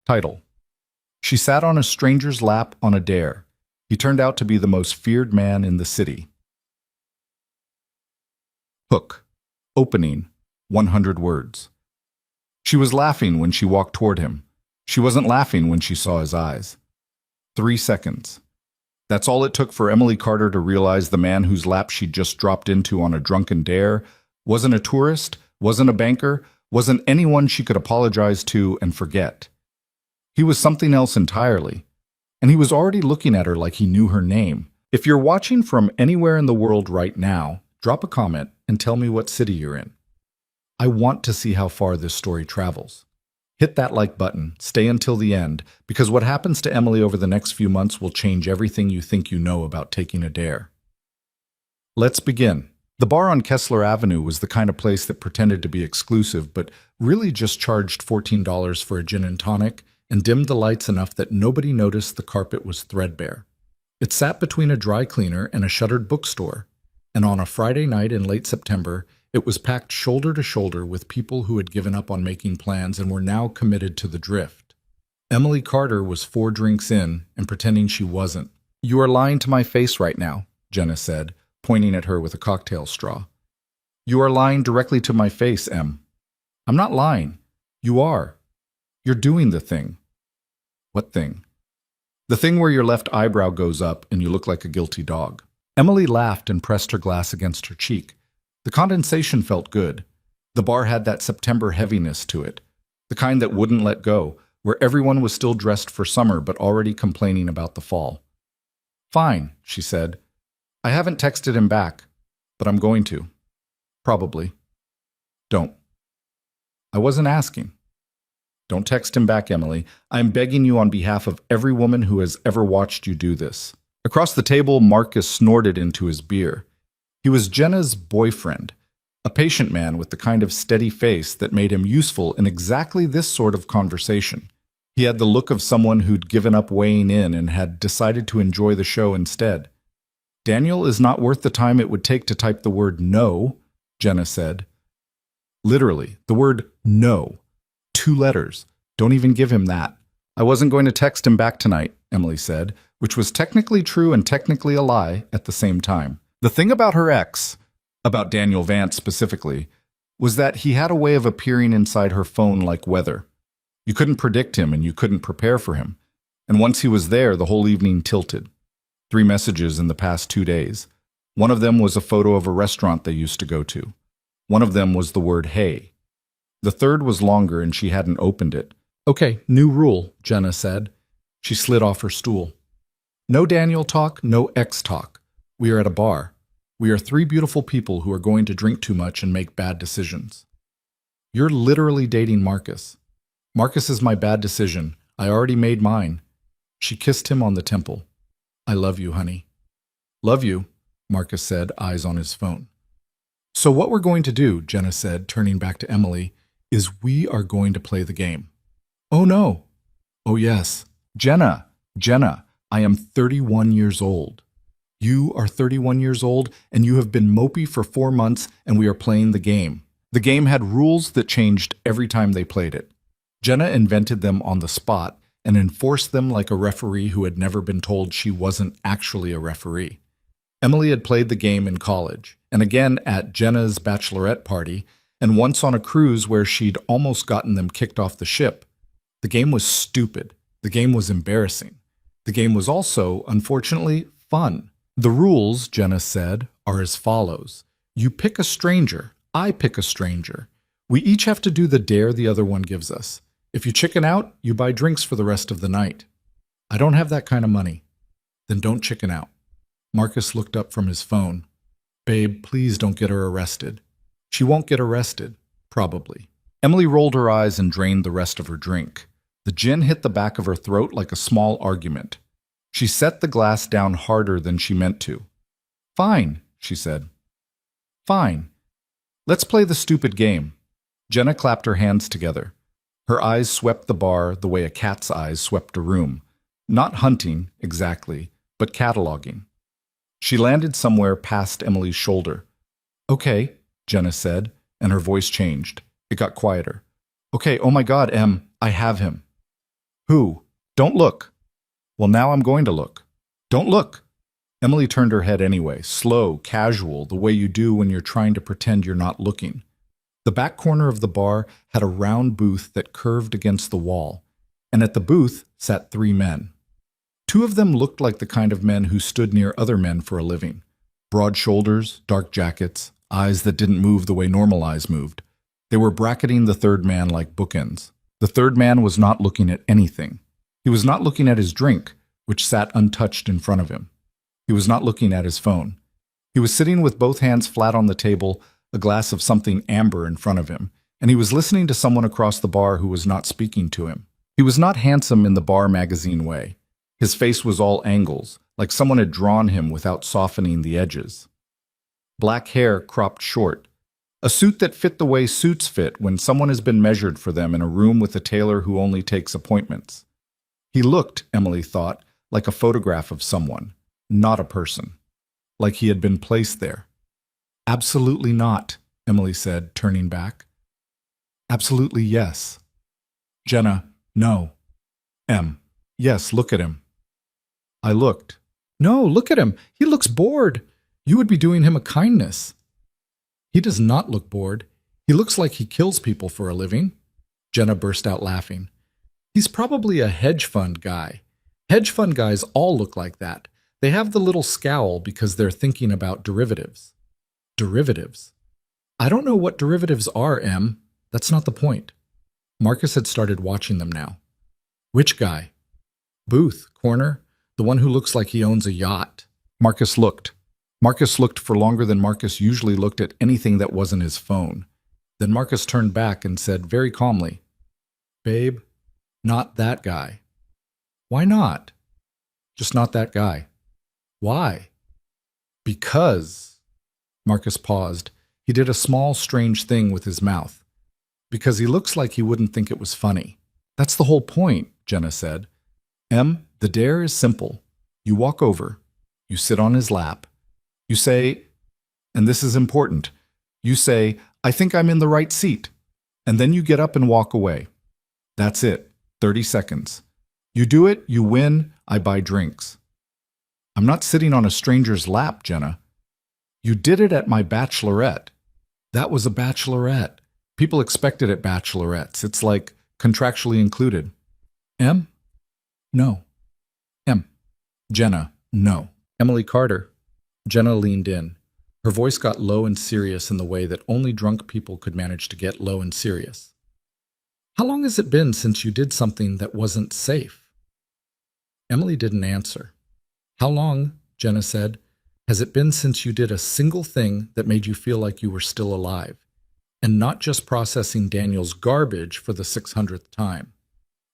Title: She sat on a stranger's lap on a dare. He turned out to be the most feared man in the city. Hook. Opening. 100 words. She was laughing when she walked toward him. She wasn't laughing when she saw his eyes. 3 seconds. That's all it took for Emily Carter to realize the man whose lap she'd just dropped into on a drunken dare wasn't a tourist, wasn't a banker, wasn't anyone she could apologize to and forget. He was something else entirely, and he was already looking at her like he knew her name. If you're watching from anywhere in the world right now, drop a comment and tell me what city you're in. I want to see how far this story travels. Hit that like button, stay until the end, because what happens to Emily over the next few months will change everything you think you know about taking a dare. Let's begin. The bar on Kessler Avenue was the kind of place that pretended to be exclusive, but really just charged $14 for a gin and tonic and dimmed the lights enough that nobody noticed the carpet was threadbare. It sat between a dry cleaner and a shuttered bookstore, and on a Friday night in late September, it was packed shoulder to shoulder with people who had given up on making plans and were now committed to the drift. Emily Carter was 4 drinks in and pretending she wasn't. "You are lying to my face right now," Jenna said, pointing at her with a cocktail straw. "You are lying directly to my face, Em." "I'm not lying. You are. You're doing the thing." "What thing?" "The thing where your left eyebrow goes up and you look like a guilty dog." Emily laughed and pressed her glass against her cheek. The condensation felt good. The bar had that September heaviness to it, the kind that wouldn't let go, where everyone was still dressed for summer but already complaining about the fall. "Fine," she said. "I haven't texted him back, but I'm going to. Probably." "Don't." "I wasn't asking." "Don't text him back, Emily. I'm begging you on behalf of every woman who has ever watched you do this." Across the table, Marcus snorted into his beer. He was Jenna's boyfriend, a patient man with the kind of steady face that made him useful in exactly this sort of conversation. He had the look of someone who'd given up weighing in and had decided to enjoy the show instead. "Daniel is not worth the time it would take to type the word no," Jenna said. "Literally, the word no. 2 letters. Don't even give him that." "I wasn't going to text him back tonight," Emily said, which was technically true and technically a lie at the same time. The thing about her ex, about Daniel Vance specifically, was that he had a way of appearing inside her phone like weather. You couldn't predict him and you couldn't prepare for him. And once he was there, the whole evening tilted. 3 messages in the past 2 days. One of them was a photo of a restaurant they used to go to. One of them was the word hey. The third was longer and she hadn't opened it. "Okay, new rule," Jenna said. She slid off her stool. "No Daniel talk, no ex talk. We are at a bar. We are 3 beautiful people who are going to drink too much and make bad decisions." "You're literally dating Marcus." "Marcus is my bad decision. I already made mine." She kissed him on the temple. "I love you, honey." "Love you," Marcus said, eyes on his phone. "So what we're going to do," Jenna said, turning back to Emily, "is we are going to play the game." "Oh no." "Oh yes. Jenna, I am 31 years old. You are 31 years old, and you have been mopey for 4 months, and we are playing the game." The game had rules that changed every time they played it. Jenna invented them on the spot and enforced them like a referee who had never been told she wasn't actually a referee. Emily had played the game in college, and again at Jenna's bachelorette party, and once on a cruise where she'd almost gotten them kicked off the ship. The game was stupid. The game was embarrassing. The game was also, unfortunately, fun. "The rules," Jenna said, "are as follows. You pick a stranger. I pick a stranger. We each have to do the dare the other one gives us. If you chicken out, you buy drinks for the rest of the night." "I don't have that kind of money." "Then don't chicken out." Marcus looked up from his phone. "Babe, please don't get her arrested." "She won't get arrested. Probably." Emily rolled her eyes and drained the rest of her drink. The gin hit the back of her throat like a small argument. She set the glass down harder than she meant to. "Fine," she said. "Fine. Let's play the stupid game." Jenna clapped her hands together. Her eyes swept the bar the way a cat's eyes swept a room. Not hunting, exactly, but cataloging. She landed somewhere past Emily's shoulder. "Okay," Jenna said, and her voice changed. It got quieter. "Okay, oh my God, Em, I have him." Who? Don't look. Well, now I'm going to look. Don't look. Emily turned her head anyway, slow, casual, the way you do when you're trying to pretend you're not looking. The back corner of the bar had a round booth that curved against the wall, and at the booth sat 3 men. 2 of them looked like the kind of men who stood near other men for a living. Broad shoulders, dark jackets, eyes that didn't move the way normal eyes moved. They were bracketing the third man like bookends. The third man was not looking at anything. He was not looking at his drink, which sat untouched in front of him. He was not looking at his phone. He was sitting with both hands flat on the table, a glass of something amber in front of him, and he was listening to someone across the bar who was not speaking to him. He was not handsome in the bar magazine way. His face was all angles, like someone had drawn him without softening the edges. Black hair cropped short. A suit that fit the way suits fit when someone has been measured for them in a room with a tailor who only takes appointments. He looked, Emily thought, like a photograph of someone, not a person. Like he had been placed there. Absolutely not, Emily said, turning back. Absolutely yes. Jenna, no. Em, yes, look at him. I looked. No, look at him. He looks bored. You would be doing him a kindness. He does not look bored. He looks like he kills people for a living. Jenna burst out laughing. He's probably a hedge fund guy. Hedge fund guys all look like that. They have the little scowl because they're thinking about derivatives. Derivatives? I don't know what derivatives are, Em. That's not the point. Marcus had started watching them now. Which guy? Booth, corner, the one who looks like he owns a yacht. Marcus looked. Marcus looked for longer than Marcus usually looked at anything that wasn't his phone. Then Marcus turned back and said very calmly, Babe, not that guy. Why not? Just not that guy. Why? Because. Marcus paused. He did a small, strange thing with his mouth. Because he looks like he wouldn't think it was funny. That's the whole point, Jenna said. Em, the dare is simple. You walk over. You sit on his lap. You say, and this is important, you say, I think I'm in the right seat. And then you get up and walk away. That's it. 30 seconds. You do it, you win, I buy drinks. I'm not sitting on a stranger's lap, Jenna. You did it at my bachelorette. That was a bachelorette. People expect it at bachelorettes. It's like contractually included. Em? No. Em. Jenna, no. Emily Carter. Jenna leaned in. Her voice got low and serious in the way that only drunk people could manage to get low and serious. How long has it been since you did something that wasn't safe? Emily didn't answer. How long, Jenna said, has it been since you did a single thing that made you feel like you were still alive, and not just processing Daniel's garbage for the 600th time?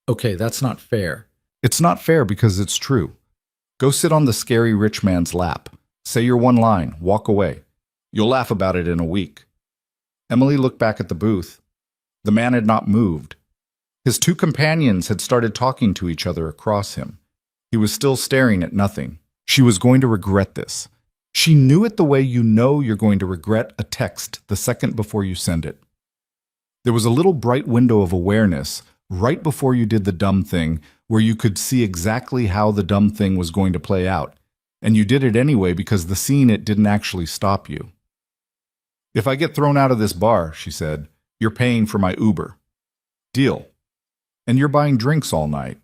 Okay, that's not fair. It's not fair because it's true. Go sit on the scary rich man's lap. Say your one line, walk away. You'll laugh about it in a week. Emily looked back at the booth. The man had not moved. His 2 companions had started talking to each other across him. He was still staring at nothing. She was going to regret this. She knew it the way you know you're going to regret a text the second before you send it. There was a little bright window of awareness right before you did the dumb thing where you could see exactly how the dumb thing was going to play out. And you did it anyway because the seeing it didn't actually stop you. If I get thrown out of this bar, she said, you're paying for my Uber. Deal. And you're buying drinks all night.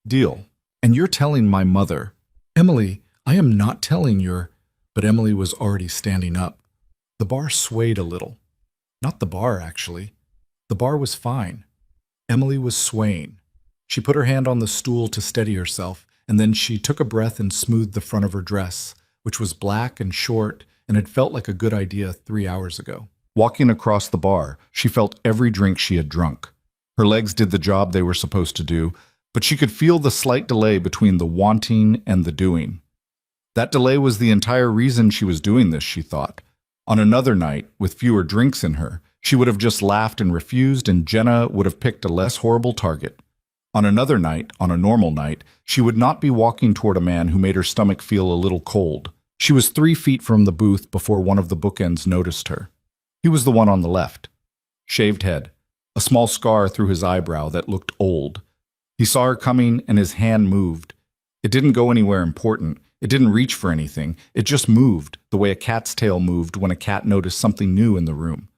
Deal. And you're telling my mother. Emily, I am not telling your... But Emily was already standing up. The bar swayed a little. Not the bar, actually. The bar was fine. Emily was swaying. She put her hand on the stool to steady herself, and then she took a breath and smoothed the front of her dress, which was black and short and had felt like a good idea 3 hours ago. Walking across the bar, she felt every drink she had drunk. Her legs did the job they were supposed to do, but she could feel the slight delay between the wanting and the doing. That delay was the entire reason she was doing this, she thought. On another night, with fewer drinks in her, she would have just laughed and refused, and Jenna would have picked a less horrible target. On another night, on a normal night, she would not be walking toward a man who made her stomach feel a little cold. She was 3 feet from the booth before one of the bookends noticed her. He was the one on the left. Shaved head, a small scar through his eyebrow that looked old. He saw her coming and his hand moved. It didn't go anywhere important. It didn't reach for anything. It just moved, the way a cat's tail moved when a cat noticed something new in the room.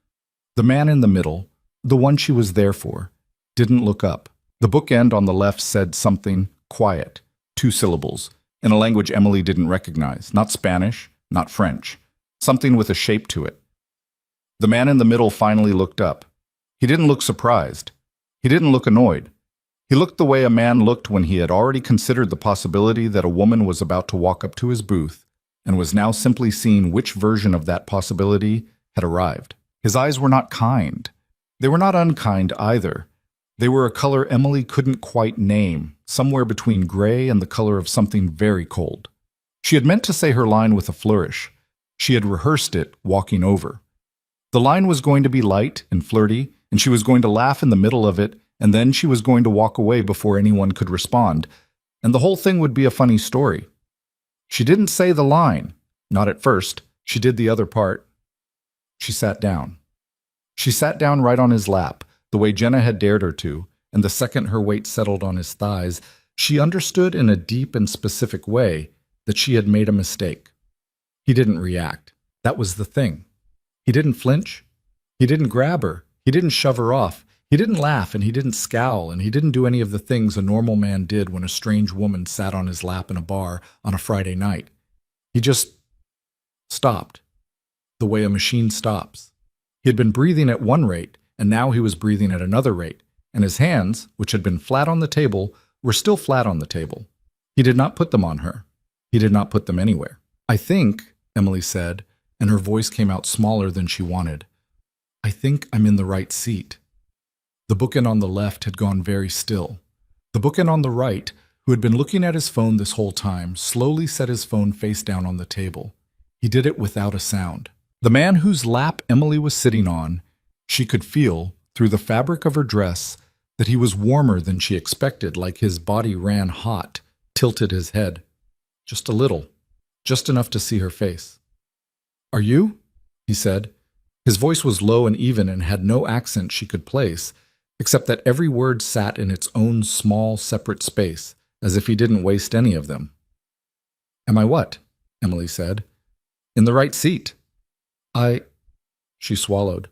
The man in the middle, the one she was there for, didn't look up. The bookend on the left said something quiet, 2 syllables, in a language Emily didn't recognize, not Spanish, not French, something with a shape to it. The man in the middle finally looked up. He didn't look surprised. He didn't look annoyed. He looked the way a man looked when he had already considered the possibility that a woman was about to walk up to his booth and was now simply seeing which version of that possibility had arrived. His eyes were not kind. They were not unkind either. They were a color Emily couldn't quite name, somewhere between gray and the color of something very cold. She had meant to say her line with a flourish. She had rehearsed it walking over. The line was going to be light and flirty, and she was going to laugh in the middle of it, and then she was going to walk away before anyone could respond, and the whole thing would be a funny story. She didn't say the line. Not at first. She did the other part. She sat down. She sat down right on his lap, the way Jenna had dared her to, and the second her weight settled on his thighs, she understood in a deep and specific way that she had made a mistake. He didn't react. That was the thing. He didn't flinch. He didn't grab her. He didn't shove her off. He didn't laugh, and he didn't scowl, and he didn't do any of the things a normal man did when a strange woman sat on his lap in a bar on a Friday night. He just stopped, the way a machine stops. He had been breathing at one rate, and now he was breathing at another rate, and his hands, which had been flat on the table, were still flat on the table. He did not put them on her. He did not put them anywhere. "I think," Emily said, and her voice came out smaller than she wanted, "I think I'm in the right seat." The bookend on the left had gone very still. The bookend on the right, who had been looking at his phone this whole time, slowly set his phone face down on the table. He did it without a sound. The man whose lap Emily was sitting on, she could feel, through the fabric of her dress, that he was warmer than she expected, like his body ran hot, tilted his head. Just a little, just enough to see her face. "Are you?" he said. His voice was low and even and had no accent she could place, except that every word sat in its own small, separate space, as if he didn't waste any of them. "Am I what?" Emily said. "In the right seat." She swallowed.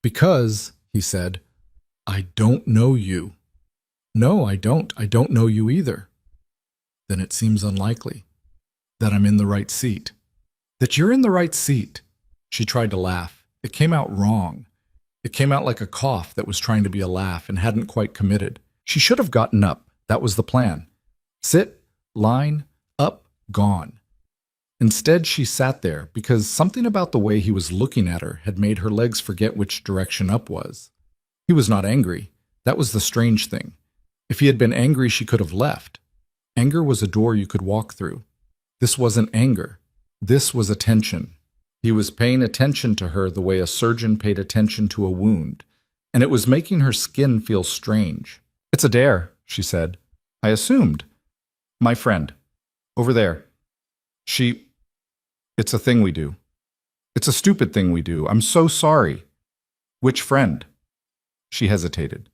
Because, he said, "I don't know you." "No, I don't. I don't know you either." "Then it seems unlikely that I'm in the right seat." "That you're in the right seat." She tried to laugh. It came out wrong. It came out like a cough that was trying to be a laugh and hadn't quite committed. She should have gotten up. That was the plan. Sit, line, up, gone. Instead, she sat there because something about the way he was looking at her had made her legs forget which direction up was. He was not angry. That was the strange thing. If he had been angry, she could have left. Anger was a door you could walk through. This wasn't anger. This was attention. He was paying attention to her the way a surgeon paid attention to a wound, and it was making her skin feel strange. "It's a dare," she said. "I assumed. My friend. Over there. It's a thing we do. It's a stupid thing we do. I'm so sorry." "Which friend?" She hesitated.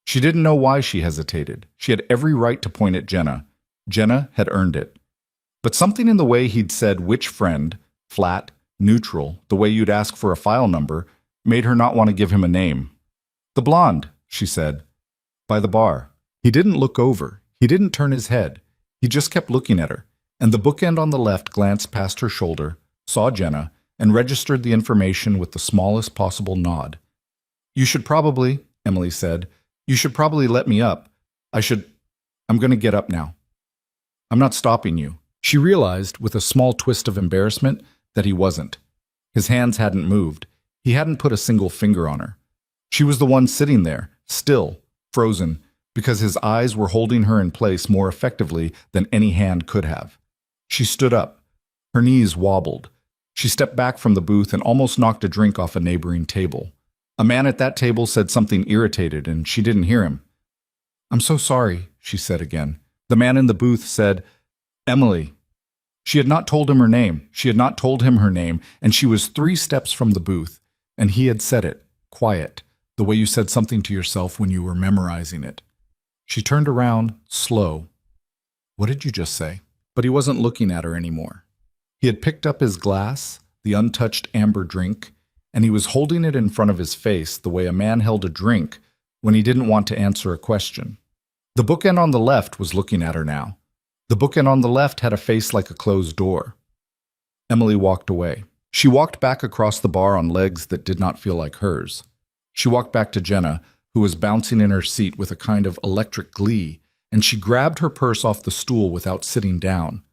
She didn't know why she hesitated. She had every right to point at Jenna. Jenna had earned it. But something in the way he'd said which friend, flat, neutral, the way you'd ask for a file number, made her not want to give him a name. "The blonde," she said. "By the bar." He didn't look over. He didn't turn his head. He just kept looking at her, and the bookend on the left glanced past her shoulder, saw Jenna, and registered the information with the smallest possible nod. "You should probably," Emily said, "you should probably let me up. I'm going to get up now. I'm not stopping you." She realized, with a small twist of embarrassment, that he wasn't. His hands hadn't moved. He hadn't put a single finger on her. She was the one sitting there, still, frozen, because his eyes were holding her in place more effectively than any hand could have. She stood up. Her knees wobbled. She stepped back from the booth and almost knocked a drink off a neighboring table. A man at that table said something irritated, and she didn't hear him. "I'm so sorry," she said again. The man in the booth said, "Emily." She had not told him her name. She had not told him her name, and she was 3 steps from the booth, and he had said it, quiet, The way you said something to yourself when you were memorizing it. She turned around, slow. What did you just say? But he wasn't looking at her anymore. He had picked up his glass, the untouched amber drink, and he was holding it in front of his face the way a man held a drink when he didn't want to answer a question. The bookend on the left was looking at her now. The bookend on the left had a face like a closed door. Emily walked away. She walked back across the bar on legs that did not feel like hers. She walked back to Jenna, who was bouncing in her seat with a kind of electric glee, and she grabbed her purse off the stool without sitting down.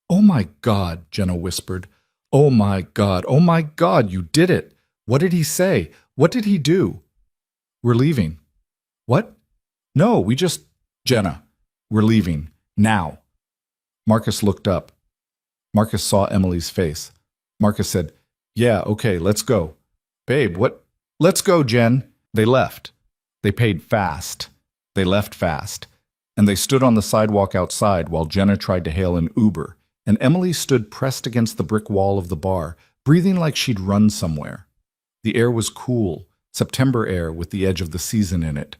"Oh my God," Jenna whispered. "Oh my God, you did it! What did he say? What did he do?" "We're leaving." "What?" "No, we just—" "Jenna, we're leaving. Now." Marcus looked up. Marcus saw Emily's face. Marcus said, "Yeah, okay, let's go." "Babe, what—" "Let's go, Jen." They left. They paid fast. They left fast. And they stood on the sidewalk outside while Jenna tried to hail an Uber, and Emily stood pressed against the brick wall of the bar, breathing like she'd run somewhere. The air was cool, September air with the edge of the season in it.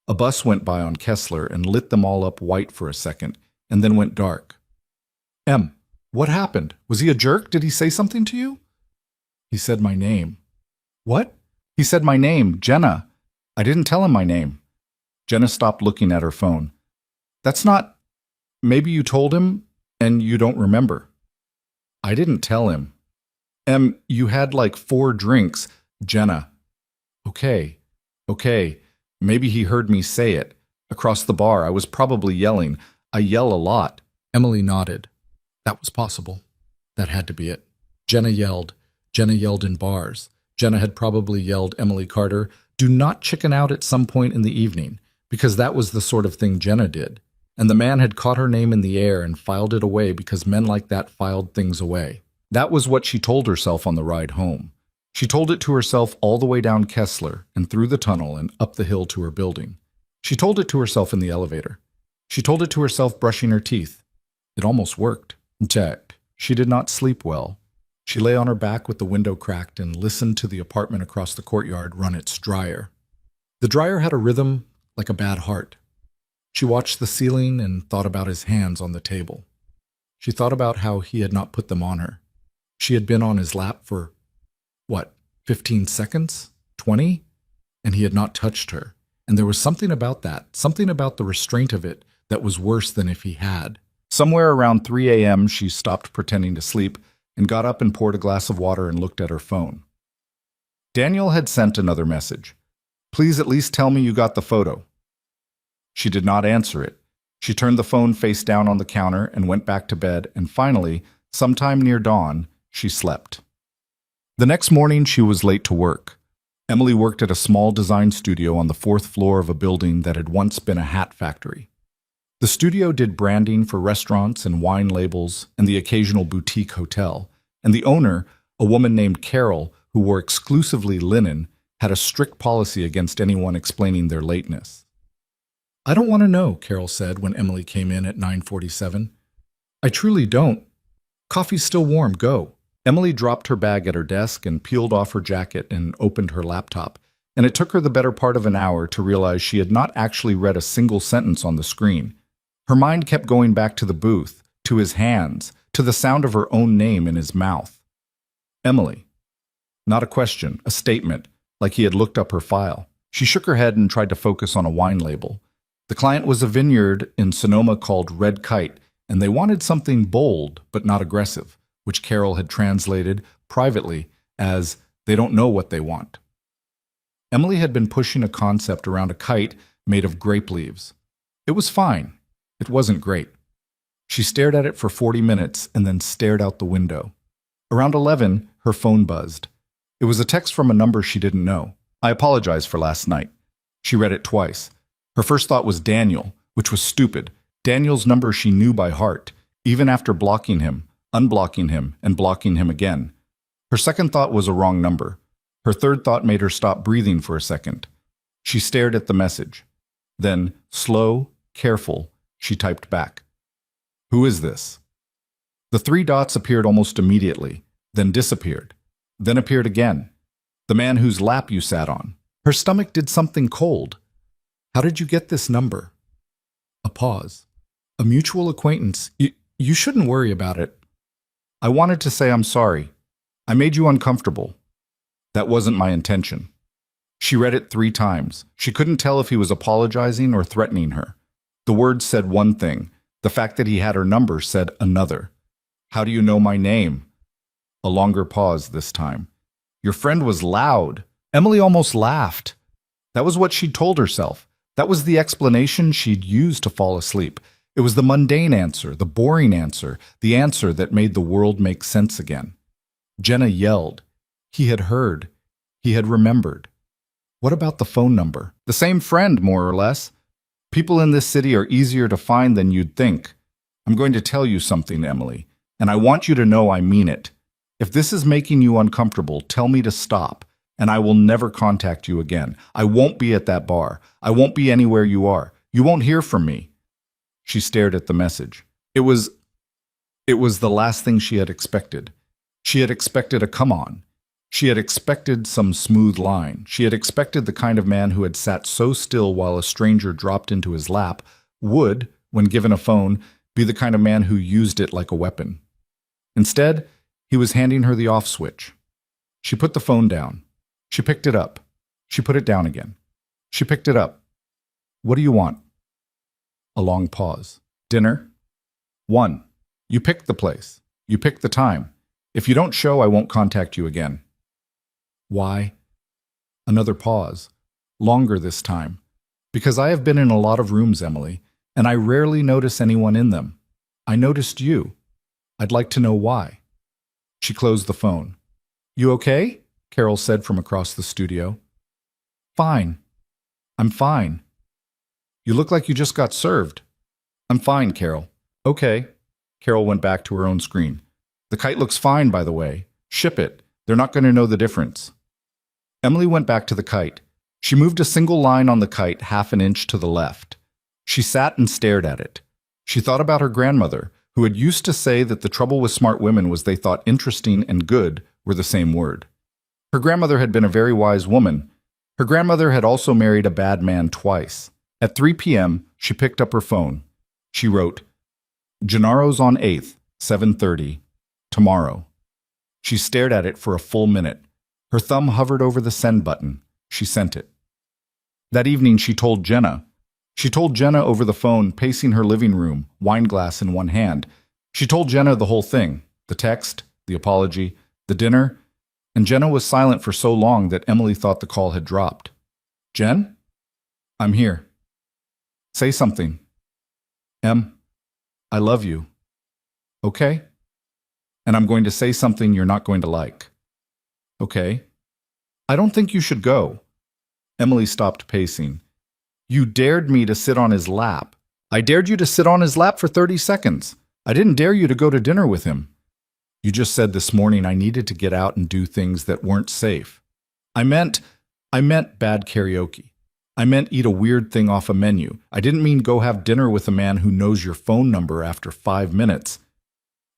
A bus went by on Kessler and lit them all up white for a second, and then went dark. "Em, what happened? Was he a jerk? Did he say something to you?" "He said my name." "What?" "He said my name, Jenna. I didn't tell him my name." Jenna stopped looking at her phone. "That's not— Maybe you told him and you don't remember." "I didn't tell him." "Em, you had like 4 drinks. Jenna." Okay. Maybe he heard me say it. Across the bar, I was probably yelling. I yell a lot." Emily nodded. That was possible. That had to be it. Jenna yelled. Jenna yelled in bars. Jenna had probably yelled, "Emily Carter, do not chicken out at some point in the evening," because that was the sort of thing Jenna did. And the man had caught her name in the air and filed it away because men like that filed things away. That was what she told herself on the ride home. She told it to herself all the way down Kessler and through the tunnel and up the hill to her building. She told it to herself in the elevator. She told it to herself brushing her teeth. It almost worked. Check. She did not sleep well. She lay on her back with the window cracked and listened to the apartment across the courtyard run its dryer. The dryer had a rhythm like a bad heart. She watched the ceiling and thought about his hands on the table. She thought about how he had not put them on her. She had been on his lap for, 15 seconds? 20? And he had not touched her. And there was something about that, something about the restraint of it that was worse than if he had. Somewhere around 3 a.m., she stopped pretending to sleep and got up and poured a glass of water and looked at her phone. Daniel had sent another message. "Please at least tell me you got the photo." She did not answer it. She turned the phone face down on the counter and went back to bed, and finally, sometime near dawn, she slept. The next morning, she was late to work. Emily worked at a small design studio on the 4th floor of a building that had once been a hat factory. The studio did branding for restaurants and wine labels and the occasional boutique hotel, and the owner, a woman named Carol, who wore exclusively linen, had a strict policy against anyone explaining their lateness. "I don't want to know," Carol said when Emily came in at 9:47. "I truly don't. Coffee's still warm, go." Emily dropped her bag at her desk and peeled off her jacket and opened her laptop, and it took her the better part of an hour to realize she had not actually read a single sentence on the screen. Her mind kept going back to the booth, to his hands, to the sound of her own name in his mouth. Emily. Not a question, a statement, like he had looked up her file. She shook her head and tried to focus on a wine label. The client was a vineyard in Sonoma called Red Kite, and they wanted something bold but not aggressive, which Carol had translated privately as, "They don't know what they want." Emily had been pushing a concept around a kite made of grape leaves. It was fine. It wasn't great. She stared at it for 40 minutes and then stared out the window. Around 11, her phone buzzed. It was a text from a number she didn't know. "I apologize for last night." She read it twice. Her first thought was Daniel, which was stupid. Daniel's number she knew by heart, even after blocking him, unblocking him, and blocking him again. Her second thought was a wrong number. Her third thought made her stop breathing for a second. She stared at the message. Then, slow, careful, she typed back. "Who is this?" The 3 dots appeared almost immediately, then disappeared, then appeared again. "The man whose lap you sat on." Her stomach did something cold. How did you get this number? A pause. A mutual acquaintance. You shouldn't worry about it. I wanted to say I'm sorry. I made you uncomfortable. That wasn't my intention. She read it 3 times. She couldn't tell if he was apologizing or threatening her. The words said one thing. The fact that he had her number said another. How do you know my name? A longer pause this time. Your friend was loud. Emily almost laughed. That was what she'd told herself. That was the explanation she'd used to fall asleep. It was the mundane answer, the boring answer, the answer that made the world make sense again. Jenna yelled. He had heard. He had remembered. What about the phone number? The same friend, more or less. People in this city are easier to find than you'd think. I'm going to tell you something, Emily, and I want you to know I mean it. If this is making you uncomfortable, tell me to stop, and I will never contact you again. I won't be at that bar. I won't be anywhere you are. You won't hear from me. She stared at the message. It was the last thing she had expected. She had expected a come on. She had expected some smooth line. She had expected the kind of man who had sat so still while a stranger dropped into his lap would, when given a phone, be the kind of man who used it like a weapon. Instead, he was handing her the off switch. She put the phone down. She picked it up. She put it down again. She picked it up. What do you want? A long pause. Dinner? 1. You picked the place. You picked the time. If you don't show, I won't contact you again. Why? Another pause. Longer this time. Because I have been in a lot of rooms, Emily, and I rarely notice anyone in them. I noticed you. I'd like to know why. She closed the phone. You okay? Carol said from across the studio. Fine. I'm fine. You look like you just got served. I'm fine, Carol. Okay. Carol went back to her own screen. The kite looks fine, by the way. Ship it. They're not going to know the difference. Emily went back to the kite. She moved a single line on the kite 1/2 an inch to the left. She sat and stared at it. She thought about her grandmother, who had used to say that the trouble with smart women was they thought interesting and good were the same word. Her grandmother had been a very wise woman. Her grandmother had also married a bad man twice. At 3 p.m., she picked up her phone. She wrote, Gennaro's on 8th, 7:30, tomorrow. She stared at it for a full minute. Her thumb hovered over the send button. She sent it. That evening, she told Jenna. She told Jenna over the phone, pacing her living room, wine glass in one hand. She told Jenna the whole thing, the text, the apology, the dinner, and Jenna was silent for so long that Emily thought the call had dropped. Jen? I'm here. Say something. Em, I love you. Okay? And I'm going to say something you're not going to like. Okay? I don't think you should go. Emily stopped pacing. You dared me to sit on his lap. I dared you to sit on his lap for 30 seconds. I didn't dare you to go to dinner with him. You just said this morning I needed to get out and do things that weren't safe. I meant bad karaoke. I meant eat a weird thing off a menu. I didn't mean go have dinner with a man who knows your phone number after 5 minutes.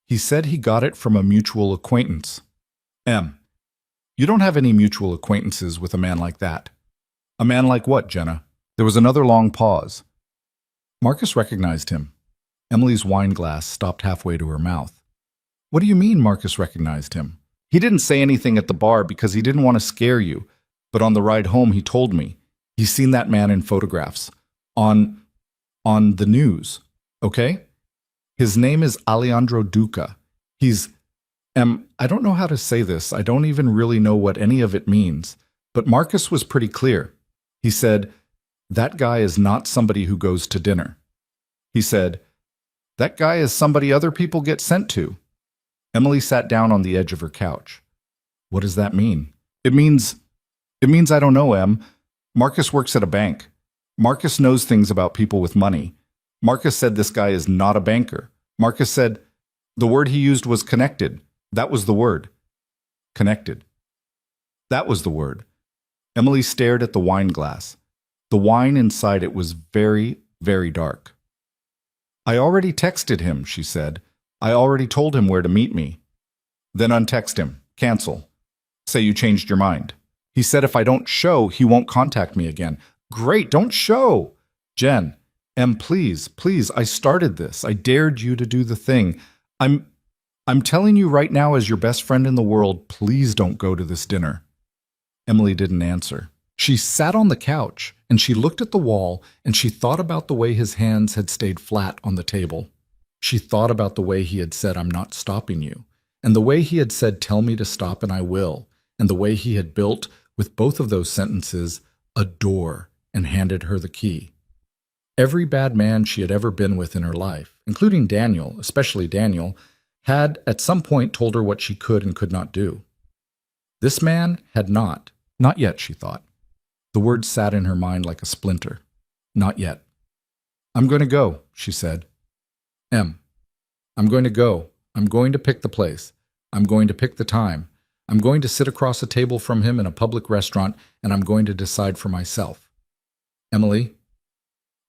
He said he got it from a mutual acquaintance. Em, you don't have any mutual acquaintances with a man like that. A man like what, Jenna? There was another long pause. Marcus recognized him. Emily's wine glass stopped halfway to her mouth. What do you mean Marcus recognized him? He didn't say anything at the bar because he didn't want to scare you, but on the ride home he told me. He's seen that man in photographs. On the news. Okay? His name is Alejandro Duca. He's... I don't know how to say this. I don't even really know what any of it means. But Marcus was pretty clear. He said, that guy is not somebody who goes to dinner. He said, that guy is somebody other people get sent to. Emily sat down on the edge of her couch. What does that mean? It means I don't know, Em. Marcus works at a bank. Marcus knows things about people with money. Marcus said this guy is not a banker. Marcus said the word he used was connected. That was the word. Connected. That was the word. Emily stared at the wine glass. The wine inside it was very, very dark. I already texted him, she said. I already told him where to meet me. Then untext him. Cancel. Say you changed your mind. He said if I don't show, he won't contact me again. Great, don't show. Jen, Em, please, please, I started this. I dared you to do the thing. I'm telling you right now as your best friend in the world, please don't go to this dinner. Emily didn't answer. She sat on the couch and she looked at the wall and she thought about the way his hands had stayed flat on the table. She thought about the way he had said, I'm not stopping you, and the way he had said, tell me to stop and I will, and the way he had built, with both of those sentences, a door and handed her the key. Every bad man she had ever been with in her life, including Daniel, especially Daniel, had at some point told her what she could and could not do. This man had not. Not yet, she thought. The word sat in her mind like a splinter. Not yet. I'm going to go, she said. Em, I'm going to go. I'm going to pick the place. I'm going to pick the time. I'm going to sit across a table from him in a public restaurant, and I'm going to decide for myself. Emily,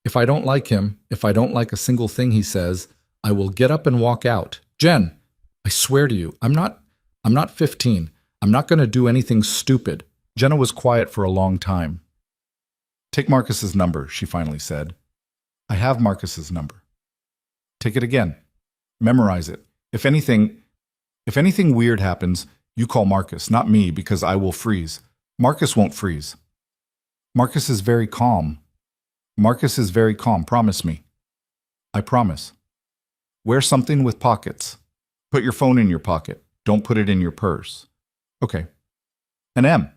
if I don't like him, if I don't like a single thing he says, I will get up and walk out. Jen, I swear to you, I'm not 15. I'm not going to do anything stupid. Jenna was quiet for a long time. Take Marcus's number, she finally said. I have Marcus's number. Take it again. Memorize it. If anything weird happens, you call Marcus, not me, because I will freeze. Marcus won't freeze. Marcus is very calm. Marcus is very calm, promise me. I promise. Wear something with pockets. Put your phone in your pocket. Don't put it in your purse. Okay. And Em.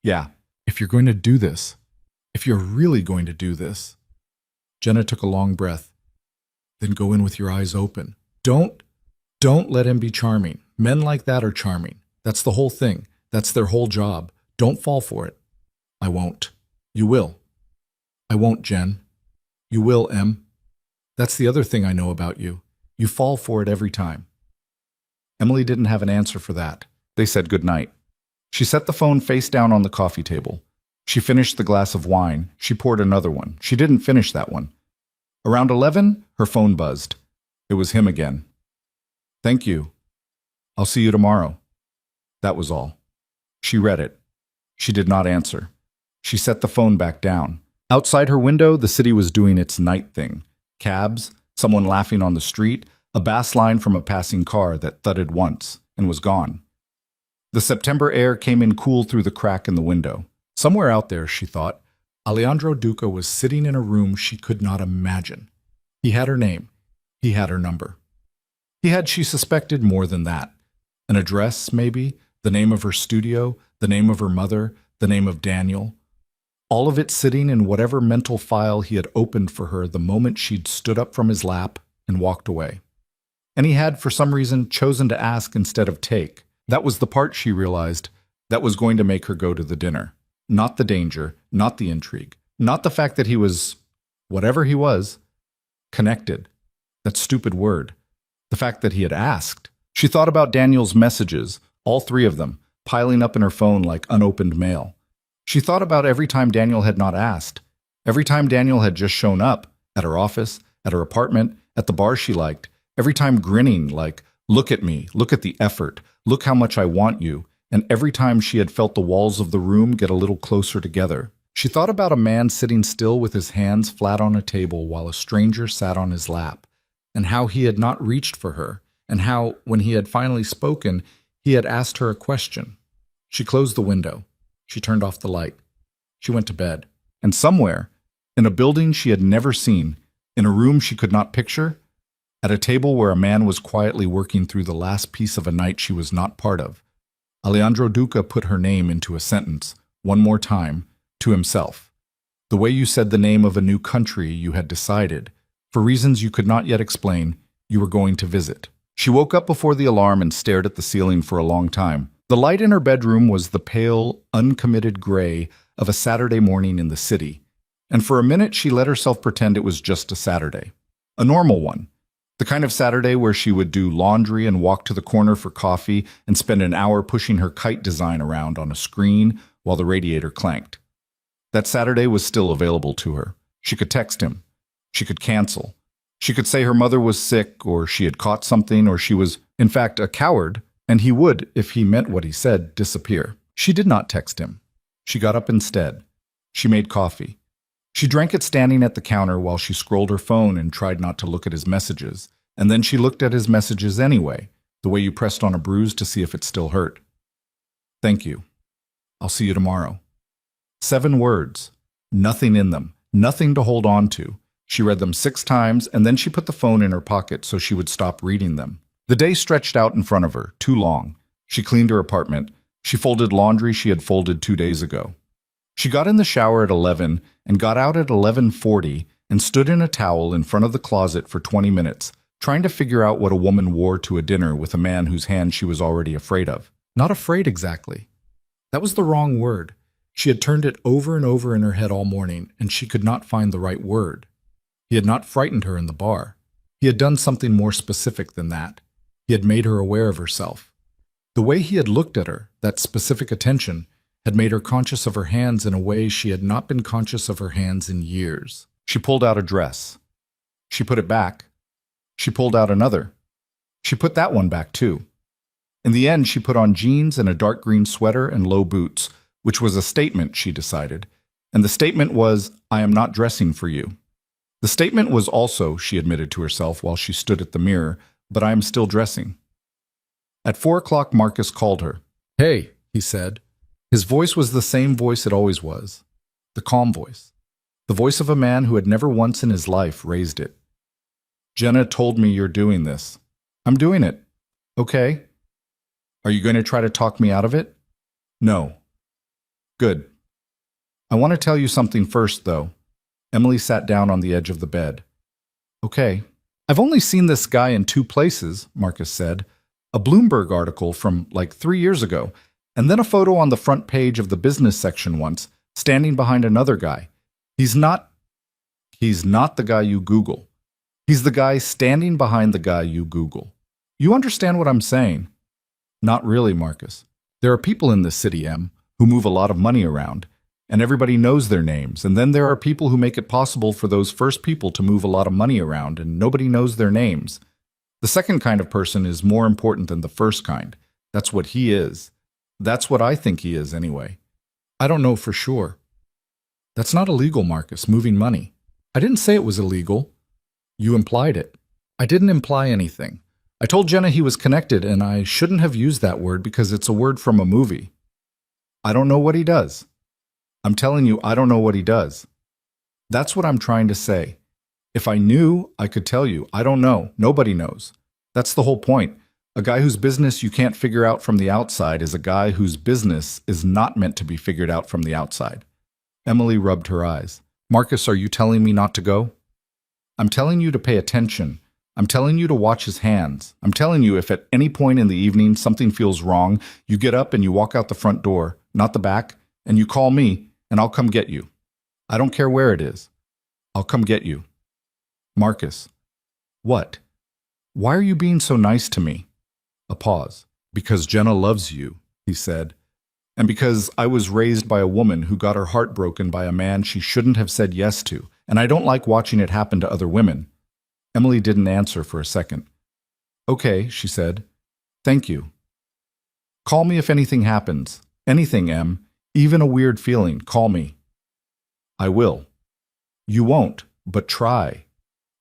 Yeah, if you're going to do this, if you're really going to do this. Jenna took a long breath. Then go in with your eyes open. Don't let him be charming. Men like that are charming. That's the whole thing. That's their whole job. Don't fall for it. I won't. You will. I won't, Jen. You will, Em. That's the other thing I know about you. You fall for it every time. Emily didn't have an answer for that. They said good night. She set the phone face down on the coffee table. She finished the glass of wine. She poured another one. She didn't finish that one. Around 11, her phone buzzed. It was him again. Thank you. I'll see you tomorrow. That was all. She read it. She did not answer. She set the phone back down. Outside her window, the city was doing its night thing. Cabs, someone laughing on the street, a bass line from a passing car that thudded once and was gone. The September air came in cool through the crack in the window. Somewhere out there, she thought, Alejandro Duca was sitting in a room she could not imagine. He had her name. He had her number. He had, she suspected, more than that. An address, maybe, the name of her studio, the name of her mother, the name of Daniel. All of it sitting in whatever mental file he had opened for her the moment she'd stood up from his lap and walked away. And he had, for some reason, chosen to ask instead of take. That was the part, she realized, that was going to make her go to the dinner. Not the danger, not the intrigue, not the fact that he was, whatever he was, connected. That stupid word. The fact that he had asked. She thought about Daniel's messages, all 3 of them, piling up in her phone like unopened mail. She thought about every time Daniel had not asked, every time Daniel had just shown up, at her office, at her apartment, at the bar she liked, every time grinning like, look at me, look at the effort, look how much I want you, and every time she had felt the walls of the room get a little closer together. She thought about a man sitting still with his hands flat on a table while a stranger sat on his lap, and how he had not reached for her, and how, when he had finally spoken, he had asked her a question. She closed the window. She turned off the light. She went to bed. And somewhere, in a building she had never seen, in a room she could not picture, at a table where a man was quietly working through the last piece of a night she was not part of, Alejandro Duca put her name into a sentence, one more time, to himself. The way you said the name of a new country you had decided, for reasons you could not yet explain, you were going to visit. She woke up before the alarm and stared at the ceiling for a long time. The light in her bedroom was the pale, uncommitted gray of a Saturday morning in the city, and for a minute she let herself pretend it was just a Saturday. A normal one. The kind of Saturday where she would do laundry and walk to the corner for coffee and spend an hour pushing her kite design around on a screen while the radiator clanked. That Saturday was still available to her. She could text him. She could cancel. She could say her mother was sick, or she had caught something, or she was, in fact, a coward, and he would, if he meant what he said, disappear. She did not text him. She got up instead. She made coffee. She drank it standing at the counter while she scrolled her phone and tried not to look at his messages. And then she looked at his messages anyway, the way you pressed on a bruise to see if it still hurt. Thank you. I'll see you tomorrow. 7 words. Nothing in them. Nothing to hold on to. She read them 6 times, and then she put the phone in her pocket so she would stop reading them. The day stretched out in front of her, too long. She cleaned her apartment. She folded laundry she had folded 2 days ago. She got in the shower at 11 and got out at 11:40 and stood in a towel in front of the closet for 20 minutes, trying to figure out what a woman wore to a dinner with a man whose hand she was already afraid of. Not afraid exactly. That was the wrong word. She had turned it over and over in her head all morning, and she could not find the right word. He had not frightened her in the bar. He had done something more specific than that. He had made her aware of herself. The way he had looked at her, that specific attention, had made her conscious of her hands in a way she had not been conscious of her hands in years. She pulled out a dress. She put it back. She pulled out another. She put that one back too. In the end, she put on jeans and a dark green sweater and low boots, which was a statement, she decided. And the statement was, I am not dressing for you. The statement was also, she admitted to herself while she stood at the mirror, but I am still dressing. At 4 o'clock, Marcus called her. Hey, he said. His voice was the same voice it always was. The calm voice. The voice of a man who had never once in his life raised it. Jenna told me you're doing this. I'm doing it. Okay. Are you going to try to talk me out of it? No. Good. I want to tell you something first, though. Emily sat down on the edge of the bed. Okay. I've only seen this guy in 2 places, Marcus said. A Bloomberg article from like 3 years ago, and then a photo on the front page of the business section once, standing behind another guy. He's not the guy you Google. He's the guy standing behind the guy you Google. You understand what I'm saying? Not really, Marcus. There are people in this city, Em, who move a lot of money around, and everybody knows their names, and then there are people who make it possible for those first people to move a lot of money around, and nobody knows their names. The second kind of person is more important than the first kind. That's what he is. That's what I think he is, anyway. I don't know for sure. That's not illegal, Marcus, moving money. I didn't say it was illegal. You implied it. I didn't imply anything. I told Jenna he was connected, and I shouldn't have used that word because it's a word from a movie. I don't know what he does. I'm telling you, I don't know what he does. That's what I'm trying to say. If I knew, I could tell you. I don't know. Nobody knows. That's the whole point. A guy whose business you can't figure out from the outside is a guy whose business is not meant to be figured out from the outside. Emily rubbed her eyes. Marcus, are you telling me not to go? I'm telling you to pay attention. I'm telling you to watch his hands. I'm telling you if at any point in the evening something feels wrong, you get up and you walk out the front door, not the back, and you call me, and I'll come get you. I don't care where it is. I'll come get you. Marcus. What? Why are you being so nice to me? A pause. Because Jenna loves you, he said. And because I was raised by a woman who got her heart broken by a man she shouldn't have said yes to, and I don't like watching it happen to other women. Emily didn't answer for a second. Okay, she said. Thank you. Call me if anything happens. Anything, Em. Even a weird feeling, call me. I will. You won't, but try.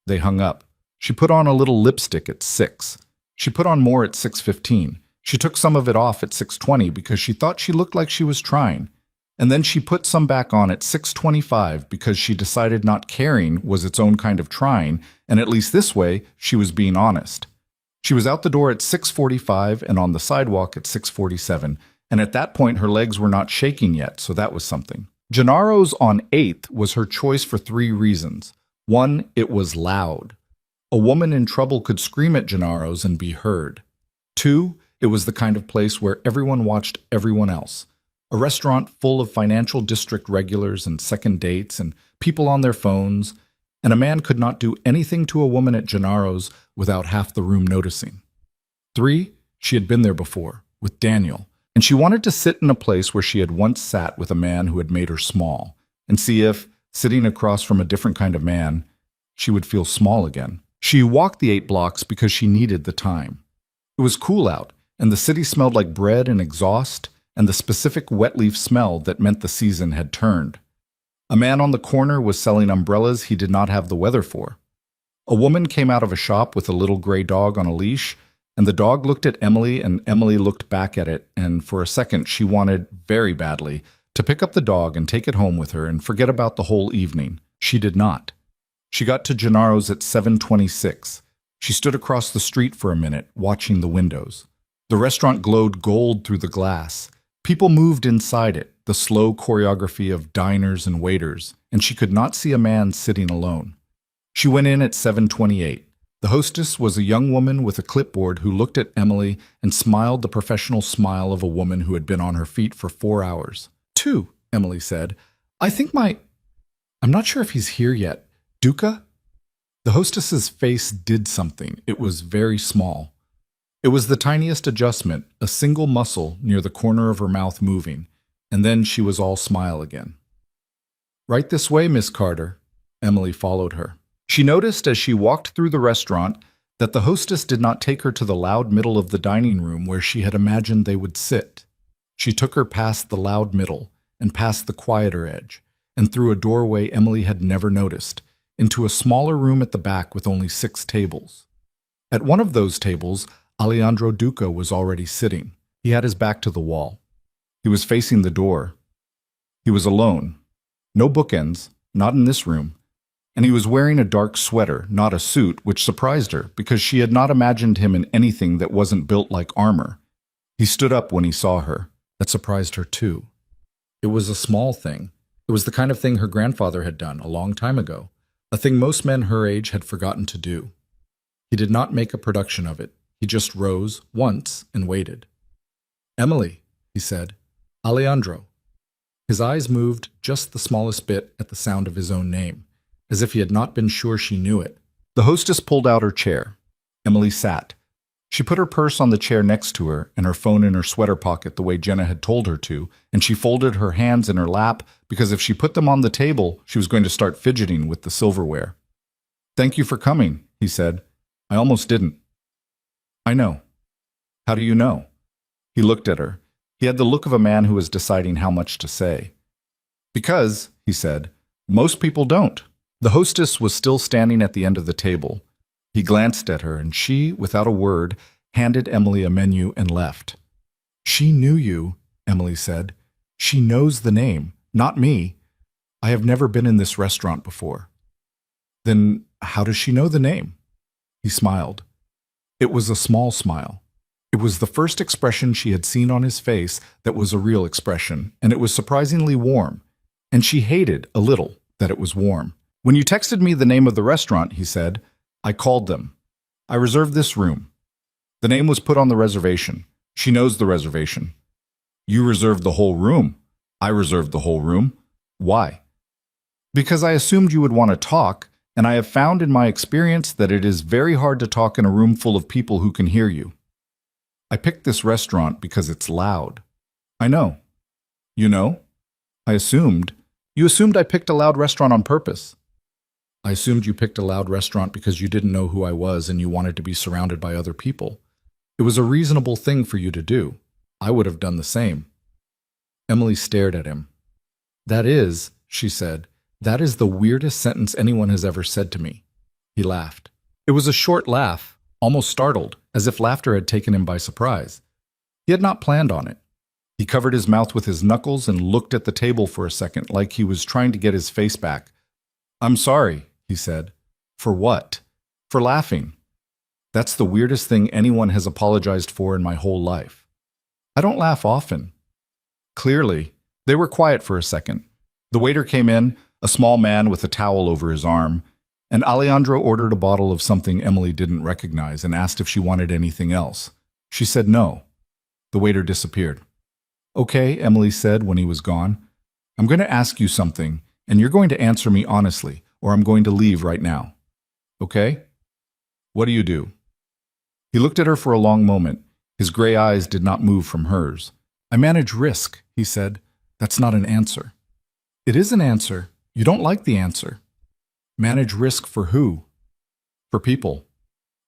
They hung up. She put on a little lipstick at 6. She put on more at 6:15. She took some of it off at 6:20 because she thought she looked like she was trying. And then she put some back on at 6:25 because she decided not caring was its own kind of trying, and at least this way, she was being honest. She was out the door at 6:45 and on the sidewalk at 6:47, and at that point her legs were not shaking yet, so that was something. Gennaro's on 8th was her choice for 3 reasons. 1, it was loud. A woman in trouble could scream at Gennaro's and be heard. 2, it was the kind of place where everyone watched everyone else. A restaurant full of financial district regulars and second dates and people on their phones, and a man could not do anything to a woman at Gennaro's without half the room noticing. 3, she had been there before, with Daniel, and she wanted to sit in a place where she had once sat with a man who had made her small, and see if, sitting across from a different kind of man, she would feel small again. She walked the 8 blocks because she needed the time. It was cool out, and the city smelled like bread and exhaust, and the specific wet leaf smell that meant the season had turned. A man on the corner was selling umbrellas he did not have the weather for. A woman came out of a shop with a little gray dog on a leash, and the dog looked at Emily and Emily looked back at it, and for a second she wanted, very badly, to pick up the dog and take it home with her and forget about the whole evening. She did not. She got to Gennaro's at 7:26. She stood across the street for a minute, watching the windows. The restaurant glowed gold through the glass. People moved inside it, the slow choreography of diners and waiters, and she could not see a man sitting alone. She went in at 7:28. The hostess was a young woman with a clipboard who looked at Emily and smiled the professional smile of a woman who had been on her feet for 4 hours. "Two," Emily said. I'm not sure if he's here yet. Duca?" The hostess's face did something. It was very small. It was the tiniest adjustment, a single muscle near the corner of her mouth moving, and then she was all smile again. "Right this way, Miss Carter." Emily followed her. She noticed as she walked through the restaurant that the hostess did not take her to the loud middle of the dining room where she had imagined they would sit. She took her past the loud middle and past the quieter edge, and through a doorway Emily had never noticed, into a smaller room at the back with only 6 tables. At one of those tables, Alejandro Duca was already sitting. He had his back to the wall. He was facing the door. He was alone. No bookends, not in this room. And he was wearing a dark sweater, not a suit, which surprised her because she had not imagined him in anything that wasn't built like armor. He stood up when he saw her. That surprised her too. It was a small thing. It was the kind of thing her grandfather had done a long time ago, a thing most men her age had forgotten to do. He did not make a production of it. He just rose once and waited. "Emily," he said. "Alejandro." His eyes moved just the smallest bit at the sound of his own name, as if he had not been sure she knew it. The hostess pulled out her chair. Emily sat. She put her purse on the chair next to her and her phone in her sweater pocket the way Jenna had told her to, and she folded her hands in her lap because if she put them on the table, she was going to start fidgeting with the silverware. "Thank you for coming," he said. "I almost didn't." "I know." "How do you know?" He looked at her. He had the look of a man who was deciding how much to say. "Because," he said, "most people don't." The hostess was still standing at the end of the table. He glanced at her, and she, without a word, handed Emily a menu and left. "She knew you," Emily said. "She knows the name, not me. I have never been in this restaurant before." "Then how does she know the name?" He smiled. It was a small smile. It was the first expression she had seen on his face that was a real expression, and it was surprisingly warm. And she hated, a little, that it was warm. "When you texted me the name of the restaurant," he said, "I called them. I reserved this room. The name was put on the reservation. She knows the reservation." "You reserved the whole room." "I reserved the whole room." "Why?" "Because I assumed you would want to talk, and I have found in my experience that it is very hard to talk in a room full of people who can hear you. I picked this restaurant because it's loud." "I know." "You know?" "I assumed. You assumed I picked a loud restaurant on purpose." "I assumed you picked a loud restaurant because you didn't know who I was and you wanted to be surrounded by other people. It was a reasonable thing for you to do. I would have done the same." Emily stared at him. "That is," she said, "that is the weirdest sentence anyone has ever said to me." He laughed. It was a short laugh, almost startled, as if laughter had taken him by surprise. He had not planned on it. He covered his mouth with his knuckles and looked at the table for a second like he was trying to get his face back. "I'm sorry," he said. "For what?" "For laughing. That's the weirdest thing anyone has apologized for in my whole life. I don't laugh often." Clearly, they were quiet for a second. The waiter came in, a small man with a towel over his arm, and Alejandro ordered a bottle of something Emily didn't recognize and asked if she wanted anything else. She said no. The waiter disappeared. "Okay," Emily said when he was gone. "I'm going to ask you something, and you're going to answer me honestly, or I'm going to leave right now. Okay? What do you do?" He looked at her for a long moment. His gray eyes did not move from hers. "I manage risk," he said. "That's not an answer." "It is an answer. You don't like the answer." "Manage risk for who?" "For people."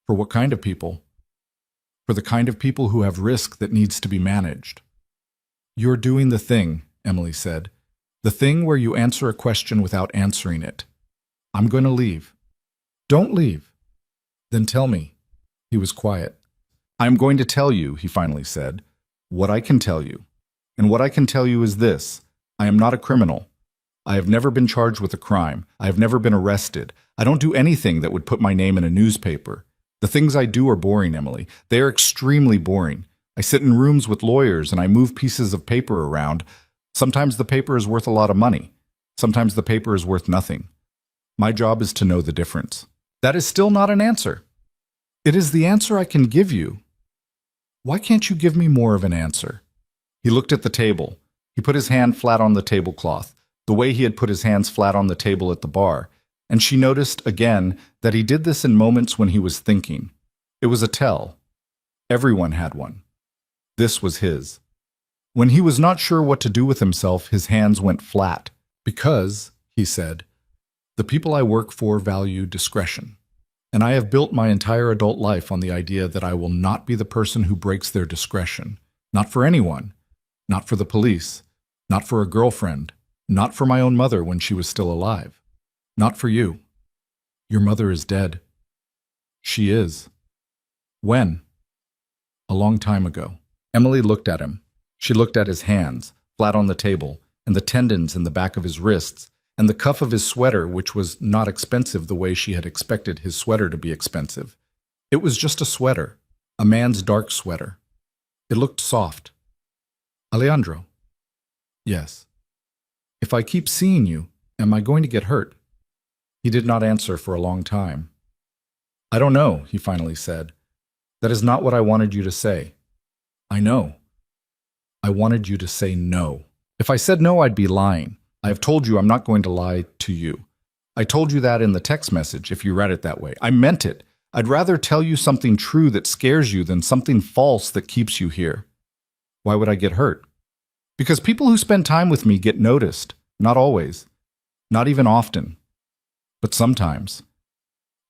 "For what kind of people?" "For the kind of people who have risk that needs to be managed." You're doing the thing, Emily said. The thing where you answer a question without answering it. I'm going to leave. Don't leave. Then tell me. He was quiet. I'm going to tell you, he finally said, what I can tell you. And what I can tell you is this. I am not a criminal. I have never been charged with a crime. I have never been arrested. I don't do anything that would put my name in a newspaper. The things I do are boring, Emily. They are extremely boring. I sit in rooms with lawyers and I move pieces of paper around. Sometimes the paper is worth a lot of money. Sometimes the paper is worth nothing. My job is to know the difference. That is still not an answer. It is the answer I can give you. Why can't you give me more of an answer? He looked at the table. He put his hand flat on the tablecloth, the way he had put his hands flat on the table at the bar, and she noticed again that he did this in moments when he was thinking. It was a tell. Everyone had one. This was his. When he was not sure what to do with himself, his hands went flat. Because, he said, the people I work for value discretion. And I have built my entire adult life on the idea that I will not be the person who breaks their discretion. Not for anyone. Not for the police. Not for a girlfriend. Not for my own mother when she was still alive. Not for you. Your mother is dead. She is. When? A long time ago. Emily looked at him. She looked at his hands, flat on the table, and the tendons in the back of his wrists, and the cuff of his sweater, which was not expensive the way she had expected his sweater to be expensive. It was just a sweater, a man's dark sweater. It looked soft. Alejandro. Yes. If I keep seeing you, am I going to get hurt? He did not answer for a long time. I don't know, he finally said. That is not what I wanted you to say. I know. I wanted you to say no. If I said no, I'd be lying. I have told you I'm not going to lie to you. I told you that in the text message, if you read it that way. I meant it. I'd rather tell you something true that scares you than something false that keeps you here. Why would I get hurt? Because people who spend time with me get noticed. Not always. Not even often. But sometimes.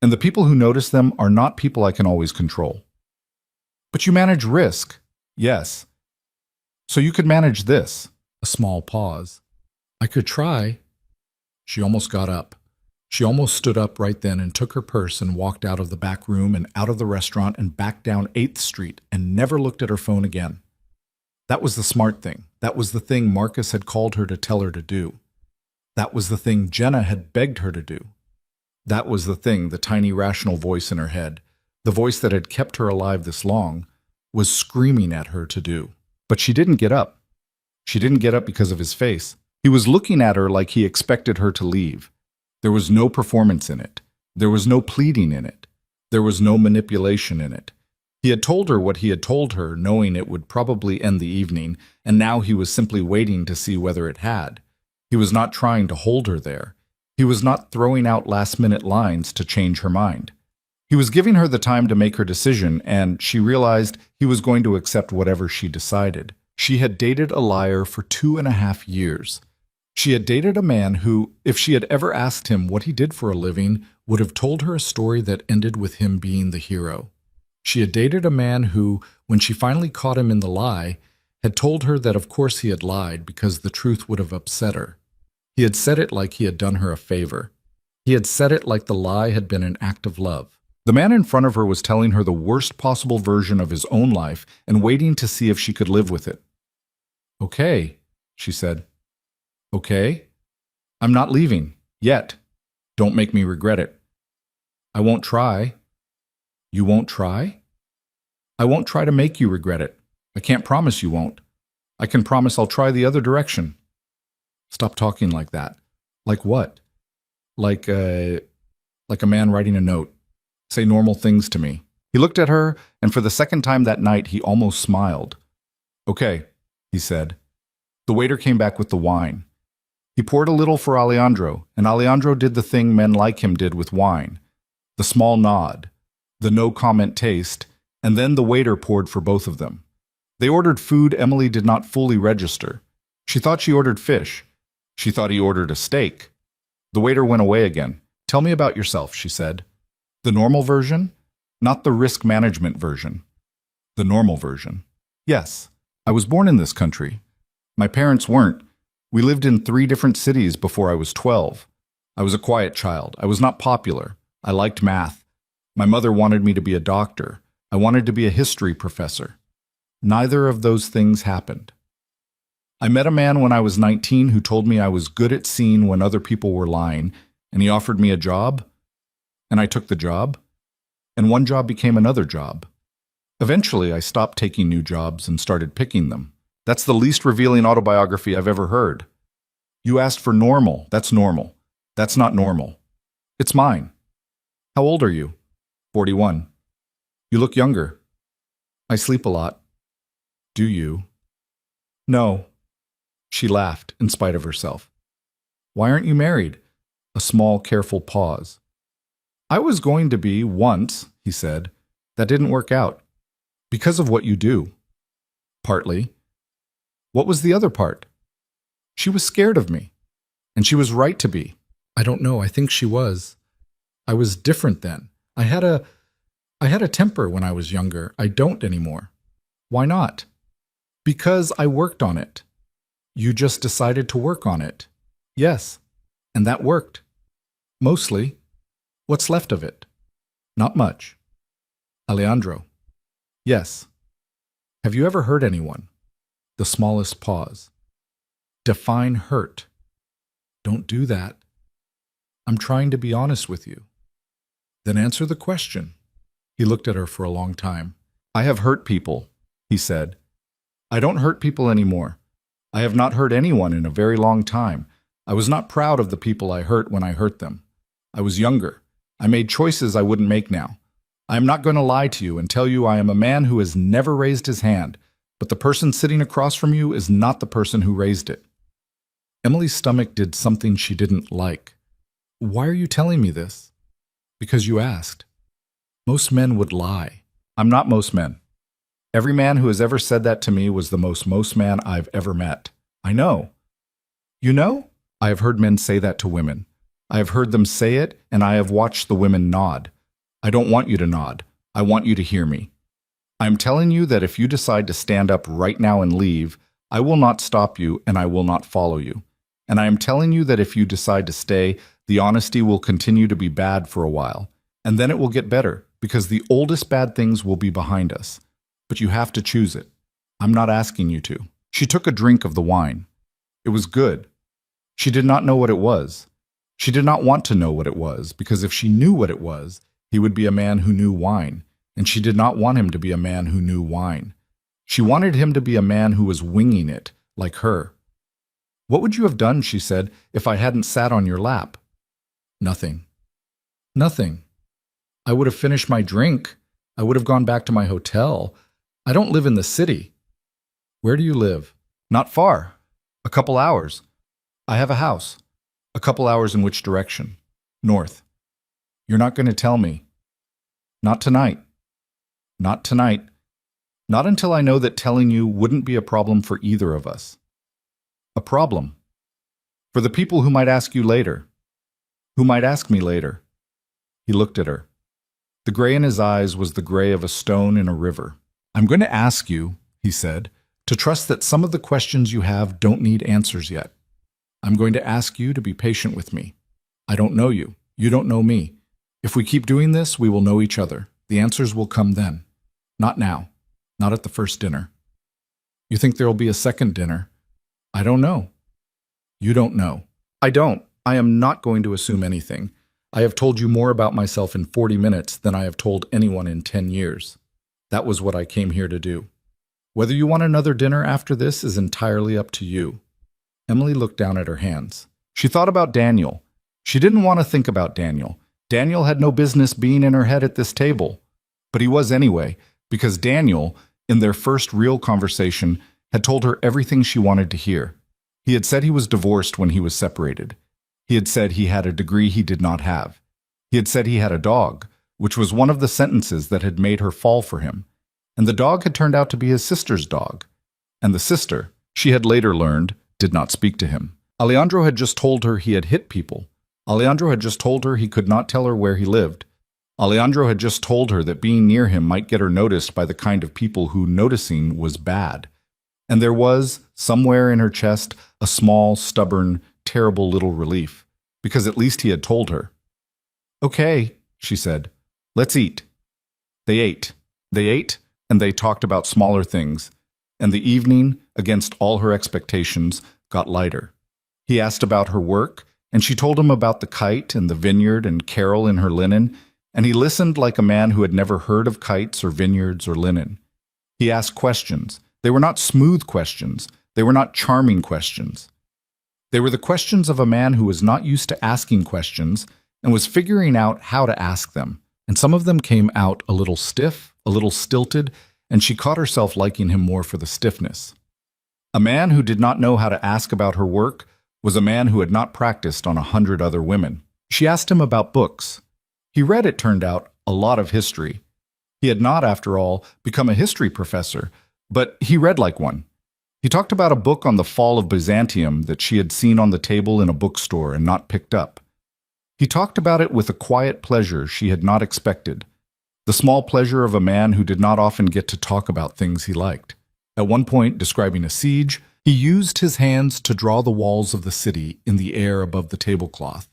And the people who notice them are not people I can always control. But you manage risk. Yes. So you could manage this. A small pause. I could try. She almost got up. She almost stood up right then and took her purse and walked out of the back room and out of the restaurant and back down 8th Street and never looked at her phone again. That was the smart thing. That was the thing Marcus had called her to tell her to do. That was the thing Jenna had begged her to do. That was the thing the tiny rational voice in her head, the voice that had kept her alive this long, was screaming at her to do. But she didn't get up. She didn't get up because of his face. He was looking at her like he expected her to leave. There was no performance in it. There was no pleading in it. There was no manipulation in it. He had told her what he had told her, knowing it would probably end the evening, and now he was simply waiting to see whether it had. He was not trying to hold her there. He was not throwing out last-minute lines to change her mind. He was giving her the time to make her decision, and she realized he was going to accept whatever she decided. She had dated a liar for 2.5 years. She had dated a man who, if she had ever asked him what he did for a living, would have told her a story that ended with him being the hero. She had dated a man who, when she finally caught him in the lie, had told her that of course he had lied because the truth would have upset her. He had said it like he had done her a favor. He had said it like the lie had been an act of love. The man in front of her was telling her the worst possible version of his own life and waiting to see if she could live with it. Okay, she said. Okay? I'm not leaving. Yet. Don't make me regret it. I won't try. You won't try? I won't try to make you regret it. I can't promise you won't. I can promise I'll try the other direction. Stop talking like that. Like what? Like a man writing a note. Say normal things to me. He looked at her, and for the second time that night he almost smiled. Okay, he said. The waiter came back with the wine. He poured a little for Alejandro, and Alejandro did the thing men like him did with wine. The small nod, the no-comment taste, and then the waiter poured for both of them. They ordered food Emily did not fully register. She thought she ordered fish. She thought he ordered a steak. The waiter went away again. Tell me about yourself, she said. The normal version? Not the risk management version. The normal version. Yes, I was born in this country. My parents weren't. We lived in 3 different cities before I was 12. I was a quiet child. I was not popular. I liked math. My mother wanted me to be a doctor. I wanted to be a history professor. Neither of those things happened. I met a man when I was 19 who told me I was good at seeing when other people were lying, and he offered me a job, and I took the job, and one job became another job. Eventually, I stopped taking new jobs and started picking them. That's the least revealing autobiography I've ever heard. You asked for normal. That's normal. That's not normal. It's mine. How old are you? 41. You look younger. I sleep a lot. Do you? No. She laughed in spite of herself. Why aren't you married? A small, careful pause. I was going to be once, he said. That didn't work out. Because of what you do. Partly. What was the other part? She was scared of me. And she was right to be. I don't know, I think she was. I was different then. I had a temper when I was younger. I don't anymore. Why not? Because I worked on it. You just decided to work on it. Yes. And that worked. Mostly. What's left of it? Not much. Alejandro. Yes. Have you ever hurt anyone? The smallest pause. Define hurt. Don't do that. I'm trying to be honest with you. Then answer the question. He looked at her for a long time. I have hurt people, he said. I don't hurt people anymore. I have not hurt anyone in a very long time. I was not proud of the people I hurt when I hurt them. I was younger. I made choices I wouldn't make now. I am not going to lie to you and tell you I am a man who has never raised his hand, but the person sitting across from you is not the person who raised it. Emily's stomach did something she didn't like. Why are you telling me this? Because you asked. Most men would lie. I'm not most men. Every man who has ever said that to me was the most man I've ever met. I know. You know? I have heard men say that to women. I have heard them say it, and I have watched the women nod. I don't want you to nod. I want you to hear me. I am telling you that if you decide to stand up right now and leave, I will not stop you and I will not follow you. And I am telling you that if you decide to stay, the honesty will continue to be bad for a while. And then it will get better, because the oldest bad things will be behind us. But you have to choose it. I'm not asking you to. She took a drink of the wine. It was good. She did not know what it was. She did not want to know what it was, because if she knew what it was, he would be a man who knew wine, and she did not want him to be a man who knew wine. She wanted him to be a man who was winging it, like her. What would you have done, she said, if I hadn't sat on your lap? Nothing. Nothing. I would have finished my drink. I would have gone back to my hotel. I don't live in the city. Where do you live? Not far. A couple hours. I have a house. A couple hours in which direction? North. You're not going to tell me. Not tonight. Not tonight. Not until I know that telling you wouldn't be a problem for either of us. A problem. For the people who might ask you later. Who might ask me later. He looked at her. The gray in his eyes was the gray of a stone in a river. I'm going to ask you, he said, to trust that some of the questions you have don't need answers yet. I'm going to ask you to be patient with me. I don't know you. You don't know me. If we keep doing this, we will know each other. The answers will come then. Not now. Not at the first dinner. You think there will be a second dinner? I don't know. You don't know. I don't. I am not going to assume anything. I have told you more about myself in 40 minutes than I have told anyone in 10 years. That was what I came here to do. Whether you want another dinner after this is entirely up to you. Emily looked down at her hands. She thought about Daniel. She didn't want to think about Daniel. Daniel had no business being in her head at this table. But he was anyway, because Daniel, in their first real conversation, had told her everything she wanted to hear. He had said he was divorced when he was separated. He had said he had a degree he did not have. He had said he had a dog, which was one of the sentences that had made her fall for him. And the dog had turned out to be his sister's dog. And the sister, she had later learned, did not speak to him. Alejandro had just told her he had hit people. Alejandro had just told her he could not tell her where he lived. Alejandro had just told her that being near him might get her noticed by the kind of people who noticing was bad. And there was, somewhere in her chest, a small, stubborn, terrible little relief, because at least he had told her. "Okay," she said, "let's eat." They ate. They ate, and they talked about smaller things, and the evening, against all her expectations, got lighter. He asked about her work, and she told him about the kite and the vineyard and Carol in her linen, and he listened like a man who had never heard of kites or vineyards or linen. He asked questions. They were not smooth questions. They were not charming questions. They were the questions of a man who was not used to asking questions and was figuring out how to ask them. And some of them came out a little stiff, a little stilted, and she caught herself liking him more for the stiffness. A man who did not know how to ask about her work was a man who had not practiced on 100 other women. She asked him about books. He read, it turned out, a lot of history. He had not, after all, become a history professor, but he read like one. He talked about a book on the fall of Byzantium that she had seen on the table in a bookstore and not picked up. He talked about it with a quiet pleasure she had not expected, the small pleasure of a man who did not often get to talk about things he liked. At one point, describing a siege, he used his hands to draw the walls of the city in the air above the tablecloth,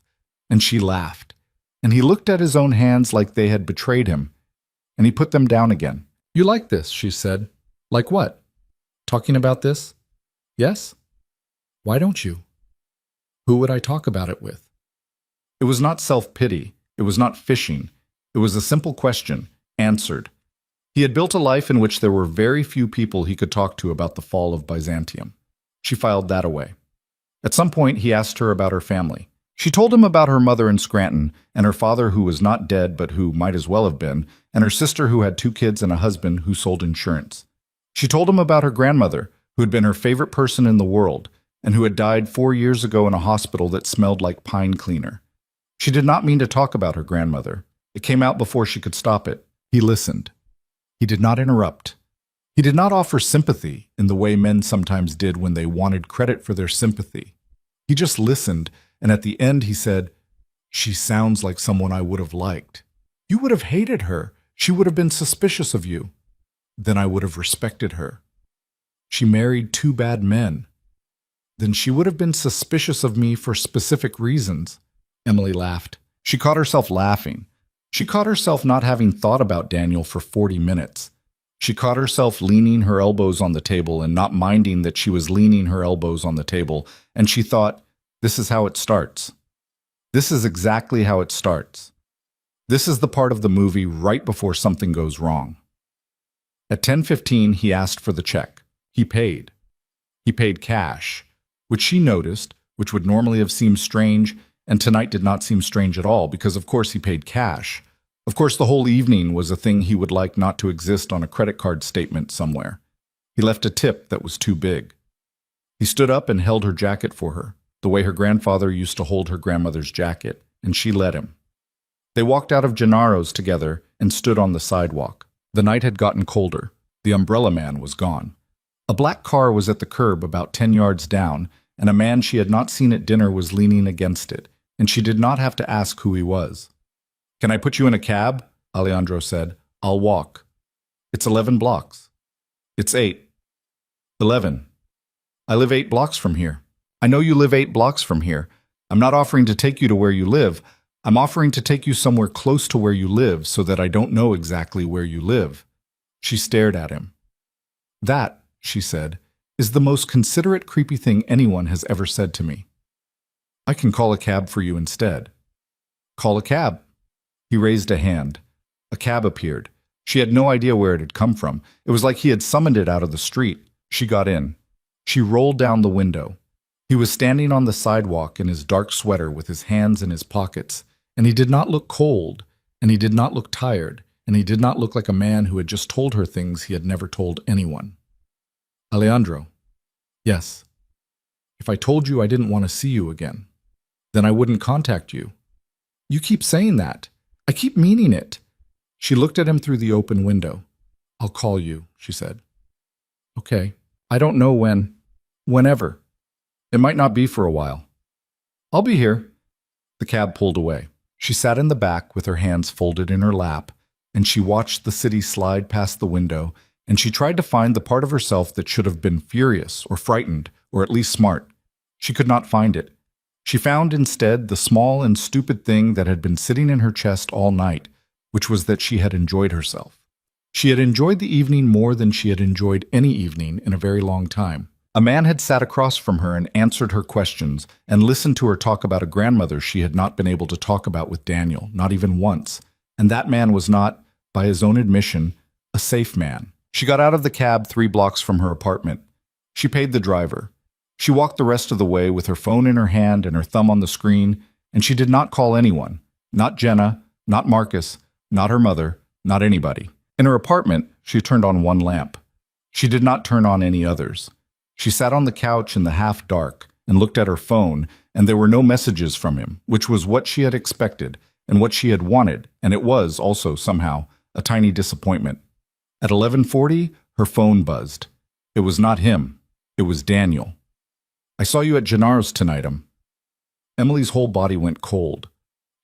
and she laughed. And he looked at his own hands like they had betrayed him, and he put them down again. "You like this," she said. "Like what? Talking about this? Yes? Why don't you? Who would I talk about it with?" It was not self-pity. It was not fishing. It was a simple question, answered. He had built a life in which there were very few people he could talk to about the fall of Byzantium. She filed that away. At some point, he asked her about her family. She told him about her mother in Scranton, and her father who was not dead but who might as well have been, and her sister who had 2 kids and a husband who sold insurance. She told him about her grandmother, who had been her favorite person in the world, and who had died 4 years ago in a hospital that smelled like pine cleaner. She did not mean to talk about her grandmother. It came out before she could stop it. He listened. He did not interrupt. He did not offer sympathy in the way men sometimes did when they wanted credit for their sympathy. He just listened, and at the end he said, "She sounds like someone I would have liked. You would have hated her. She would have been suspicious of you. Then I would have respected her. She married 2 bad men. Then she would have been suspicious of me for specific reasons." Emily laughed. She caught herself laughing. She caught herself not having thought about Daniel for 40 minutes. She caught herself leaning her elbows on the table and not minding that she was leaning her elbows on the table, and she thought, this is how it starts. This is exactly how it starts. This is the part of the movie right before something goes wrong. At 10:15, he asked for the check. He paid. He paid cash, which she noticed, which would normally have seemed strange, and tonight did not seem strange at all, because of course he paid cash. Of course the whole evening was a thing he would like not to exist on a credit card statement somewhere. He left a tip that was too big. He stood up and held her jacket for her, the way her grandfather used to hold her grandmother's jacket, and she let him. They walked out of Gennaro's together and stood on the sidewalk. The night had gotten colder. The umbrella man was gone. A black car was at the curb about 10 yards down, and a man she had not seen at dinner was leaning against it, and she did not have to ask who he was. "Can I put you in a cab?" Alejandro said. "I'll walk." "It's 11 blocks. "It's 8. 11. "I live 8 blocks from here." "I know you live 8 blocks from here. I'm not offering to take you to where you live. I'm offering to take you somewhere close to where you live so that I don't know exactly where you live." She stared at him. "That," she said, "is the most considerate, creepy thing anyone has ever said to me. I can call a cab for you instead." "Call a cab." He raised a hand. A cab appeared. She had no idea where it had come from. It was like he had summoned it out of the street. She got in. She rolled down the window. He was standing on the sidewalk in his dark sweater with his hands in his pockets, and he did not look cold, and he did not look tired, and he did not look like a man who had just told her things he had never told anyone. "Alejandro." "Yes." "If I told you I didn't want to see you again, then I wouldn't contact you." "You keep saying that. I keep meaning it." She looked at him through the open window. "I'll call you," she said. "Okay. I don't know when. Whenever. It might not be for a while." "I'll be here." The cab pulled away. She sat in the back with her hands folded in her lap, and she watched the city slide past the window, and she tried to find the part of herself that should have been furious or frightened or at least smart. She could not find it. She found instead the small and stupid thing that had been sitting in her chest all night, which was that she had enjoyed herself. She had enjoyed the evening more than she had enjoyed any evening in a very long time. A man had sat across from her and answered her questions and listened to her talk about a grandmother she had not been able to talk about with Daniel, not even once. And that man was not, by his own admission, a safe man. She got out of the cab 3 blocks from her apartment. She paid the driver. She walked the rest of the way with her phone in her hand and her thumb on the screen, and she did not call anyone. Not Jenna, not Marcus, not her mother, not anybody. In her apartment, she turned on 1 lamp. She did not turn on any others. She sat on the couch in the half-dark and looked at her phone, and there were no messages from him, which was what she had expected and what she had wanted, and it was also, somehow, a tiny disappointment. At 11:40, her phone buzzed. It was not him. It was Daniel. "I saw you at Gennaro's tonight, Emily's whole body went cold.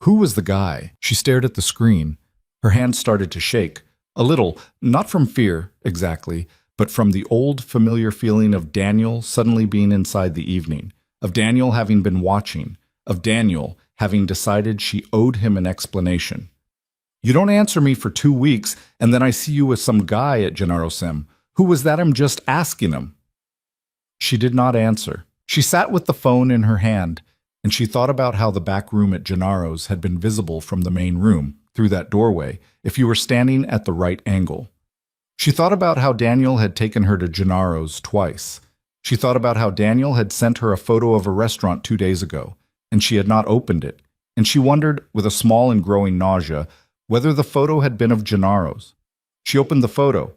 Who was the guy? She stared at the screen. Her hands started to shake, a little, not from fear, exactly, but from the old, familiar feeling of Daniel suddenly being inside the evening, of Daniel having been watching, of Daniel having decided she owed him an explanation. "You don't answer me for 2 weeks, and then I see you with some guy at Gennaro's. Who was that? I'm just asking him." She did not answer. She sat with the phone in her hand, and she thought about how the back room at Gennaro's had been visible from the main room, through that doorway, if you were standing at the right angle. She thought about how Daniel had taken her to Gennaro's twice. She thought about how Daniel had sent her a photo of a restaurant 2 days ago, and she had not opened it, and she wondered, with a small and growing nausea, whether the photo had been of Gennaro's. She opened the photo.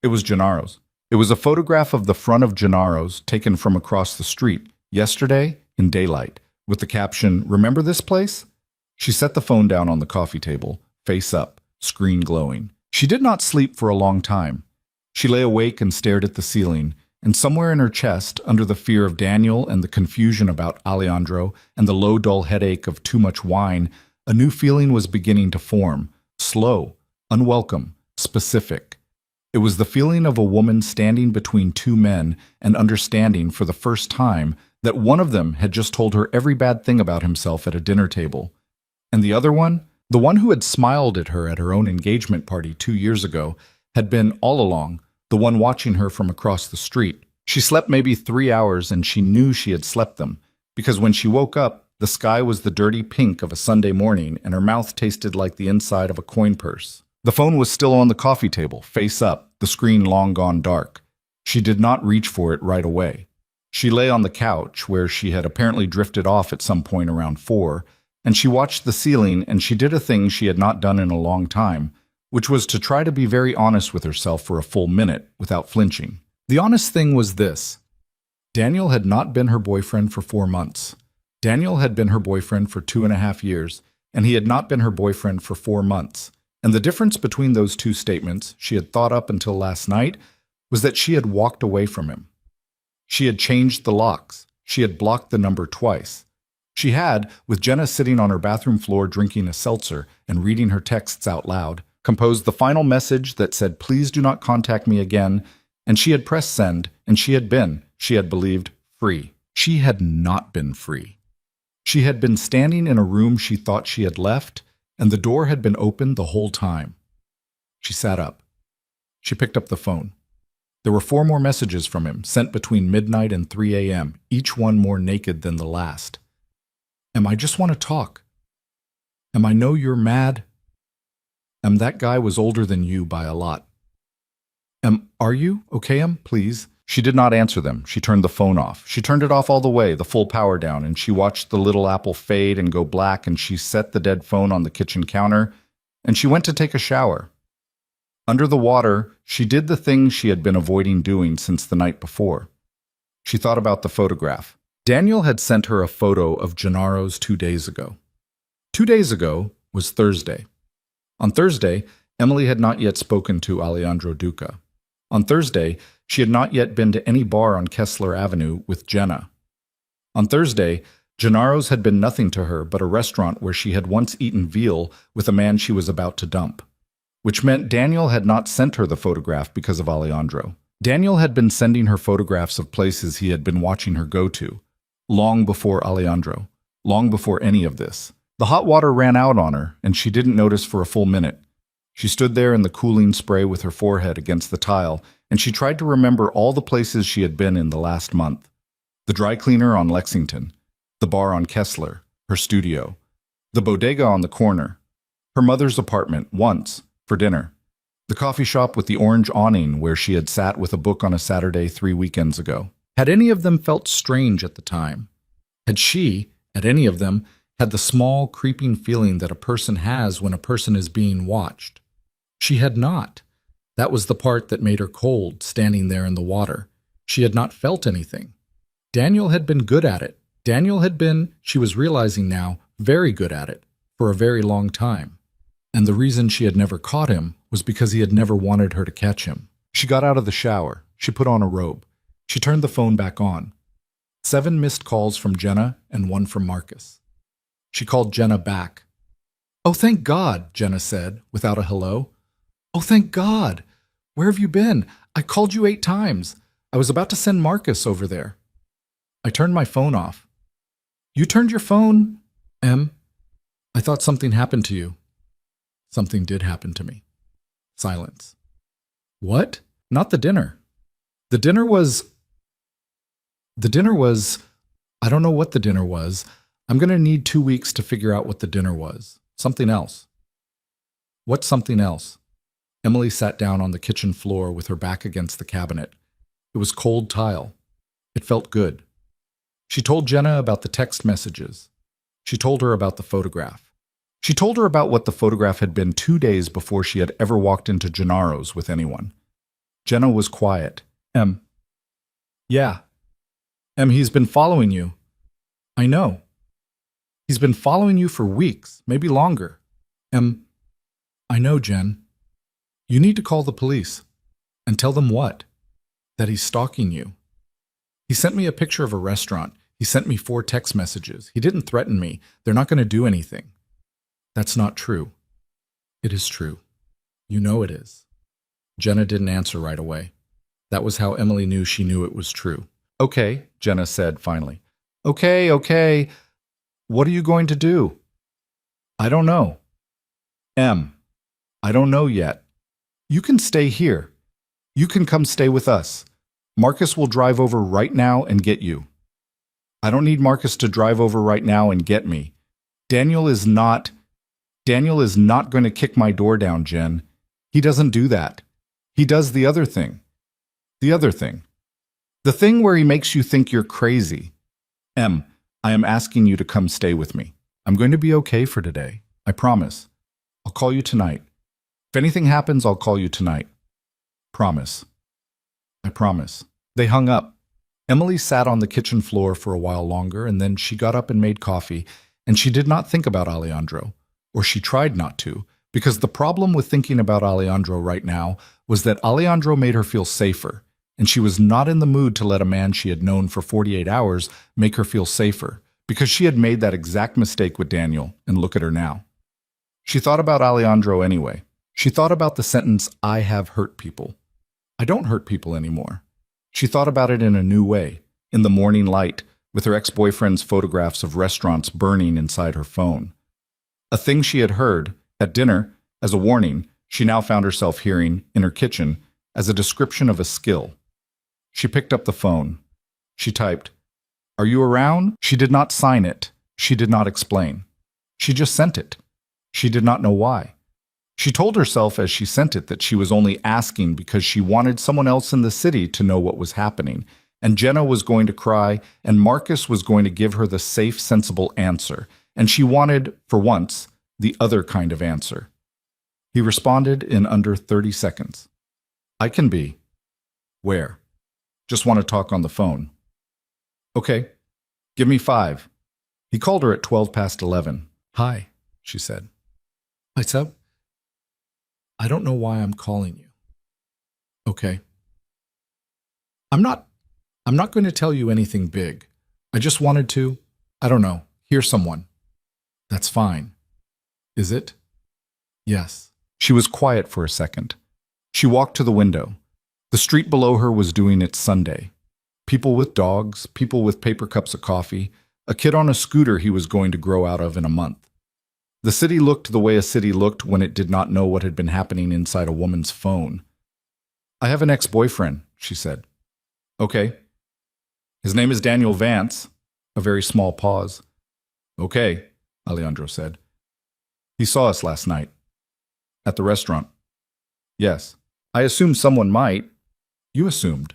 It was Gennaro's. It was a photograph of the front of Gennaro's taken from across the street, yesterday, in daylight, with the caption, "Remember this place?" She set the phone down on the coffee table, face up, screen glowing. She did not sleep for a long time. She lay awake and stared at the ceiling, and somewhere in her chest, under the fear of Daniel and the confusion about Alejandro and the low, dull headache of too much wine, a new feeling was beginning to form, slow, unwelcome, specific. It was the feeling of a woman standing between 2 men and understanding for the first time that one of them had just told her every bad thing about himself at a dinner table, and the other one, the one who had smiled at her at her own engagement party 2 years ago, had been, all along, the one watching her from across the street. She slept maybe 3 hours, and she knew she had slept them, because when she woke up, the sky was the dirty pink of a Sunday morning, and her mouth tasted like the inside of a coin purse. The phone was still on the coffee table, face up, the screen long gone dark. She did not reach for it right away. She lay on the couch, where she had apparently drifted off at some point around 4, and she watched the ceiling, and she did a thing she had not done in a long time, which was to try to be very honest with herself for a full minute, without flinching. The honest thing was this. Daniel had not been her boyfriend for 4 months. Daniel had been her boyfriend for 2.5 years, and he had not been her boyfriend for 4 months. And the difference between those 2 statements, she had thought up until last night, was that she had walked away from him. She had changed the locks. She had blocked the number twice. She had, with Jenna sitting on her bathroom floor drinking a seltzer and reading her texts out loud, composed the final message that said, "Please do not contact me again," and she had pressed send, and she had believed, free. She had not been free. She had been standing in a room she thought she had left, and the door had been open the whole time. She sat up. She picked up the phone. There were 4 more messages from him, sent between midnight and 3 a.m., each one more naked than the last. I just want to talk. I know you're mad. That guy was older than you by a lot. Are you? Okay, please. She did not answer them. She turned the phone off. She turned it off all the way, the full power down, and she watched the little apple fade and go black, and she set the dead phone on the kitchen counter, and she went to take a shower. Under the water, she did the thing she had been avoiding doing since the night before. She thought about the photograph. Daniel had sent her a photo of Gennaro's 2 days ago. 2 days ago was Thursday. On Thursday, Emily had not yet spoken to Alejandro Duca. On Thursday, she had not yet been to any bar on Kessler Avenue with Jenna. On Thursday, Gennaro's had been nothing to her but a restaurant where she had once eaten veal with a man she was about to dump. which meant Daniel had not sent her the photograph because of Alejandro. Daniel had been sending her photographs of places he had been watching her go to, long before Alejandro, long before any of this. The hot water ran out on her, and she didn't notice for a full minute. She stood there in the cooling spray with her forehead against the tile, and she tried to remember all the places she had been in the last month. The dry cleaner on Lexington, the bar on Kessler, her studio, the bodega on the corner, her mother's apartment once, for dinner, the coffee shop with the orange awning where she had sat with a book on a Saturday 3 weekends ago. Had any of them felt strange at the time? Had she, at any of them, had the small, creeping feeling that a person has when a person is being watched? She had not. That was the part that made her cold, standing there in the water. She had not felt anything. Daniel had been good at it. Daniel had been, she was realizing now, very good at it, for a very long time. And the reason she had never caught him was because he had never wanted her to catch him. She got out of the shower. She put on a robe. She turned the phone back on. 7 missed calls from Jenna and 1 from Marcus. She called Jenna back. "Oh, thank God," Jenna said, without a hello. "Oh, thank God. Where have you been? I called you 8 times. I was about to send Marcus over there." I turned my phone off. "You turned your phone?" I thought something happened to you." "Something did happen to me." Silence. "What?" "Not the dinner. The dinner was... I don't know what the dinner was. I'm going to need 2 weeks to figure out what the dinner was. Something else." "What's something else?" Emily sat down on the kitchen floor with her back against the cabinet. It was cold tile. It felt good. She told Jenna about the text messages. She told her about the photograph. She told her about what the photograph had been 2 days before she had ever walked into Gennaro's with anyone. Jenna was quiet. Yeah. He's been following you." "I know. He's been following you for weeks, maybe longer." "I know, Jen. You need to call the police." "And tell them what?" "That he's stalking you. He sent me a picture of a restaurant. He sent me 4 text messages. He didn't threaten me. They're not going to do anything." "That's not true." "It is true. You know it is." Jenna didn't answer right away. That was how Emily knew she knew it was true. "Okay," Jenna said finally. Okay. What are you going to do?" "I don't know." "I don't know yet. You can stay here. You can come stay with us. Marcus will drive over right now and get you." "I don't need Marcus to drive over right now and get me. Daniel is not going to kick my door down, Jen. He doesn't do that. He does the other thing. The other thing. The thing where he makes you think you're crazy. I am asking you to come stay with me. I'm going to be okay for today. I promise. I'll call you tonight. If anything happens, I'll call you tonight. Promise." "I promise." They hung up. Emily sat on the kitchen floor for a while longer, and then she got up and made coffee, and she did not think about Alejandro, or she tried not to, because the problem with thinking about Alejandro right now was that Alejandro made her feel safer, and she was not in the mood to let a man she had known for 48 hours make her feel safer, because she had made that exact mistake with Daniel, and look at her now. She thought about Alejandro anyway. She thought about the sentence, "I have hurt people. I don't hurt people anymore." She thought about it in a new way, in the morning light, with her ex-boyfriend's photographs of restaurants burning inside her phone. A thing she had heard, at dinner, as a warning, she now found herself hearing, in her kitchen, as a description of a skill. She picked up the phone. She typed, "Are you around?" She did not sign it. She did not explain. She just sent it. She did not know why. She told herself as she sent it that she was only asking because she wanted someone else in the city to know what was happening, and Jenna was going to cry, and Marcus was going to give her the safe, sensible answer, and she wanted, for once, the other kind of answer. He responded in under 30 seconds. "I can be." "Where?" "Just want to talk on the phone." "Okay, give me 5. He called her at 11:12. "Hi," she said. "What's up?" "I don't know why I'm calling you." "Okay." I'm not going to tell you anything big. I just wanted to, I don't know, hear someone." "That's fine." "Is it?" "Yes." She was quiet for a second. She walked to the window. The street below her was doing its Sunday. People with dogs, people with paper cups of coffee, a kid on a scooter he was going to grow out of in a month. The city looked the way a city looked when it did not know what had been happening inside a woman's phone. "I have an ex-boyfriend," she said. "Okay." "His name is Daniel Vance." A very small pause. "Okay," Alejandro said. "He saw us last night." "At the restaurant?" "Yes." "I assumed someone might." "You assumed."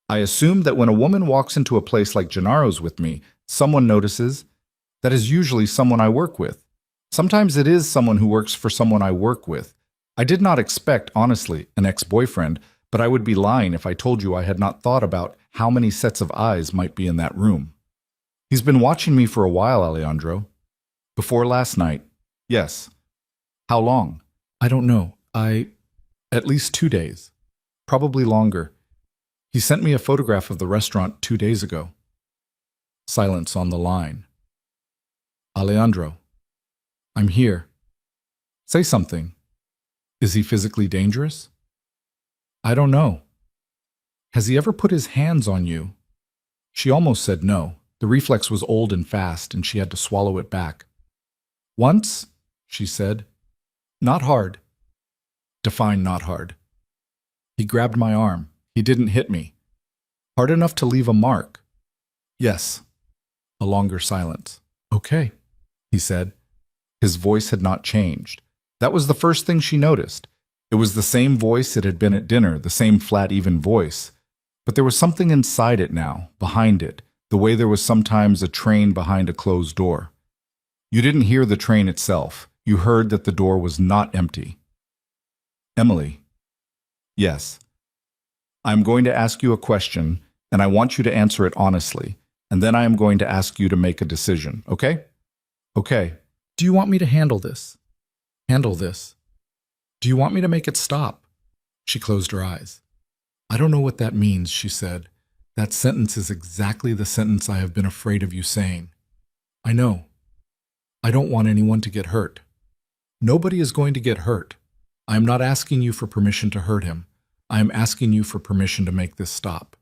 "I assumed that when a woman walks into a place like Gennaro's with me, someone notices. That is usually someone I work with. Sometimes it is someone who works for someone I work with. I did not expect, honestly, an ex-boyfriend, but I would be lying if I told you I had not thought about how many sets of eyes might be in that room. He's been watching me for a while, Alejandro. Before last night. Yes. How long? I don't know. At least 2 days. Probably longer. He sent me a photograph of the restaurant 2 days ago." Silence on the line. "Alejandro, I'm here. Say something. Is he physically dangerous?" "I don't know." "Has he ever put his hands on you?" She almost said no. The reflex was old and fast, and she had to swallow it back. "Once," she said. "Not hard." Define not hard. "He grabbed my arm. He didn't hit me. Hard enough to leave a mark." "Yes." A longer silence. "Okay," he said. His voice had not changed. That was the first thing she noticed. It was the same voice it had been at dinner, the same flat, even voice. But there was something inside it now, behind it, the way there was sometimes a train behind a closed door. You didn't hear the train itself. You heard that the door was not empty. "Emily." "Yes." "I am going to ask you a question, and I want you to answer it honestly, and then I am going to ask you to make a decision, okay?" "Okay." "Do you want me to handle this?" "Handle this." "Do you want me to make it stop?" She closed her eyes. "I don't know what that means," she said. "That sentence is exactly the sentence I have been afraid of you saying. I know. I don't want anyone to get hurt. Nobody is going to get hurt. I am not asking you for permission to hurt him. I am asking you for permission to make this stop."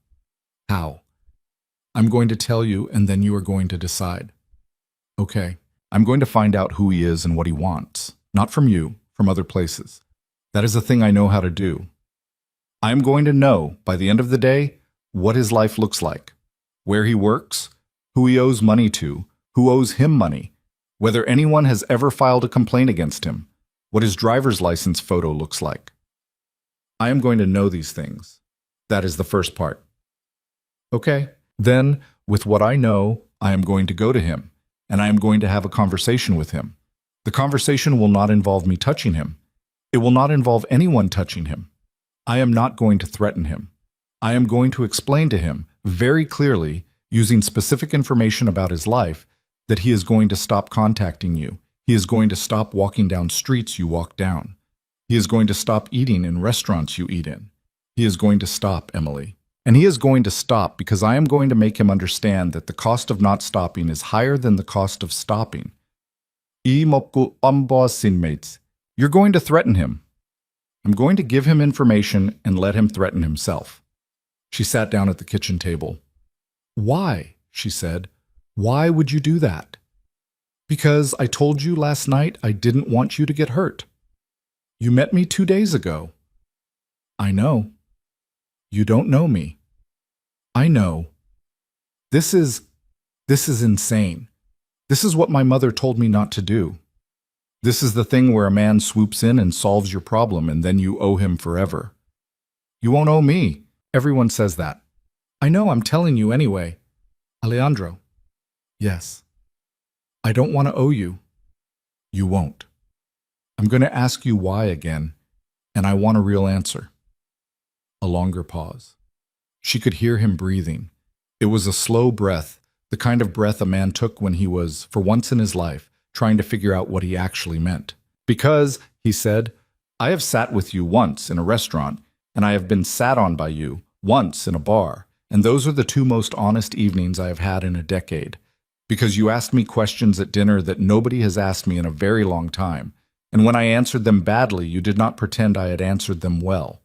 "How?" "I'm going to tell you, and then you are going to decide." "Okay. I'm going to find out who he is and what he wants. Not from you, from other places. That is a thing I know how to do. I am going to know, by the end of the day, what his life looks like, where he works, who he owes money to, who owes him money, whether anyone has ever filed a complaint against him, what his driver's license photo looks like. I am going to know these things. That is the first part." "Okay. Then, with what I know, I am going to go to him, and I am going to have a conversation with him. The conversation will not involve me touching him. It will not involve anyone touching him. I am not going to threaten him. I am going to explain to him, very clearly, using specific information about his life, that he is going to stop contacting you. He is going to stop walking down streets you walk down. He is going to stop eating in restaurants you eat in. He is going to stop, Emily. And he is going to stop because I am going to make him understand that the cost of not stopping is higher than the cost of stopping. You're going to threaten him. I'm going to give him information and let him threaten himself." She sat down at the kitchen table. "Why?" she said. "Why would you do that?" "Because I told you last night I didn't want you to get hurt. You met me 2 days ago." "I know." "You don't know me." "I know." This is insane. This is what my mother told me not to do. This is the thing where a man swoops in and solves your problem, and then you owe him forever. You won't owe me. Everyone says that. I know, I'm telling you anyway. Alejandro. Yes. I don't want to owe you. You won't. I'm going to ask you why again, and I want a real answer. A longer pause. She could hear him breathing. It was a slow breath, the kind of breath a man took when he was, for once in his life, trying to figure out what he actually meant. Because, he said, I have sat with you once in a restaurant, and I have been sat on by you once in a bar, and those are the 2 most honest evenings I have had in a decade. Because you asked me questions at dinner that nobody has asked me in a very long time, And when I answered them badly, you did not pretend I had answered them well.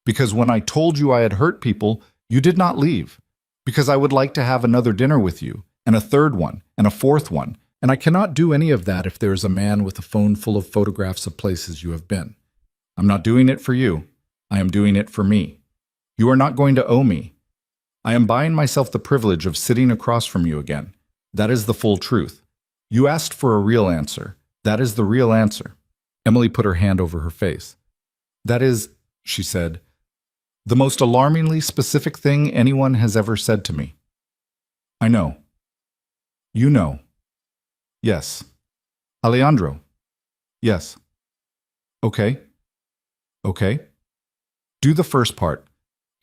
Because when I told you I had hurt people, you did not leave. Because I would like to have another dinner with you, and a third one, and a fourth one. And I cannot do any of that if there is a man with a phone full of photographs of places you have been. I'm not doing it for you. I am doing it for me. You are not going to owe me. I am buying myself the privilege of sitting across from you again. That is the full truth. You asked for a real answer. That is the real answer. Emily put her hand over her face. That is, she said, the most alarmingly specific thing anyone has ever said to me. I know. You know. Yes. Alejandro. Yes. Okay. Okay. Do the first part.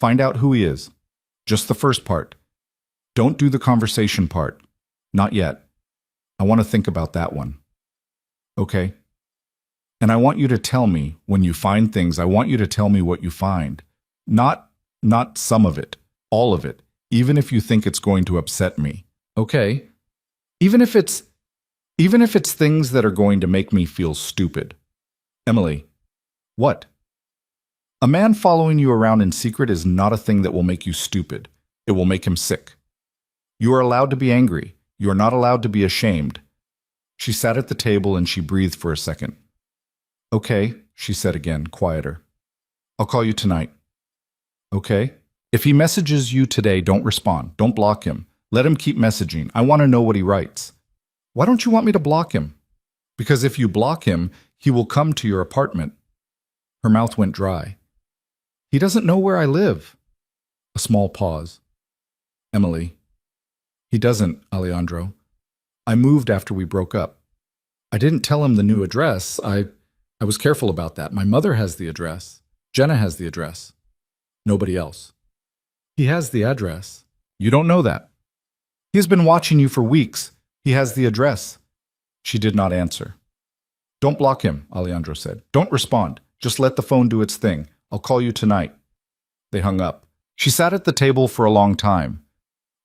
Find out who he is. Just the first part. Don't do the conversation part. Not yet. I want to think about that one. Okay. And I want you to tell me, when you find things, I want you to tell me what you find. Not some of it. All of it. Even if you think it's going to upset me. Okay? Even if it's things that are going to make me feel stupid. Emily. What? A man following you around in secret is not a thing that will make you stupid. It will make him sick. You are allowed to be angry. You are not allowed to be ashamed. She sat at the table and she breathed for a second. Okay, she said again, quieter. I'll call you tonight. Okay? If he messages you today, don't respond. Don't block him. Let him keep messaging. I want to know what he writes. Why don't you want me to block him? Because if you block him, he will come to your apartment. Her mouth went dry. He doesn't know where I live. A small pause. Emily. He doesn't, Alejandro. I moved after we broke up. I didn't tell him the new address. I was careful about that. My mother has the address. Jenna has the address. Nobody else. He has the address. You don't know that. He has been watching you for weeks. He has the address. She did not answer. Don't block him, Alejandro said. Don't respond. Just let the phone do its thing. I'll call you tonight. They hung up. She sat at the table for a long time.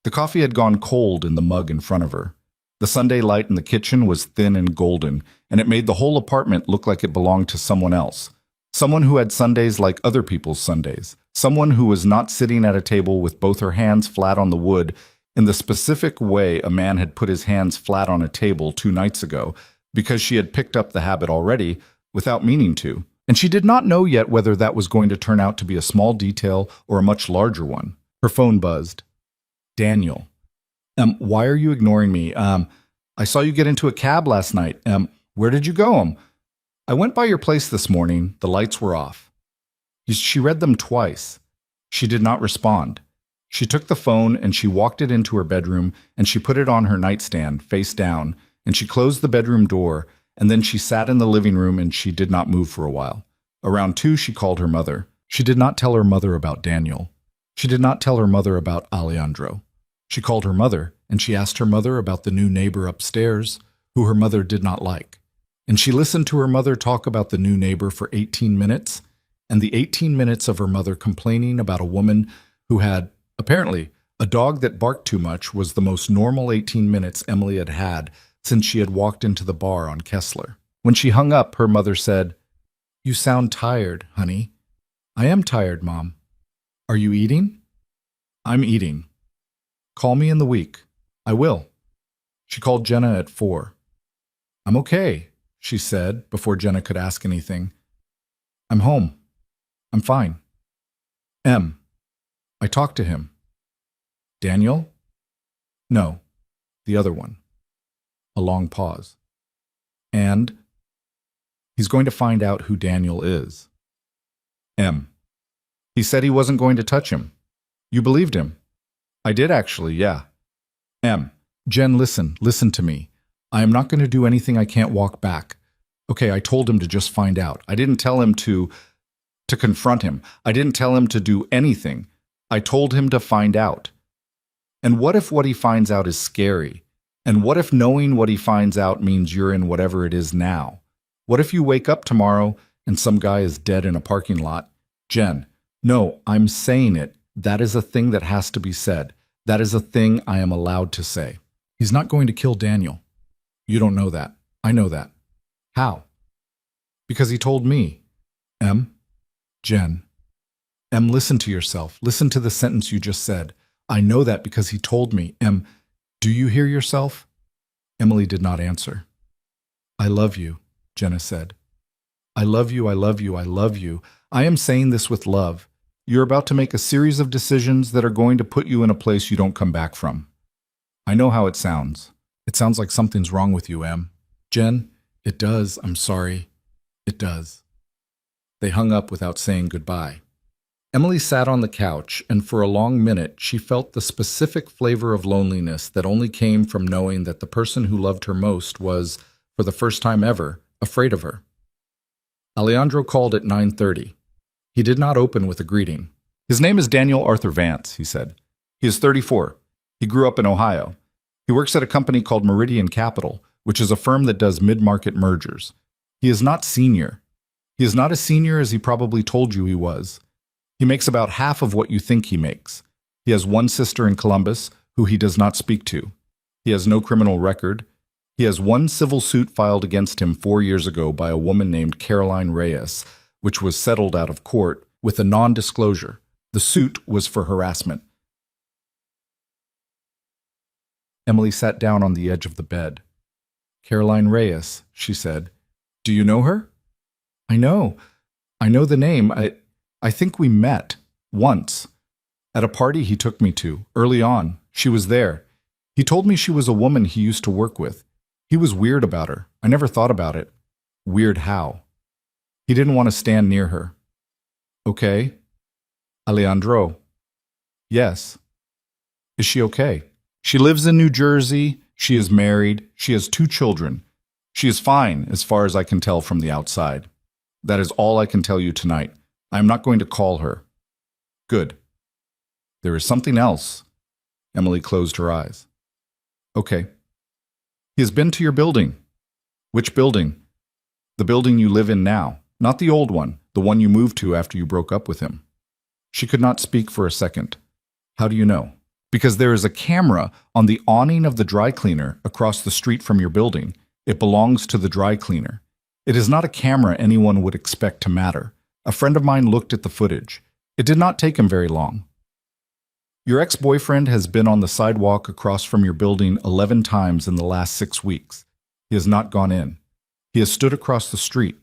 The coffee had gone cold in the mug in front of her. The Sunday light in the kitchen was thin and golden, and it made the whole apartment look like it belonged to someone else. Someone who had Sundays like other people's Sundays. Someone who was not sitting at a table with both her hands flat on the wood in the specific way a man had put his hands flat on a table 2 nights ago, because she had picked up the habit already without meaning to. And she did not know yet whether that was going to turn out to be a small detail or a much larger one. Her phone buzzed. Daniel. Why are you ignoring me? I saw you get into a cab last night. Where did you go? I went by your place this morning. The lights were off. She read them twice. She did not respond. She took the phone and she walked it into her bedroom and she put it on her nightstand, face down, and she closed the bedroom door, and then she sat in the living room and she did not move for a while. Around 2, she called her mother. She did not tell her mother about Daniel. She did not tell her mother about Alejandro. She called her mother, and she asked her mother about the new neighbor upstairs, who her mother did not like. And she listened to her mother talk about the new neighbor for 18 minutes, and the 18 minutes of her mother complaining about a woman who had, apparently, a dog that barked too much was the most normal 18 minutes Emily had had since she had walked into the bar on Kessler. When she hung up, her mother said, "You sound tired, honey." "I am tired, Mom." "Are you eating?" "I'm eating." "Call me in the week." "I will." She called Jenna at 4. "I'm okay," she said before Jenna could ask anything. "I'm home. I'm fine." I talked to him." "Daniel?" "No, the other one." A long pause. "And?" "He's going to find out who Daniel is." He said he wasn't going to touch him. You believed him?" "I did actually, yeah." Jen, listen to me. I am not going to do anything I can't walk back. Okay, I told him to just find out. I didn't tell him to confront him. I didn't tell him to do anything. I told him to find out. And what if what he finds out is scary? And what if knowing what he finds out means you're in whatever it is now? What if you wake up tomorrow and some guy is dead in a parking lot? Jen, no, I'm saying it. That is a thing that has to be said. That is a thing I am allowed to say. He's not going to kill Daniel. You don't know that. I know that. How? Because he told me. Em? Jen. Em, listen to yourself. Listen to the sentence you just said. I know that because he told me. Em, do you hear yourself? Emily did not answer. I love you, Jenna said. I love you, I love you, I love you. I am saying this with love. You're about to make a series of decisions that are going to put you in a place you don't come back from. I know how it sounds. It sounds like something's wrong with you, Em. Jen, it does. I'm sorry. It does. They hung up without saying goodbye. Emily sat on the couch, and for a long minute she felt the specific flavor of loneliness that only came from knowing that the person who loved her most was, for the first time ever, afraid of her. Alejandro called at 9:30. He did not open with a greeting. His name is Daniel Arthur Vance, he said. He is 34. He grew up in Ohio. He works at a company called Meridian Capital, which is a firm that does mid-market mergers. He is not senior. He is not as senior as he probably told you he was. He makes about half of what you think he makes. He has one sister in Columbus who he does not speak to. He has no criminal record. He has one civil suit filed against him 4 years ago by a woman named Caroline Reyes, which was settled out of court with a non-disclosure. The suit was for harassment. Emily sat down on the edge of the bed. Caroline Reyes, she said. Do you know her? I know. I know the name. I think we met. Once. At a party he took me to, early on. She was there. He told me she was a woman he used to work with. He was weird about her. I never thought about it. Weird how? He didn't want to stand near her. Okay. Alejandro. Yes. Is she okay? She lives in New Jersey. She is married. She has 2 children. She is fine, as far as I can tell from the outside. That is all I can tell you tonight. I am not going to call her. Good. There is something else. Emily closed her eyes. Okay. He has been to your building. Which building? The building you live in now. Not the old one, the one you moved to after you broke up with him. She could not speak for a second. How do you know? Because there is a camera on the awning of the dry cleaner across the street from your building. It belongs to the dry cleaner. It is not a camera anyone would expect to matter. A friend of mine looked at the footage. It did not take him very long. Your ex-boyfriend has been on the sidewalk across from your building 11 times in the last 6 weeks. He has not gone in. He has stood across the street.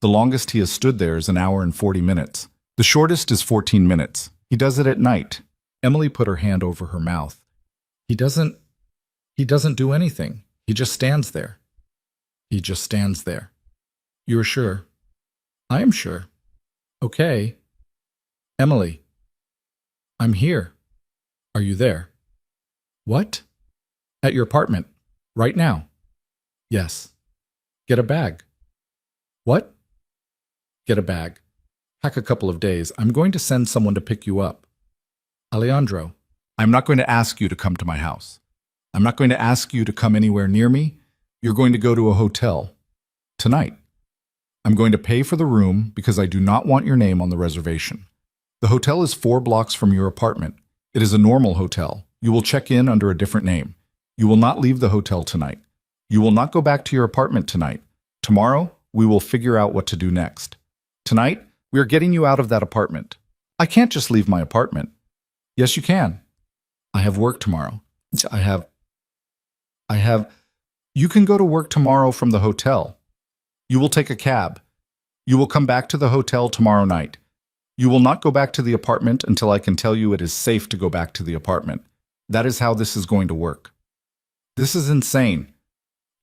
The longest he has stood there is 1 hour and 40 minutes. The shortest is 14 minutes. He does it at night. Emily put her hand over her mouth. He doesn't do anything. He just stands there. He just stands there. You're sure? I am sure. Okay. Emily. I'm here. Are you there? What? At your apartment. Right now. Yes. Get a bag. What? Get a bag. Pack a couple of days. I'm going to send someone to pick you up. Alejandro, I'm not going to ask you to come to my house. I'm not going to ask you to come anywhere near me. You're going to go to a hotel. Tonight. I'm going to pay for the room because I do not want your name on the reservation. The hotel is 4 blocks from your apartment. It is a normal hotel. You will check in under a different name. You will not leave the hotel tonight. You will not go back to your apartment tonight. Tomorrow, we will figure out what to do next. Tonight, we are getting you out of that apartment. I can't just leave my apartment. Yes, you can. I have work tomorrow. I have... You can go to work tomorrow from the hotel. You will take a cab. You will come back to the hotel tomorrow night. You will not go back to the apartment until I can tell you it is safe to go back to the apartment. That is how this is going to work. This is insane.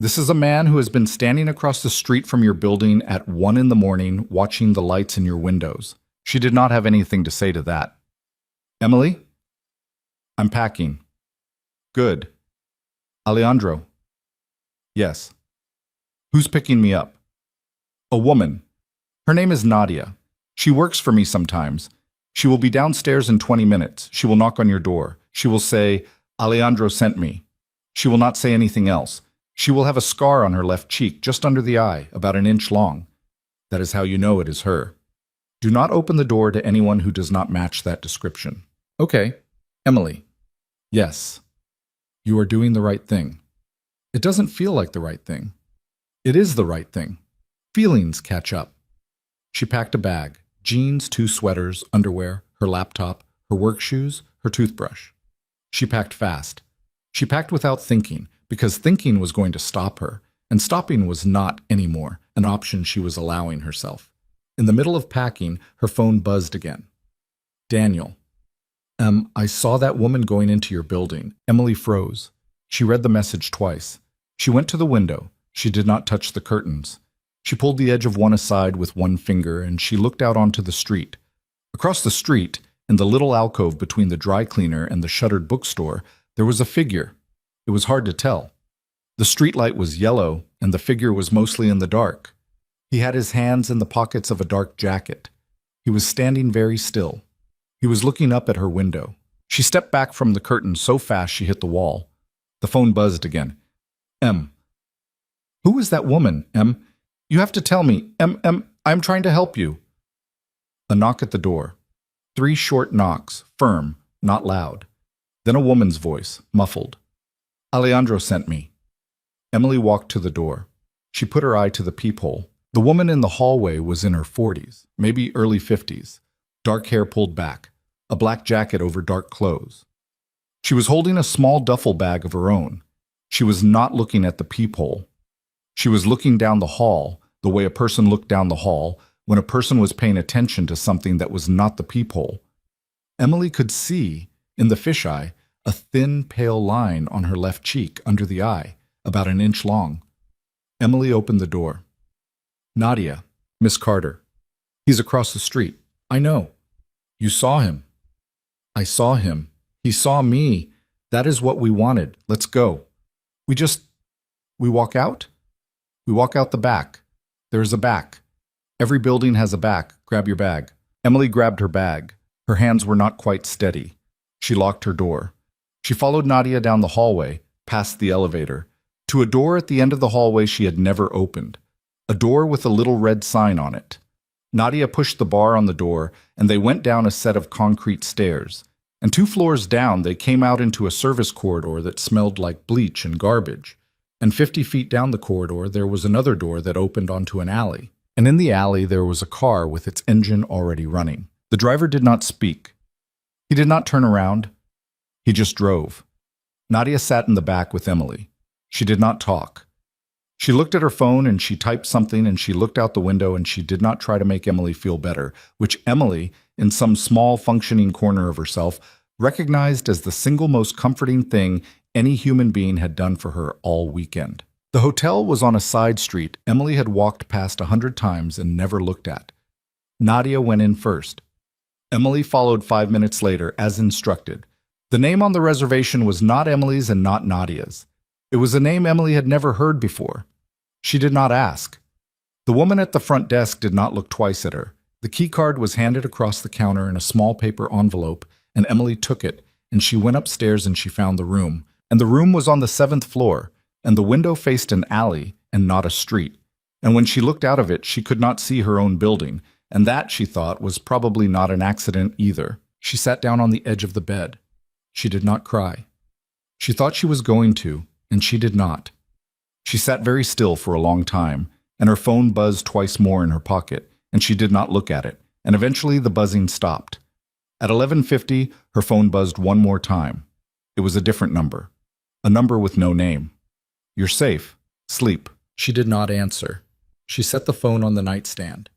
This is a man who has been standing across the street from your building at 1 in the morning watching the lights in your windows. She did not have anything to say to that. Emily? I'm packing. Good. Alejandro? Yes. Who's picking me up? A woman. Her name is Nadia. She works for me sometimes. She will be downstairs in 20 minutes. She will knock on your door. She will say, Alejandro sent me. She will not say anything else. She will have a scar on her left cheek, just under the eye, about 1 inch long. That is how you know it is her. Do not open the door to anyone who does not match that description. Okay. Emily. Yes. You are doing the right thing. It doesn't feel like the right thing. It is the right thing. Feelings catch up. She packed a bag, jeans, 2 sweaters, underwear, her laptop, her work shoes, her toothbrush. She packed fast. She packed without thinking, because thinking was going to stop her, and stopping was not anymore an option she was allowing herself. In the middle of packing, her phone buzzed again. Daniel. I saw that woman going into your building. Emily froze. She read the message twice. She went to the window. She did not touch the curtains. She pulled the edge of one aside with one finger, and she looked out onto the street. Across the street, in the little alcove between the dry cleaner and the shuttered bookstore, there was a figure. It was hard to tell. The streetlight was yellow, and the figure was mostly in the dark. He had his hands in the pockets of a dark jacket. He was standing very still. He was looking up at her window. She stepped back from the curtain so fast she hit the wall. The phone buzzed again. Who is that woman, Em? You have to tell me. I'm trying to help you. A knock at the door. 3 short knocks, firm, not loud. Then a woman's voice, muffled. Alejandro sent me. Emily walked to the door. She put her eye to the peephole. The woman in the hallway was in her 40s, maybe early 50s. Dark hair pulled back, a black jacket over dark clothes. She was holding a small duffel bag of her own. She was not looking at the peephole. She was looking down the hall, the way a person looked down the hall when a person was paying attention to something that was not the peephole. Emily could see, in the fisheye, a thin, pale line on her left cheek under the eye, about an inch long. Emily opened the door. Nadia, Miss Carter. He's across the street. I know. You saw him. I saw him. He saw me. That is what we wanted. Let's go. We walk out? We walk out the back. There is a back. Every building has a back. Grab your bag. Emily grabbed her bag. Her hands were not quite steady. She locked her door. She followed Nadia down the hallway, past the elevator, to a door at the end of the hallway she had never opened. A door with a little red sign on it. Nadia pushed the bar on the door, and they went down a set of concrete stairs. And 2 floors down, they came out into a service corridor that smelled like bleach and garbage. And 50 feet down the corridor, there was another door that opened onto an alley. And in the alley, there was a car with its engine already running. The driver did not speak. He did not turn around. He just drove. Nadia sat in the back with Emily. She did not talk. She looked at her phone and she typed something and she looked out the window and she did not try to make Emily feel better, which Emily, in some small functioning corner of herself, recognized as the single most comforting thing any human being had done for her all weekend. The hotel was on a side street Emily had walked past 100 times and never looked at. Nadia went in first. Emily followed 5 minutes later, as instructed. The name on the reservation was not Emily's and not Nadia's. It was a name Emily had never heard before. She did not ask. The woman at the front desk did not look twice at her. The key card was handed across the counter in a small paper envelope, and Emily took it, and she went upstairs and she found the room. And the room was on the 7th floor, and the window faced an alley and not a street. And when she looked out of it, she could not see her own building, and that, she thought, was probably not an accident either. She sat down on the edge of the bed. She did not cry. She thought she was going to, and she did not. She sat very still for a long time, and her phone buzzed twice more in her pocket, and she did not look at it, and eventually the buzzing stopped. At 11:50, her phone buzzed one more time. It was a different number, a number with no name. You're safe. Sleep. She did not answer. She set the phone on the nightstand.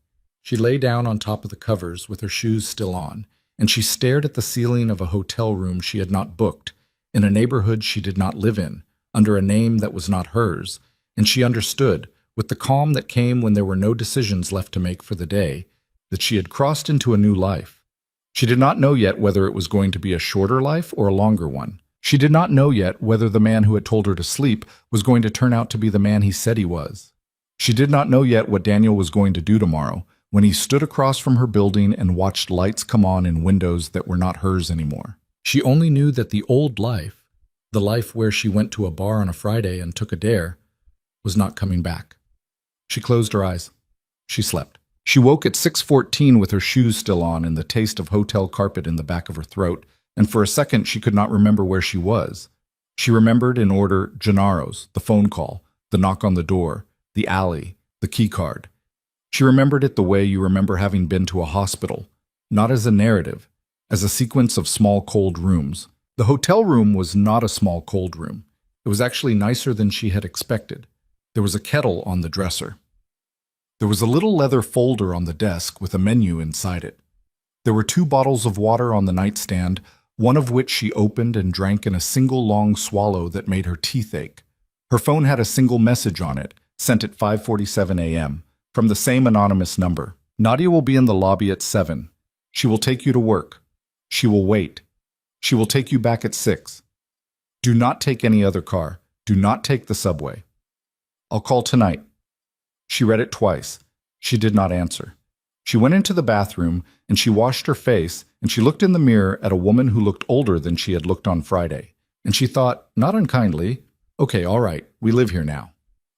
She lay down on top of the covers with her shoes still on, and she stared at the ceiling of a hotel room she had not booked, in a neighborhood she did not live in, under a name that was not hers, and she understood, with the calm that came when there were no decisions left to make for the day, that she had crossed into a new life. She did not know yet whether it was going to be a shorter life or a longer one. She did not know yet whether the man who had told her to sleep was going to turn out to be the man he said he was. She did not know yet what Daniel was going to do tomorrow, when he stood across from her building and watched lights come on in windows that were not hers anymore. She only knew that the old life, the life where she went to a bar on a Friday and took a dare, was not coming back. She closed her eyes. She slept. She woke at 6:14 with her shoes still on and the taste of hotel carpet in the back of her throat, and for a second she could not remember where she was. She remembered in order Gennaro's, the phone call, the knock on the door, the alley, the key card, She remembered it the way you remember having been to a hospital, not as a narrative, as a sequence of small cold rooms. The hotel room was not a small cold room. It was actually nicer than she had expected. There was a kettle on the dresser. There was a little leather folder on the desk with a menu inside it. There were 2 bottles of water on the nightstand, one of which she opened and drank in a single long swallow that made her teeth ache. Her phone had a single message on it, sent at 5:47 a.m., from the same anonymous number. Nadia will be in the lobby at 7. She will take you to work. She will wait. She will take you back at 6. Do not take any other car. Do not take the subway. I'll call tonight. She read it twice. She did not answer. She went into the bathroom, and she washed her face, and she looked in the mirror at a woman who looked older than she had looked on Friday. And she thought, not unkindly, okay, all right, we live here now.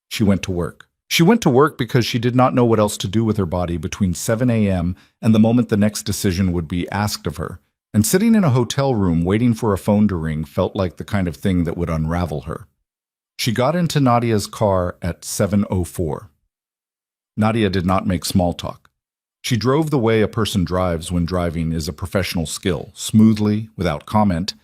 She went to work. She went to work because she did not know what else to do with her body between 7 a.m. and the moment the next decision would be asked of her. And sitting in a hotel room waiting for a phone to ring felt like the kind of thing that would unravel her. She got into Nadia's car at 7:04. Nadia did not make small talk. She drove the way a person drives when driving is a professional skill, smoothly, without comment,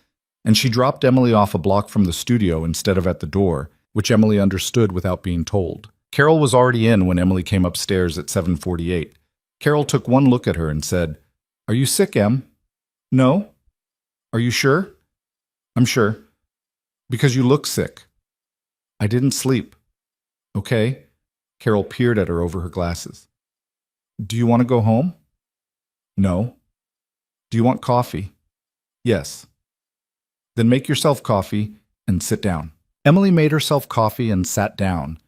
and she dropped Emily off a block from the studio instead of at the door, which Emily understood without being told. Carol was already in when Emily came upstairs at 7:48. Carol took one look at her and said, "Are you sick, Em?" "No." "Are you sure?" "I'm sure." "Because you look sick." "I didn't sleep." "Okay." Carol peered at her over her glasses. "Do you want to go home?" "No." "Do you want coffee?" "Yes." "Then make yourself coffee and sit down." Emily made herself coffee and sat down,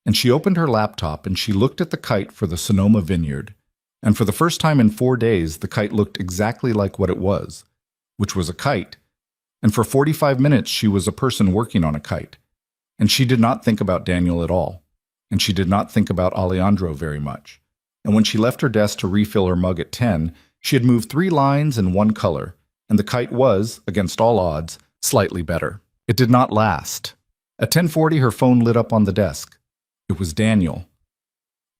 and she opened her laptop and she looked at the kite for the Sonoma Vineyard. And for the first time in 4 days, the kite looked exactly like what it was, which was a kite. And for 45 minutes, she was a person working on a kite. And she did not think about Daniel at all. And she did not think about Alejandro very much. And when she left her desk to refill her mug at 10, she had moved 3 lines in one color, and the kite was, against all odds, slightly better. It did not last. At 10:40, her phone lit up on the desk. It was Daniel.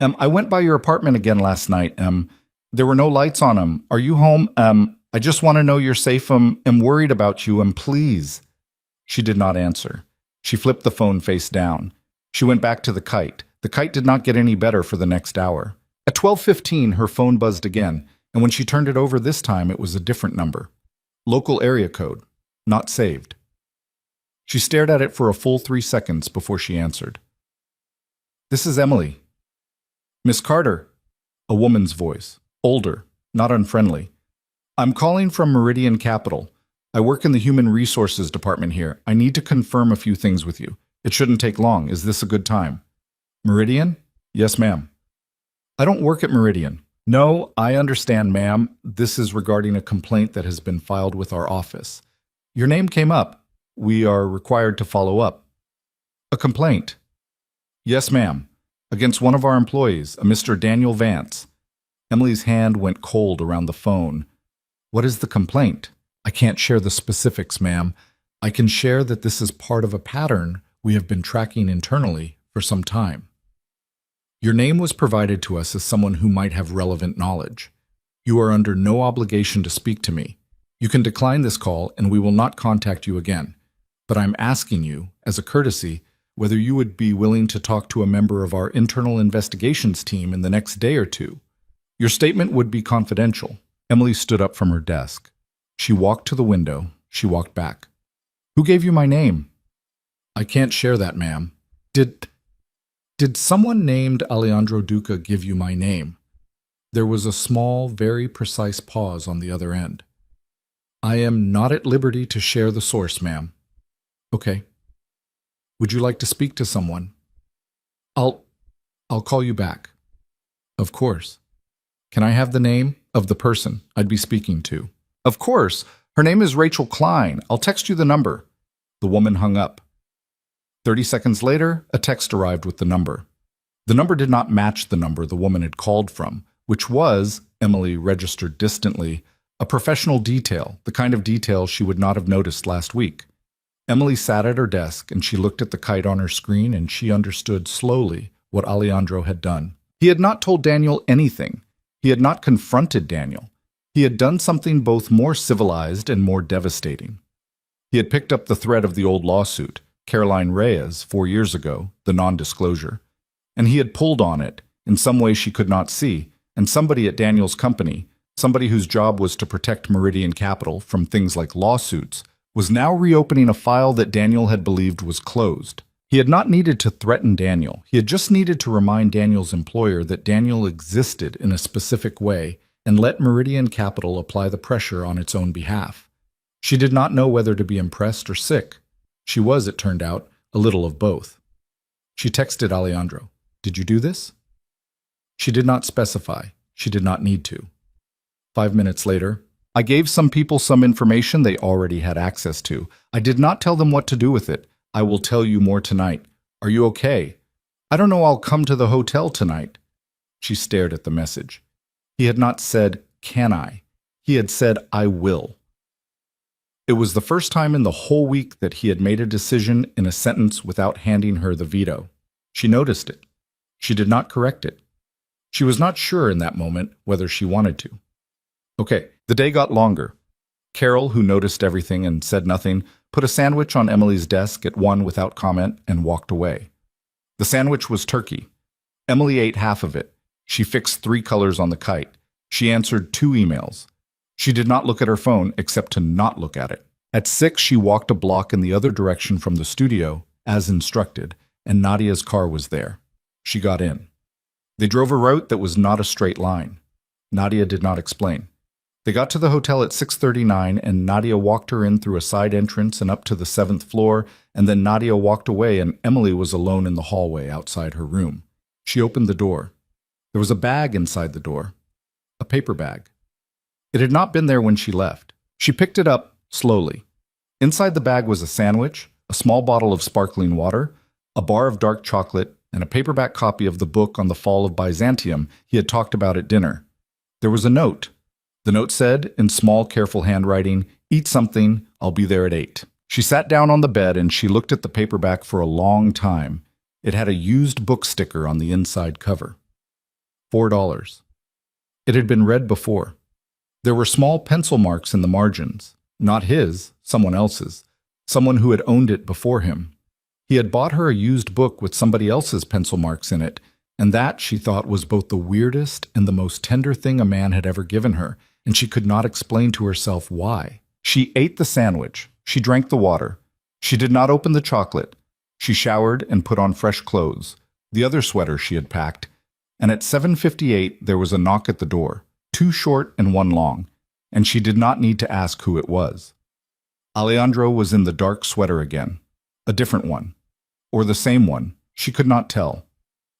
I went by your apartment again last night. There were no lights on. Are you home? I just want to know you're safe. I'm worried about you. Please." She did not answer. She flipped the phone face down. She went back to the kite. The kite did not get any better for the next hour. At 12:15, her phone buzzed again, and when she turned it over this time, it was a different number. Local area code. Not saved. She stared at it for a full 3 seconds before she answered. "This is Emily." "Miss Carter." A woman's voice. Older, not unfriendly. "I'm calling from Meridian Capital. I work in the Human Resources Department here. I need to confirm a few things with you. It shouldn't take long. Is this a good time?" "Meridian?" "Yes, ma'am." "I don't work at Meridian." "No, I understand, ma'am. This is regarding a complaint that has been filed with our office. Your name came up. We are required to follow up." "A complaint?" "Yes, ma'am. Against one of our employees, a Mr. Daniel Vance." Emily's hand went cold around the phone. "What is the complaint?" "I can't share the specifics, ma'am. I can share that this is part of a pattern we have been tracking internally for some time. Your name was provided to us as someone who might have relevant knowledge. You are under no obligation to speak to me. You can decline this call and we will not contact you again. But I'm asking you, as a courtesy, whether you would be willing to talk to a member of our internal investigations team in the next day or two. Your statement would be confidential." Emily stood up from her desk. She walked to the window. She walked back. "Who gave you my name?" "I can't share that, ma'am." Did someone named Alejandro Duca give you my name?" There was a small, very precise pause on the other end. "I am not at liberty to share the source, ma'am." "Okay. Would you like to speak to someone?" I'll call you back." "Of course. Can I have the name of the person I'd be speaking to?" "Of course. Her name is Rachel Klein. I'll text you the number." The woman hung up. 30 seconds later, a text arrived with the number. The number did not match the number the woman had called from, which was, Emily registered distantly, a professional detail, the kind of detail she would not have noticed last week. Emily sat at her desk and she looked at the kite on her screen and she understood slowly what Alejandro had done. He had not told Daniel anything. He had not confronted Daniel. He had done something both more civilized and more devastating. He had picked up the thread of the old lawsuit, Caroline Reyes, 4 years ago, the non-disclosure, and he had pulled on it in some way she could not see, and somebody at Daniel's company, somebody whose job was to protect Meridian Capital from things like lawsuits, was now reopening a file that Daniel had believed was closed. He had not needed to threaten Daniel. He had just needed to remind Daniel's employer that Daniel existed in a specific way and let Meridian Capital apply the pressure on its own behalf. She did not know whether to be impressed or sick. She was, it turned out, a little of both. She texted Alejandro, "Did you do this?" She did not specify. She did not need to. 5 minutes later, "I gave some people some information they already had access to. I did not tell them what to do with it. I will tell you more tonight. Are you okay? I don't know, I'll come to the hotel tonight." She stared at the message. He had not said, "Can I?" He had said, "I will." It was the first time in the whole week that he had made a decision in a sentence without handing her the veto. She noticed it. She did not correct it. She was not sure in that moment whether she wanted to. Okay, the day got longer. Carol, who noticed everything and said nothing, put a sandwich on Emily's desk at 1 without comment and walked away. The sandwich was turkey. Emily ate half of it. She fixed 3 colors on the kite. She answered 2 emails. She did not look at her phone except to not look at it. At 6, she walked a block in the other direction from the studio, as instructed, and Nadia's car was there. She got in. They drove a route that was not a straight line. Nadia did not explain. They got to the hotel at 6:39, and Nadia walked her in through a side entrance and up to the 7th floor, and then Nadia walked away and Emily was alone in the hallway outside her room. She opened the door. There was a bag inside the door. A paper bag. It had not been there when she left. She picked it up slowly. Inside the bag was a sandwich, a small bottle of sparkling water, a bar of dark chocolate, and a paperback copy of the book on the fall of Byzantium he had talked about at dinner. There was a note. The note said, in small, careful handwriting, "Eat something, I'll be there at 8. She sat down on the bed and she looked at the paperback for a long time. It had a used book sticker on the inside cover. $4. It had been read before. There were small pencil marks in the margins. Not his, someone else's. Someone who had owned it before him. He had bought her a used book with somebody else's pencil marks in it, and that, she thought, was both the weirdest and the most tender thing a man had ever given her, and she could not explain to herself why. She ate the sandwich. She drank the water. She did not open the chocolate. She showered and put on fresh clothes, the other sweater she had packed, and at 7:58 there was a knock at the door, 2 short and 1 long, and she did not need to ask who it was. Alejandro was in the dark sweater again, a different one, or the same one, she could not tell.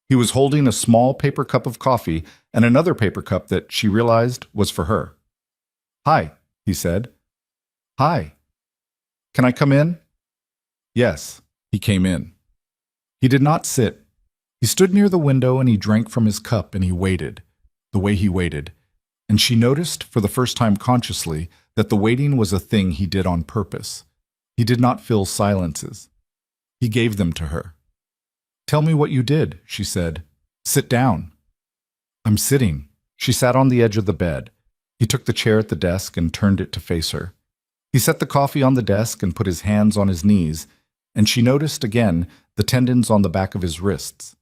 He was holding a small paper cup of coffee and another paper cup that she realized was for her. "Hi," he said. "Hi. Can I come in?" Yes, he came in. He did not sit. He stood near the window and he drank from his cup and he waited, the way he waited, and she noticed, for the first time consciously, that the waiting was a thing he did on purpose. He did not fill silences. He gave them to her. "Tell me what you did," she said. "Sit down." "I'm sitting." She sat on the edge of the bed. He took the chair at the desk and turned it to face her. He set the coffee on the desk and put his hands on his knees, and she noticed again the tendons on the back of his wrists.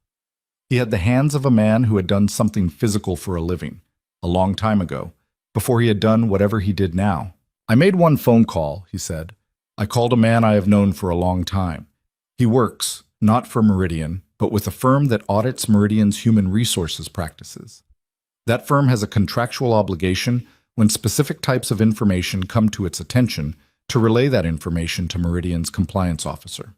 He had the hands of a man who had done something physical for a living, a long time ago, before he had done whatever he did now. "I made 1 phone call," he said. "I called a man I have known for a long time. He works, not for Meridian, but with a firm that audits Meridian's human resources practices. That firm has a contractual obligation, when specific types of information come to its attention, to relay that information to Meridian's compliance officer.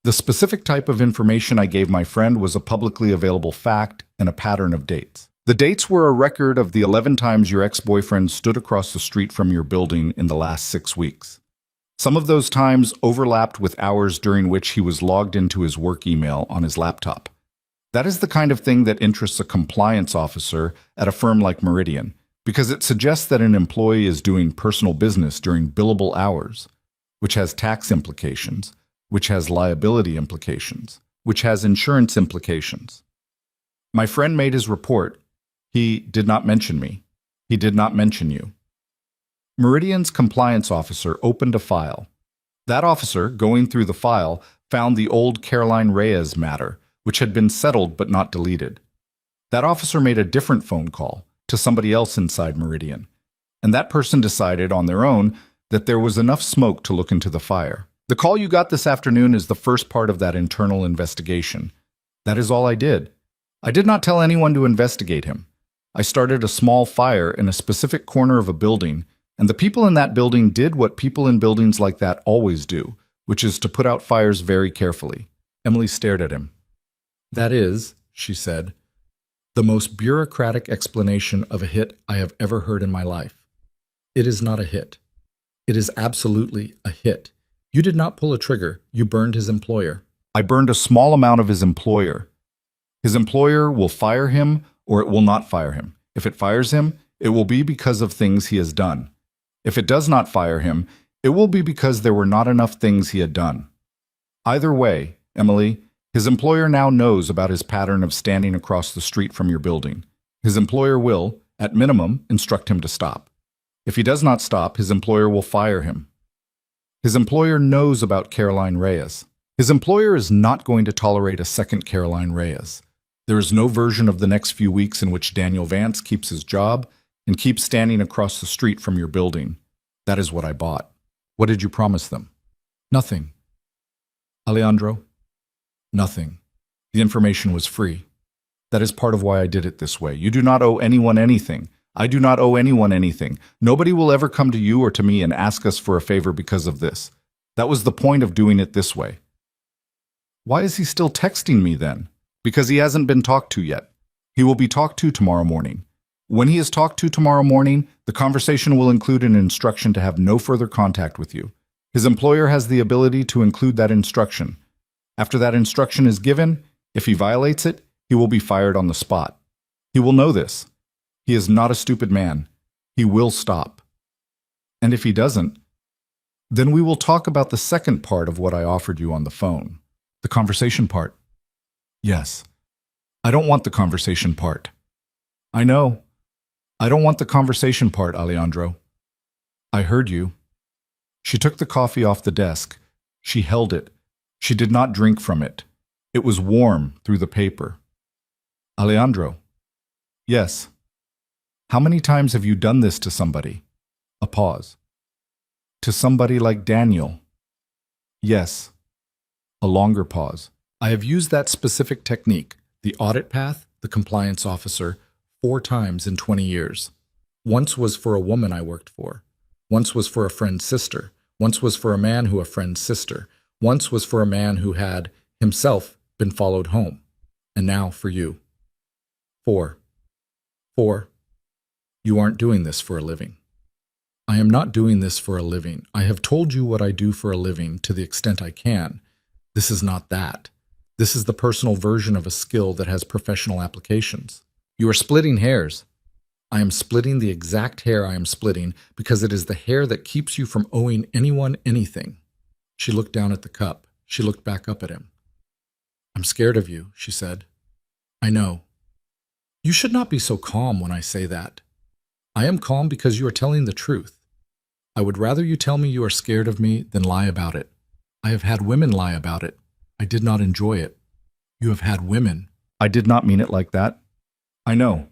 The specific type of information I gave my friend was a publicly available fact and a pattern of dates. The dates were a record of the 11 times your ex-boyfriend stood across the street from your building in the last 6 weeks. Some of those times overlapped with hours during which he was logged into his work email on his laptop. That is the kind of thing that interests a compliance officer at a firm like Meridian, because it suggests that an employee is doing personal business during billable hours, which has tax implications, which has liability implications, which has insurance implications. My friend made his report. He did not mention me. He did not mention you. Meridian's compliance officer opened a file. That officer, going through the file, found the old Caroline Reyes matter, which had been settled but not deleted. That officer made a different phone call to somebody else inside Meridian, and that person decided on their own that there was enough smoke to look into the fire. The call you got this afternoon is the first part of that internal investigation. That is all I did. I did not tell anyone to investigate him. I started a small fire in a specific corner of a building, and the people in that building did what people in buildings like that always do, which is to put out fires very carefully. Emily stared at him. That is, she said, the most bureaucratic explanation of a hit I have ever heard in my life. It is not a hit. It is absolutely a hit. You did not pull a trigger. You burned his employer. I burned a small amount of his employer. His employer will fire him or it will not fire him. If it fires him, it will be because of things he has done. If it does not fire him, it will be because there were not enough things he had done. Either way, Emily, his employer now knows about his pattern of standing across the street from your building. His employer will, at minimum, instruct him to stop. If he does not stop, his employer will fire him. His employer knows about Caroline Reyes. His employer is not going to tolerate a second Caroline Reyes. There is no version of the next few weeks in which Daniel Vance keeps his job and keeps standing across the street from your building. That is what I bought. What did you promise them? Nothing. Alejandro? Nothing. The information was free. That is part of why I did it this way. You do not owe anyone anything. I do not owe anyone anything. Nobody will ever come to you or to me and ask us for a favor because of this. That was the point of doing it this way. Why is he still texting me then? Because he hasn't been talked to yet. He will be talked to tomorrow morning. When he is talked to tomorrow morning, the conversation will include an instruction to have no further contact with you. His employer has the ability to include that instruction. After that instruction is given, if he violates it, he will be fired on the spot. He will know this. He is not a stupid man. He will stop. And if he doesn't, then we will talk about the second part of what I offered you on the phone. The conversation part. Yes. I don't want the conversation part. I know. I don't want the conversation part, Alejandro. I heard you. She took the coffee off the desk. She held it. She did not drink from it. It was warm through the paper. Alejandro. Yes. How many times have you done this to somebody? A pause. To somebody like Daniel? Yes. A longer pause. I have used that specific technique, the audit path, the compliance officer, 4 times in 20 years. Once was for a woman I worked for. Once was for a friend's sister. Once was for a man who a friend's sister. Once was for a man who had, himself, been followed home. And now for you. 4. You aren't doing this for a living. I am not doing this for a living. I have told you what I do for a living to the extent I can. This is not that. This is the personal version of a skill that has professional applications. You are splitting hairs. I am splitting the exact hair I am splitting because it is the hair that keeps you from owing anyone anything. She looked down at the cup. She looked back up at him. I'm scared of you, she said. I know. You should not be so calm when I say that. I am calm because you are telling the truth. I would rather you tell me you are scared of me than lie about it. I have had women lie about it. I did not enjoy it. You have had women. I did not mean it like that. I know.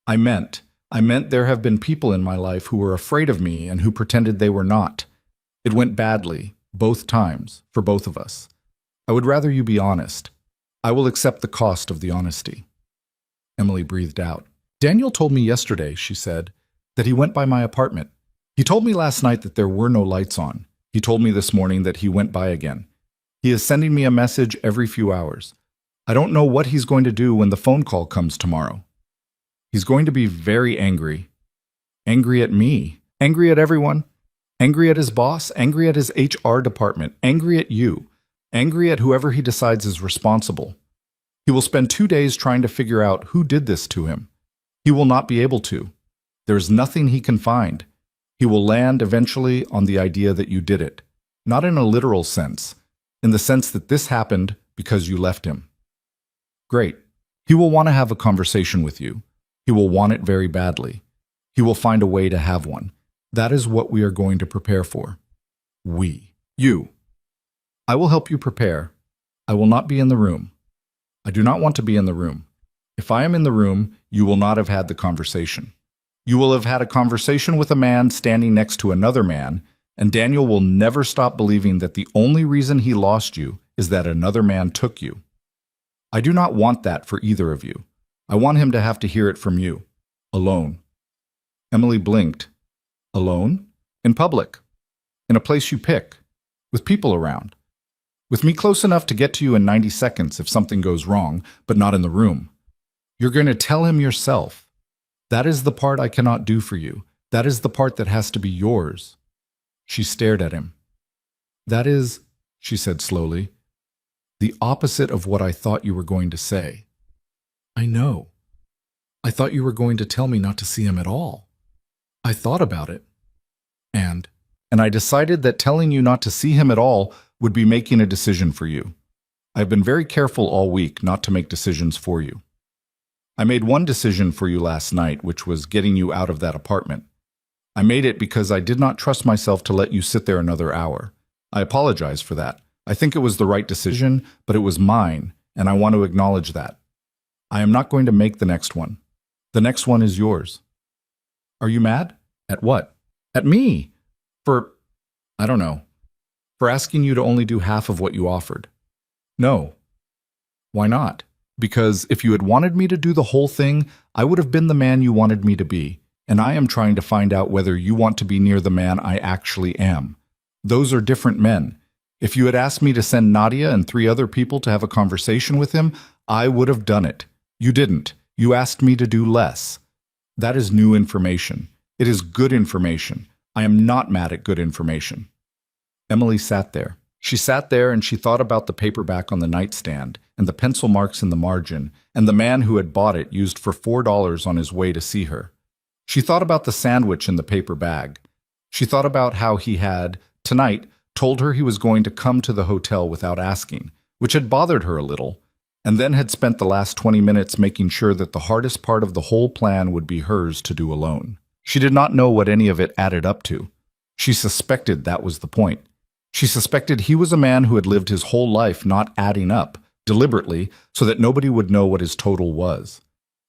I meant there have been people in my life who were afraid of me and who pretended they were not. It went badly, both times, for both of us. I would rather you be honest. I will accept the cost of the honesty. Emily breathed out. Daniel told me yesterday, she said, that he went by my apartment. He told me last night that there were no lights on. He told me this morning that he went by again. He is sending me a message every few hours. I don't know what he's going to do when the phone call comes tomorrow. He's going to be very angry. Angry at me. Angry at everyone. Angry at his boss. Angry at his HR department. Angry at you. Angry at whoever he decides is responsible. He will spend 2 days trying to figure out who did this to him. He will not be able to. There is nothing he can find. He will land eventually on the idea that you did it. Not in a literal sense. In the sense that this happened because you left him. Great. He will want to have a conversation with you. He will want it very badly. He will find a way to have one. That is what we are going to prepare for. We. You. I will help you prepare. I will not be in the room. I do not want to be in the room. If I am in the room, you will not have had the conversation. You will have had a conversation with a man standing next to another man, and Daniel will never stop believing that the only reason he lost you is that another man took you. I do not want that for either of you. I want him to have to hear it from you. Alone. Emily blinked. Alone? In public. In a place you pick. With people around. With me close enough to get to you in 90 seconds if something goes wrong, but not in the room. You're going to tell him yourself. That is the part I cannot do for you. That is the part that has to be yours. She stared at him. That is, she said slowly, the opposite of what I thought you were going to say. I know. I thought you were going to tell me not to see him at all. I thought about it. And I decided that telling you not to see him at all would be making a decision for you. I've been very careful all week not to make decisions for you. I made one decision for you last night, which was getting you out of that apartment. I made it because I did not trust myself to let you sit there another hour. I apologize for that. I think it was the right decision, but it was mine, and I want to acknowledge that. I am not going to make the next one. The next one is yours. Are you mad? At what? At me. I don't know. For asking you to only do half of what you offered. No. Why not? Because if you had wanted me to do the whole thing, I would have been the man you wanted me to be, and I am trying to find out whether you want to be near the man I actually am. Those are different men. If you had asked me to send Nadia and 3 other people to have a conversation with him, I would have done it. You didn't. You asked me to do less. That is new information. It is good information. I am not mad at good information. Emily sat there. She sat there and she thought about the paperback on the nightstand and the pencil marks in the margin and the man who had bought it used for $4 on his way to see her. She thought about the sandwich in the paper bag. She thought about how he had, tonight, told her he was going to come to the hotel without asking, which had bothered her a little, and then had spent the last 20 minutes making sure that the hardest part of the whole plan would be hers to do alone. She did not know what any of it added up to. She suspected that was the point. She suspected he was a man who had lived his whole life not adding up, deliberately, so that nobody would know what his total was.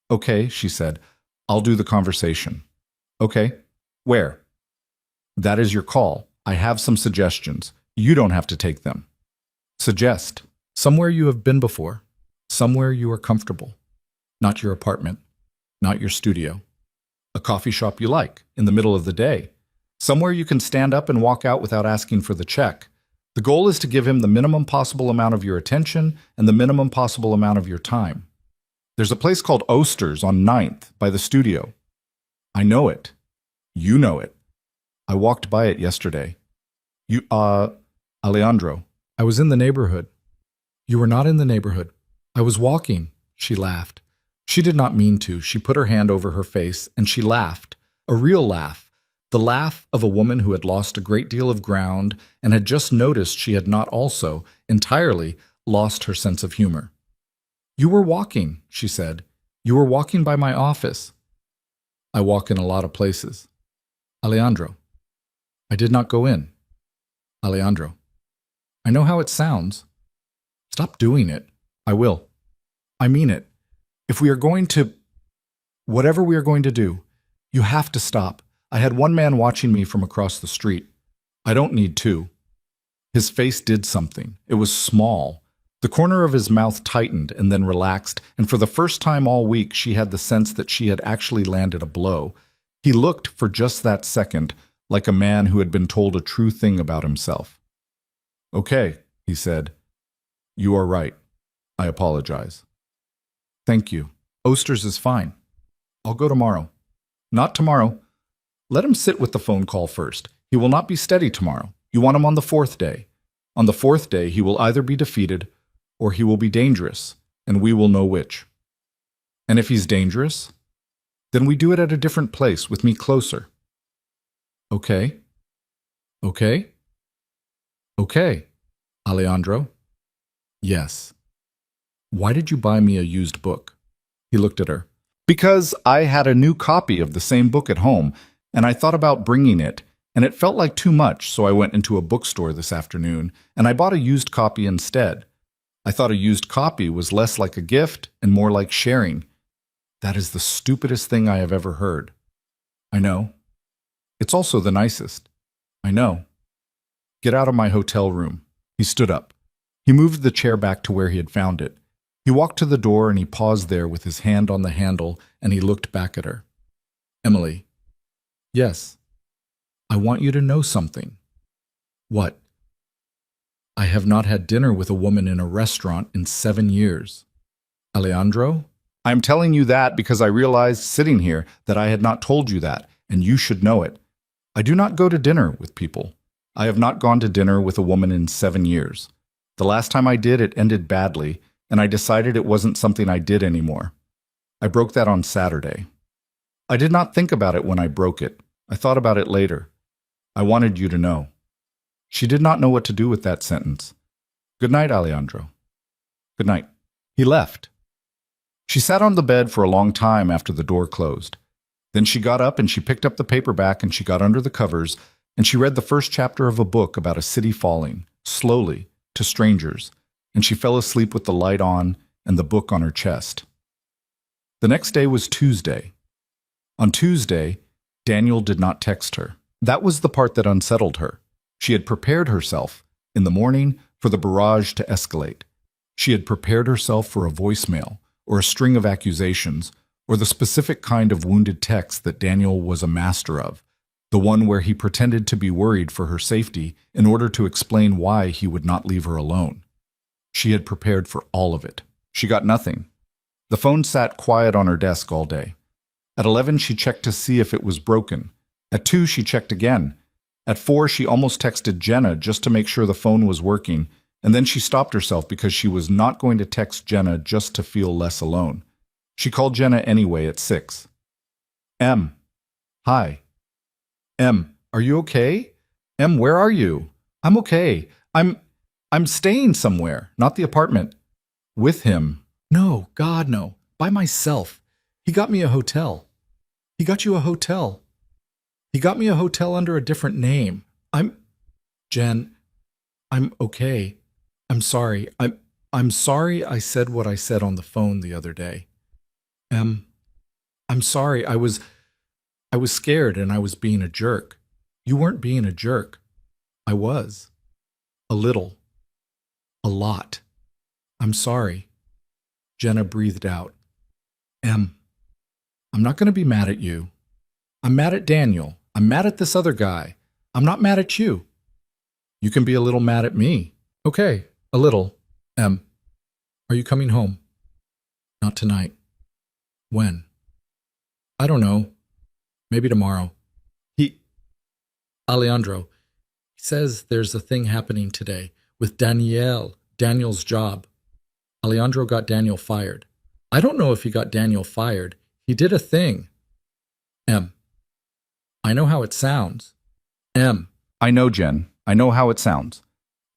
Okay, she said, I'll do the conversation. Okay, where? That is your call. I have some suggestions. You don't have to take them. Suggest. Somewhere you have been before. Somewhere you are comfortable. Not your apartment. Not your studio. A coffee shop you like, in the middle of the day. Somewhere you can stand up and walk out without asking for the check. The goal is to give him the minimum possible amount of your attention and the minimum possible amount of your time. There's a place called Oster's on 9th by the studio. I know it. You know it. I walked by it yesterday. Alejandro. I was in the neighborhood. You were not in the neighborhood. I was walking. She laughed. She did not mean to. She put her hand over her face and she laughed. A real laugh. The laugh of a woman who had lost a great deal of ground and had just noticed she had not also, entirely, lost her sense of humor. You were walking, she said. You were walking by my office. I walk in a lot of places. Alejandro. I did not go in. Alejandro. I know how it sounds. Stop doing it. I will. I mean it. If we are going to... Whatever we are going to do, you have to stop. I had one man watching me from across the street. I don't need 2. His face did something. It was small. The corner of his mouth tightened and then relaxed, and for the first time all week she had the sense that she had actually landed a blow. He looked, for just that second, like a man who had been told a true thing about himself. Okay, he said. You are right. I apologize. Thank you. Oster's is fine. I'll go tomorrow. Not tomorrow. Let him sit with the phone call first. He will not be steady tomorrow. You want him on the 4th day. On the 4th day, he will either be defeated or he will be dangerous, and we will know which. And if he's dangerous, then we do it at a different place with me closer. Okay? Okay? Okay, Alejandro. Yes. Why did you buy me a used book? He looked at her. Because I had a new copy of the same book at home, and I thought about bringing it, and it felt like too much, so I went into a bookstore this afternoon, and I bought a used copy instead. I thought a used copy was less like a gift and more like sharing. That is the stupidest thing I have ever heard. I know. It's also the nicest. I know. Get out of my hotel room. He stood up. He moved the chair back to where he had found it. He walked to the door and he paused there with his hand on the handle and he looked back at her. Emily. Yes. I want you to know something. What? I have not had dinner with a woman in a restaurant in 7 years. Alejandro? I am telling you that because I realized sitting here that I had not told you that, and you should know it. I do not go to dinner with people. I have not gone to dinner with a woman in 7 years. The last time I did, it ended badly, and I decided it wasn't something I did anymore. I broke that on Saturday. I did not think about it when I broke it. I thought about it later. I wanted you to know. She did not know what to do with that sentence. Good night, Alejandro. Good night. He left. She sat on the bed for a long time after the door closed. Then she got up and she picked up the paperback and she got under the covers and she read the first chapter of a book about a city falling, slowly, to strangers, and she fell asleep with the light on and the book on her chest. The next day was Tuesday. On Tuesday, Daniel did not text her. That was the part that unsettled her. She had prepared herself, in the morning, for the barrage to escalate. She had prepared herself for a voicemail, or a string of accusations, or the specific kind of wounded text that Daniel was a master of, the one where he pretended to be worried for her safety in order to explain why he would not leave her alone. She had prepared for all of it. She got nothing. The phone sat quiet on her desk all day. At 11, she checked to see if it was broken. At 2, she checked again. At 4, she almost texted Jenna just to make sure the phone was working, and then she stopped herself because she was not going to text Jenna just to feel less alone. She called Jenna anyway at 6. Em. Hi. Em, are you okay? Em, where are you? I'm okay. I'm staying somewhere, not the apartment. With him. No, God, no. By myself. He got me a hotel. He got you a hotel. He got me a hotel under a different name. Jen, I'm okay. I'm sorry. I'm sorry I said what I said on the phone the other day. I'm sorry. I was scared and I was being a jerk. You weren't being a jerk. I was. A little. A lot. I'm sorry. Jenna breathed out. I'm not going to be mad at you. I'm mad at Daniel. I'm mad at this other guy. I'm not mad at you. You can be a little mad at me. Okay, a little. Are you coming home? Not tonight. When? I don't know. Maybe tomorrow. Alejandro, he says there's a thing happening today with Daniel's job. Alejandro got Daniel fired. I don't know if he got Daniel fired. He did a thing. I know how it sounds. I know, Jen. I know how it sounds.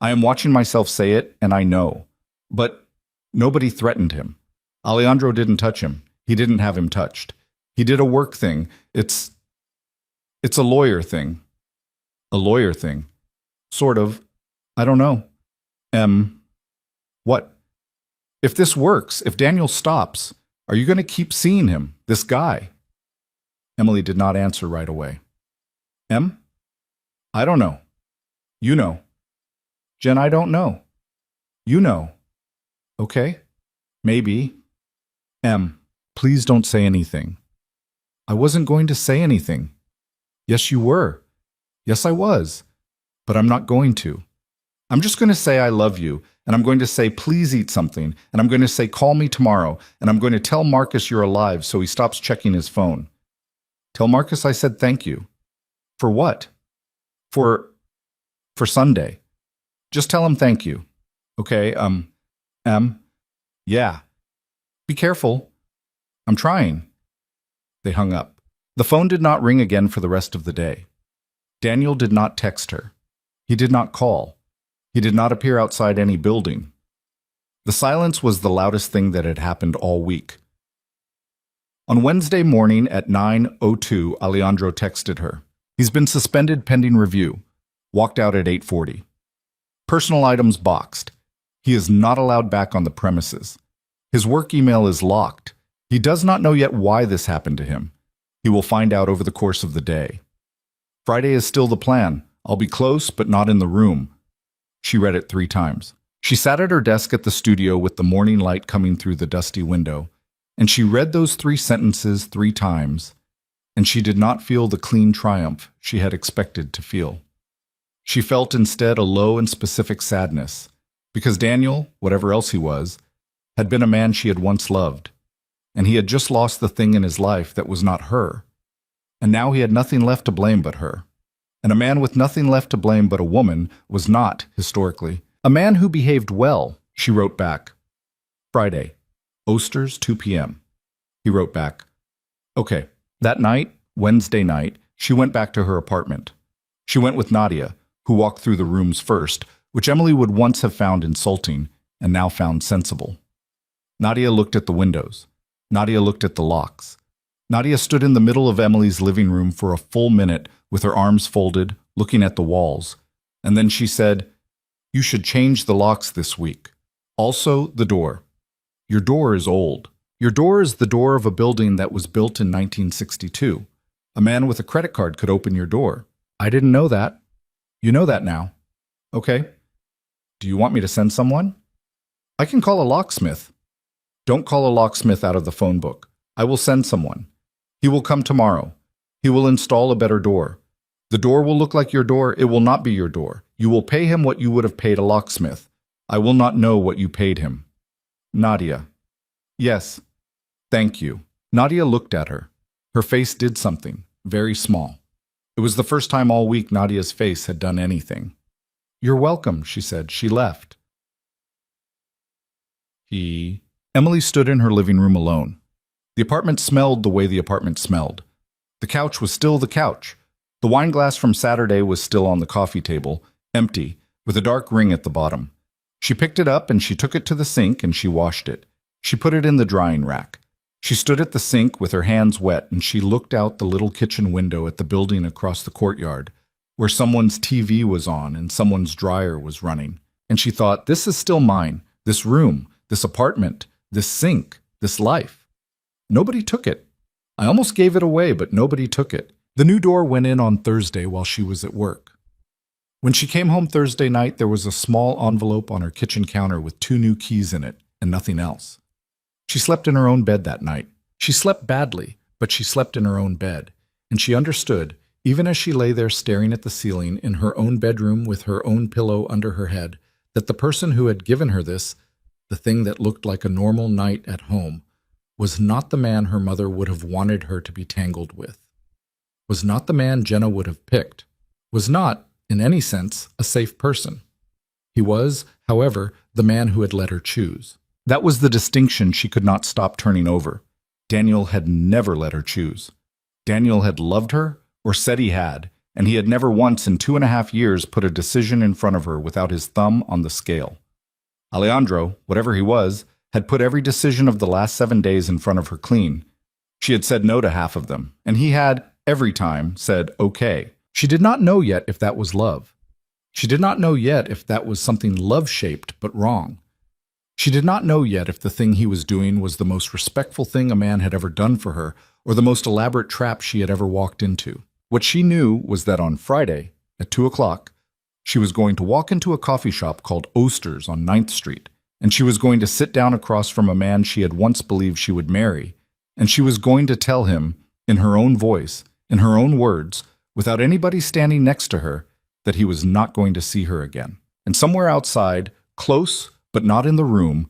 I am watching myself say it, and I know. But nobody threatened him. Alejandro didn't touch him. He didn't have him touched. He did a work thing. It's a lawyer thing. A lawyer thing. Sort of. I don't know. What? If this works, if Daniel stops, are you going to keep seeing him, this guy? Emily did not answer right away. I don't know. You know. Jen, I don't know. You know. Okay? Maybe. Please don't say anything. I wasn't going to say anything. Yes, you were. Yes, I was. But I'm not going to. I'm just going to say I love you, and I'm going to say please eat something, and I'm going to say call me tomorrow, and I'm going to tell Marcus you're alive so he stops checking his phone. Tell Marcus I said thank you. For what? For Sunday. Just tell him thank you. Okay, yeah. Be careful. I'm trying. They hung up. The phone did not ring again for the rest of the day. Daniel did not text her. He did not call. He did not appear outside any building. The silence was the loudest thing that had happened all week. On Wednesday morning at 9:02, Alejandro texted her. He's been suspended pending review. Walked out at 8:40. Personal items boxed. He is not allowed back on the premises. His work email is locked. He does not know yet why this happened to him. He will find out over the course of the day. Friday is still the plan. I'll be close, but not in the room. She read it 3 times. She sat at her desk at the studio with the morning light coming through the dusty window, and she read those 3 sentences 3 times, and she did not feel the clean triumph she had expected to feel. She felt instead a low and specific sadness, because Daniel, whatever else he was, had been a man she had once loved, and he had just lost the thing in his life that was not her, and now he had nothing left to blame but her. And a man with nothing left to blame but a woman was not, historically, a man who behaved well. She wrote back. Friday, Oster's, 2 p.m. He wrote back. Okay. That night, Wednesday night, she went back to her apartment. She went with Nadia, who walked through the rooms first, which Emily would once have found insulting and now found sensible. Nadia looked at the windows. Nadia looked at the locks. Nadia stood in the middle of Emily's living room for a full minute with her arms folded, looking at the walls. And then she said, "You should change the locks this week. Also, the door. Your door is old. Your door is the door of a building that was built in 1962. A man with a credit card could open your door. I didn't know that. You know that now. Okay. Do you want me to send someone? I can call a locksmith. Don't call a locksmith out of the phone book. I will send someone. He will come tomorrow. He will install a better door. The door will look like your door. It will not be your door. You will pay him what you would have paid a locksmith. I will not know what you paid him." Nadia. Yes. Thank you. Nadia looked at her. Her face did something, very small. It was the first time all week Nadia's face had done anything. "You're welcome," she said. She left. Emily stood in her living room alone. The apartment smelled the way the apartment smelled. The couch was still the couch. The wine glass from Saturday was still on the coffee table, empty, with a dark ring at the bottom. She picked it up and she took it to the sink and she washed it. She put it in the drying rack. She stood at the sink with her hands wet and she looked out the little kitchen window at the building across the courtyard, where someone's TV was on and someone's dryer was running. And she thought, this is still mine, this room, this apartment, this sink, this life. Nobody took it. I almost gave it away, but nobody took it. The new door went in on Thursday while she was at work. When she came home Thursday night, there was a small envelope on her kitchen counter with 2 new keys in it and nothing else. She slept in her own bed that night. She slept badly, but she slept in her own bed. And she understood, even as she lay there staring at the ceiling in her own bedroom with her own pillow under her head, that the person who had given her this, the thing that looked like a normal night at home, was not the man her mother would have wanted her to be tangled with, was not the man Jenna would have picked, was not, in any sense, a safe person. He was, however, the man who had let her choose. That was the distinction she could not stop turning over. Daniel had never let her choose. Daniel had loved her, or said he had, and he had never once in 2.5 years put a decision in front of her without his thumb on the scale. Alejandro, whatever he was, had put every decision of the last 7 days in front of her clean. She had said no to half of them, and he had, every time, said okay. She did not know yet if that was love. She did not know yet if that was something love-shaped but wrong. She did not know yet if the thing he was doing was the most respectful thing a man had ever done for her or the most elaborate trap she had ever walked into. What she knew was that on Friday, at 2 o'clock, she was going to walk into a coffee shop called Oster's on 9th Street, and she was going to sit down across from a man she had once believed she would marry, and she was going to tell him, in her own voice, in her own words, without anybody standing next to her, that he was not going to see her again. And somewhere outside, close but not in the room,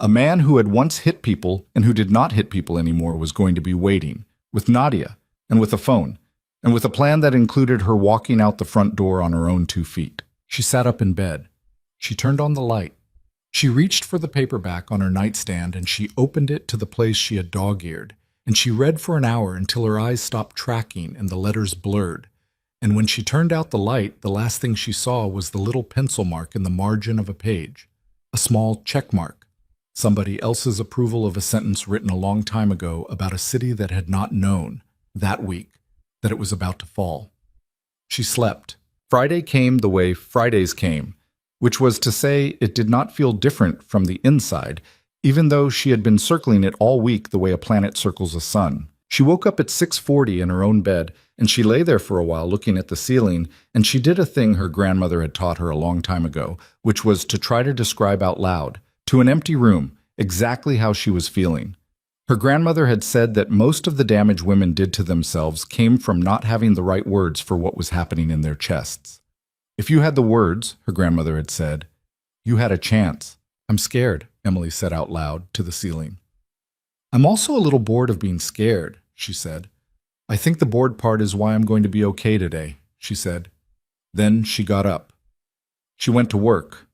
a man who had once hit people and who did not hit people anymore was going to be waiting, with Nadia, and with a phone, and with a plan that included her walking out the front door on her own 2 feet. She sat up in bed. She turned on the light. She reached for the paperback on her nightstand and she opened it to the place she had dog-eared, and she read for an hour until her eyes stopped tracking and the letters blurred. And when she turned out the light, the last thing she saw was the little pencil mark in the margin of a page, a small check mark. Somebody else's approval of a sentence written a long time ago about a city that had not known, that week, that it was about to fall. She slept. Friday came the way Fridays came, which was to say it did not feel different from the inside, even though she had been circling it all week the way a planet circles a sun. She woke up at 6:40 in her own bed, and she lay there for a while looking at the ceiling, and she did a thing her grandmother had taught her a long time ago, which was to try to describe out loud, to an empty room, exactly how she was feeling. Her grandmother had said that most of the damage women did to themselves came from not having the right words for what was happening in their chests. If you had the words, her grandmother had said, you had a chance. I'm scared, Emily said out loud to the ceiling. I'm also a little bored of being scared, she said. I think the bored part is why I'm going to be okay today, she said. Then she got up. She went to work.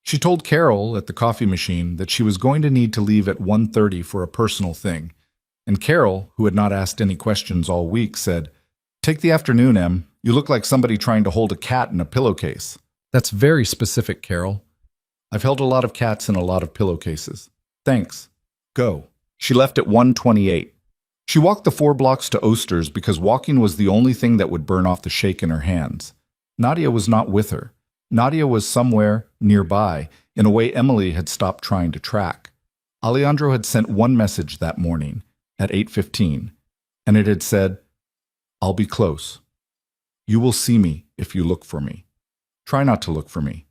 She told Carol at the coffee machine that she was going to need to leave at 1:30 for a personal thing, and Carol, who had not asked any questions all week, said, Take the afternoon, Em. You look like somebody trying to hold a cat in a pillowcase. That's very specific, Carol. I've held a lot of cats in a lot of pillowcases. Thanks. Go. She left at 1:28. She walked the 4 blocks to Oster's because walking was the only thing that would burn off the shake in her hands. Nadia was not with her. Nadia was somewhere nearby, in a way Emily had stopped trying to track. Alejandro had sent one message that morning, at 8:15, and it had said, I'll be close. You will see me if you look for me. Try not to look for me.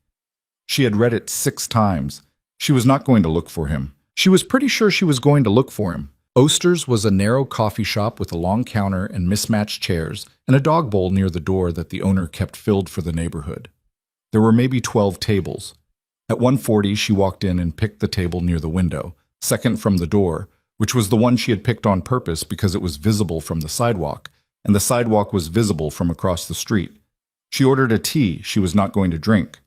She had read it 6 times. She was not going to look for him. She was pretty sure she was going to look for him. Oster's was a narrow coffee shop with a long counter and mismatched chairs and a dog bowl near the door that the owner kept filled for the neighborhood. There were maybe 12 tables. At 1:40, she walked in and picked the table near the window, second from the door, which was the one she had picked on purpose because it was visible from the sidewalk, and the sidewalk was visible from across the street. She ordered a tea she was not going to drink.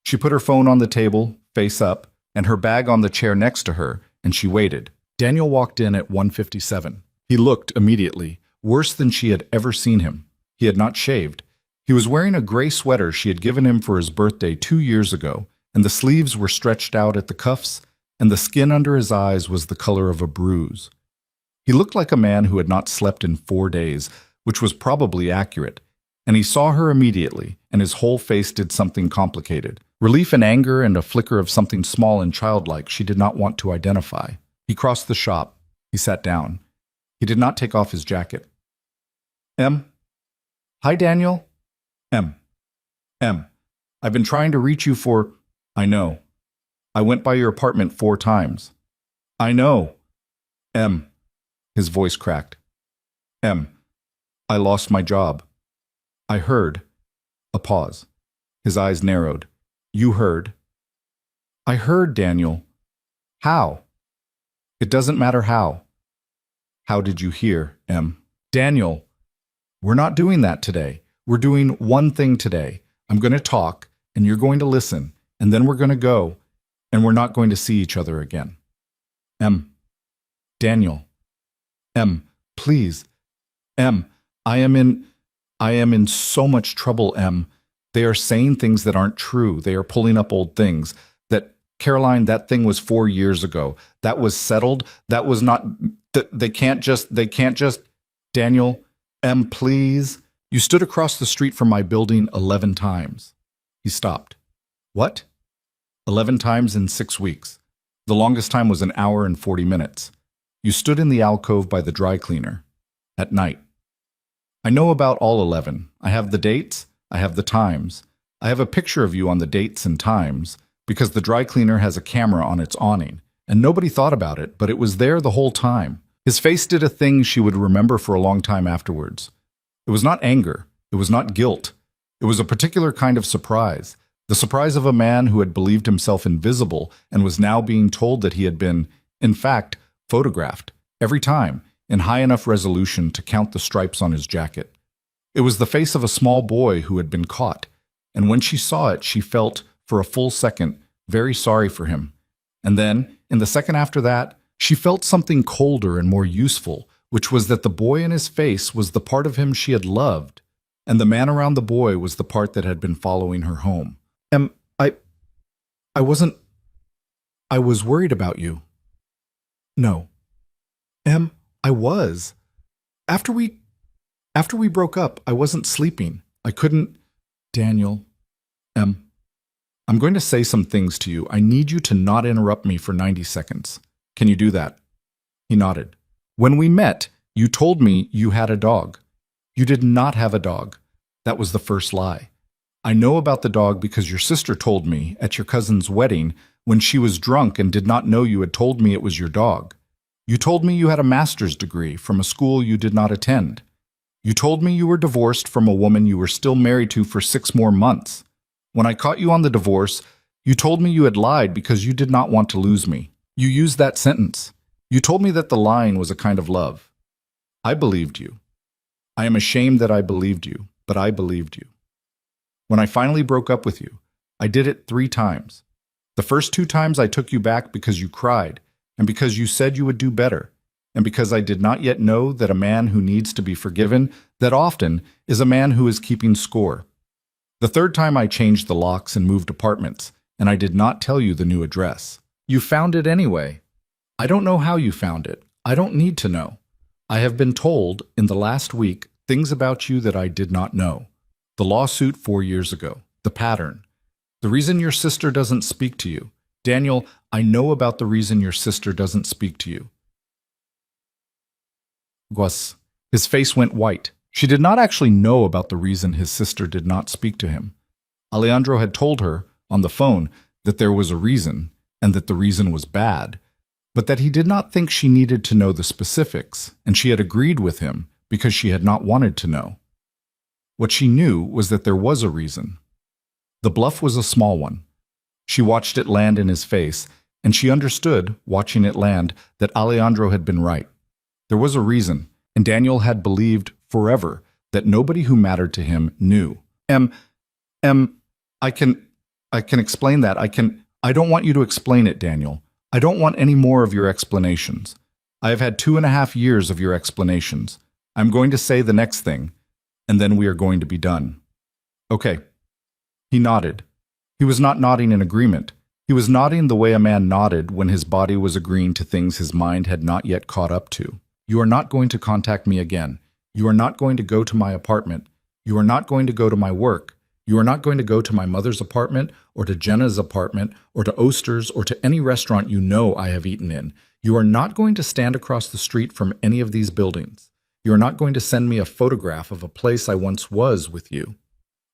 She put her phone on the table, face up, and her bag on the chair next to her, and she waited. Daniel walked in at 1:57. He looked immediately worse than she had ever seen him. He had not shaved. He was wearing a gray sweater she had given him for his birthday 2 years ago, and the sleeves were stretched out at the cuffs, and the skin under his eyes was the color of a bruise. He looked like a man who had not slept in 4 days, which was probably accurate, and he saw her immediately, and his whole face did something complicated. Relief and anger and a flicker of something small and childlike she did not want to identify. He crossed the shop. He sat down. He did not take off his jacket. Em? Hi, Daniel? Em. I've been trying to reach you for... I know. I went by your apartment 4 times. I know. Em. His voice cracked. Em. I lost my job. I heard. A pause. His eyes narrowed. You heard. I heard, Daniel. How? It doesn't matter how. How did you hear, Em? Daniel, we're not doing that today. We're doing one thing today. I'm going to talk, and you're going to listen, and then we're going to go, and we're not going to see each other again. Em. Daniel. Em, please. Em, I am in so much trouble, Em. They are saying things that aren't true. They are pulling up old things. Caroline, that thing was 4 years ago. That was settled. That was not, they can't just, Daniel, Em, please. You stood across the street from my building 11 times. He stopped. What? 11 times in 6 weeks. The longest time was 1 hour and 40 minutes. You stood in the alcove by the dry cleaner. At night. I know about all 11. I have the dates. I have the times. I have a picture of you on the dates and times, because the dry cleaner has a camera on its awning, and nobody thought about it, but it was there the whole time. His face did a thing she would remember for a long time afterwards. It was not anger. It was not guilt. It was a particular kind of surprise. The surprise of a man who had believed himself invisible and was now being told that he had been, in fact, photographed, every time, in high enough resolution to count the stripes on his jacket. It was the face of a small boy who had been caught, and when she saw it, she felt, for a full second, very sorry for him. And then, in the second after that, she felt something colder and more useful, which was that the boy in his face was the part of him she had loved, and the man around the boy was the part that had been following her home. I wasn't... I was worried about you. No. Em, I was. After we broke up, I wasn't sleeping. I couldn't. Daniel. Em, I'm going to say some things to you. I need you to not interrupt me for 90 seconds. Can you do that? He nodded. When we met, you told me you had a dog. You did not have a dog. That was the first lie. I know about the dog because your sister told me at your cousin's wedding when she was drunk and did not know you had told me it was your dog. You told me you had a master's degree from a school you did not attend. You told me you were divorced from a woman you were still married to for 6 more months. When I caught you on the divorce, you told me you had lied because you did not want to lose me. You used that sentence. You told me that the lying was a kind of love. I believed you. I am ashamed that I believed you, but I believed you. When I finally broke up with you, I did it 3 times. The first 2 times I took you back because you cried, and because you said you would do better, and because I did not yet know that a man who needs to be forgiven that often is a man who is keeping score. The 3rd time I changed the locks and moved apartments, and I did not tell you the new address. You found it anyway. I don't know how you found it. I don't need to know. I have been told in the last week things about you that I did not know. The lawsuit 4 years ago, the pattern, the reason your sister doesn't speak to you. Daniel, I know about the reason your sister doesn't speak to you. His face went white. She did not actually know about the reason his sister did not speak to him. Alejandro had told her, on the phone, that there was a reason, and that the reason was bad, but that he did not think she needed to know the specifics, and she had agreed with him because she had not wanted to know. What she knew was that there was a reason. The bluff was a small one. She watched it land in his face, and she understood, watching it land, that Alejandro had been right. There was a reason, and Daniel had believed forever that nobody who mattered to him knew. I can explain that. I don't want you to explain it, Daniel. I don't want any more of your explanations. I have had 2.5 years of your explanations. I'm going to say the next thing, and then we are going to be done. Okay. He nodded. He was not nodding in agreement. He was nodding the way a man nodded when his body was agreeing to things his mind had not yet caught up to. You are not going to contact me again. You are not going to go to my apartment. You are not going to go to my work. You are not going to go to my mother's apartment, or to Jenna's apartment, or to Oster's, or to any restaurant you know I have eaten in. You are not going to stand across the street from any of these buildings. You are not going to send me a photograph of a place I once was with you.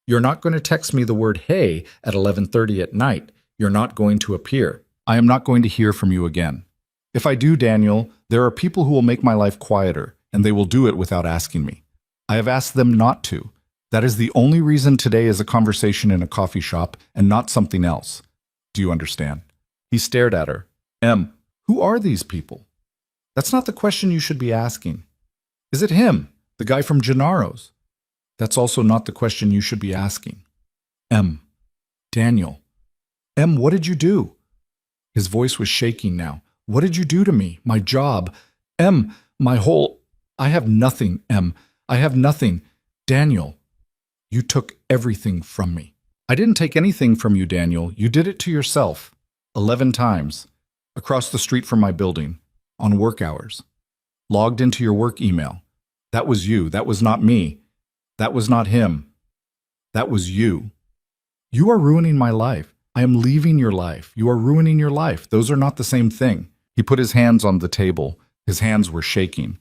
You're not going to text me the word hey at 11:30 at night. You're not going to appear. I am not going to hear from you again. If I do, Daniel, there are people who will make my life quieter, and they will do it without asking me. I have asked them not to. That is the only reason today is a conversation in a coffee shop and not something else. Do you understand? He stared at her. Who are these people? That's not the question you should be asking. Is it him, the guy from Gennaro's? That's also not the question you should be asking. Daniel. What did you do? His voice was shaking now. What did you do to me? My job? My whole... I have nothing, I have nothing. Daniel, you took everything from me. I didn't take anything from you, Daniel. You did it to yourself. 11 times. Across the street from my building. On work hours. Logged into your work email. That was you. That was not me. That was not him. That was you. You are ruining my life. I am leaving your life. You are ruining your life. Those are not the same thing. He put his hands on the table. His hands were shaking.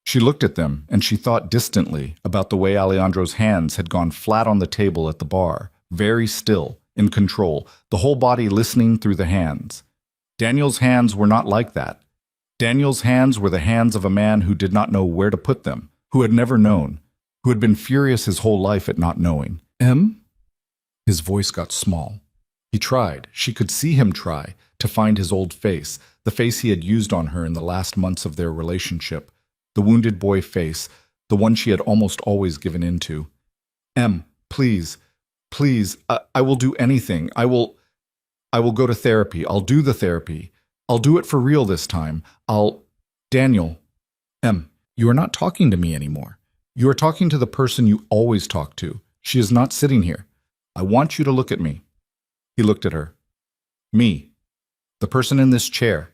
She looked at them, and she thought distantly about the way Alejandro's hands had gone flat on the table at the bar, very still, in control, the whole body listening through the hands. Daniel's hands were not like that. Daniel's hands were the hands of a man who did not know where to put them, who had never known, who had been furious his whole life at not knowing. His voice got small. He tried, she could see him try, to find his old face, the face he had used on her in the last months of their relationship, the wounded boy face, the one she had almost always given in to. Please, I will do anything. I will go to therapy. I'll do the therapy. I'll do it for real this time. Daniel, you are not talking to me anymore. You are talking to the person you always talk to. She is not sitting here. I want you to look at me. He looked at her. Me. The person in this chair.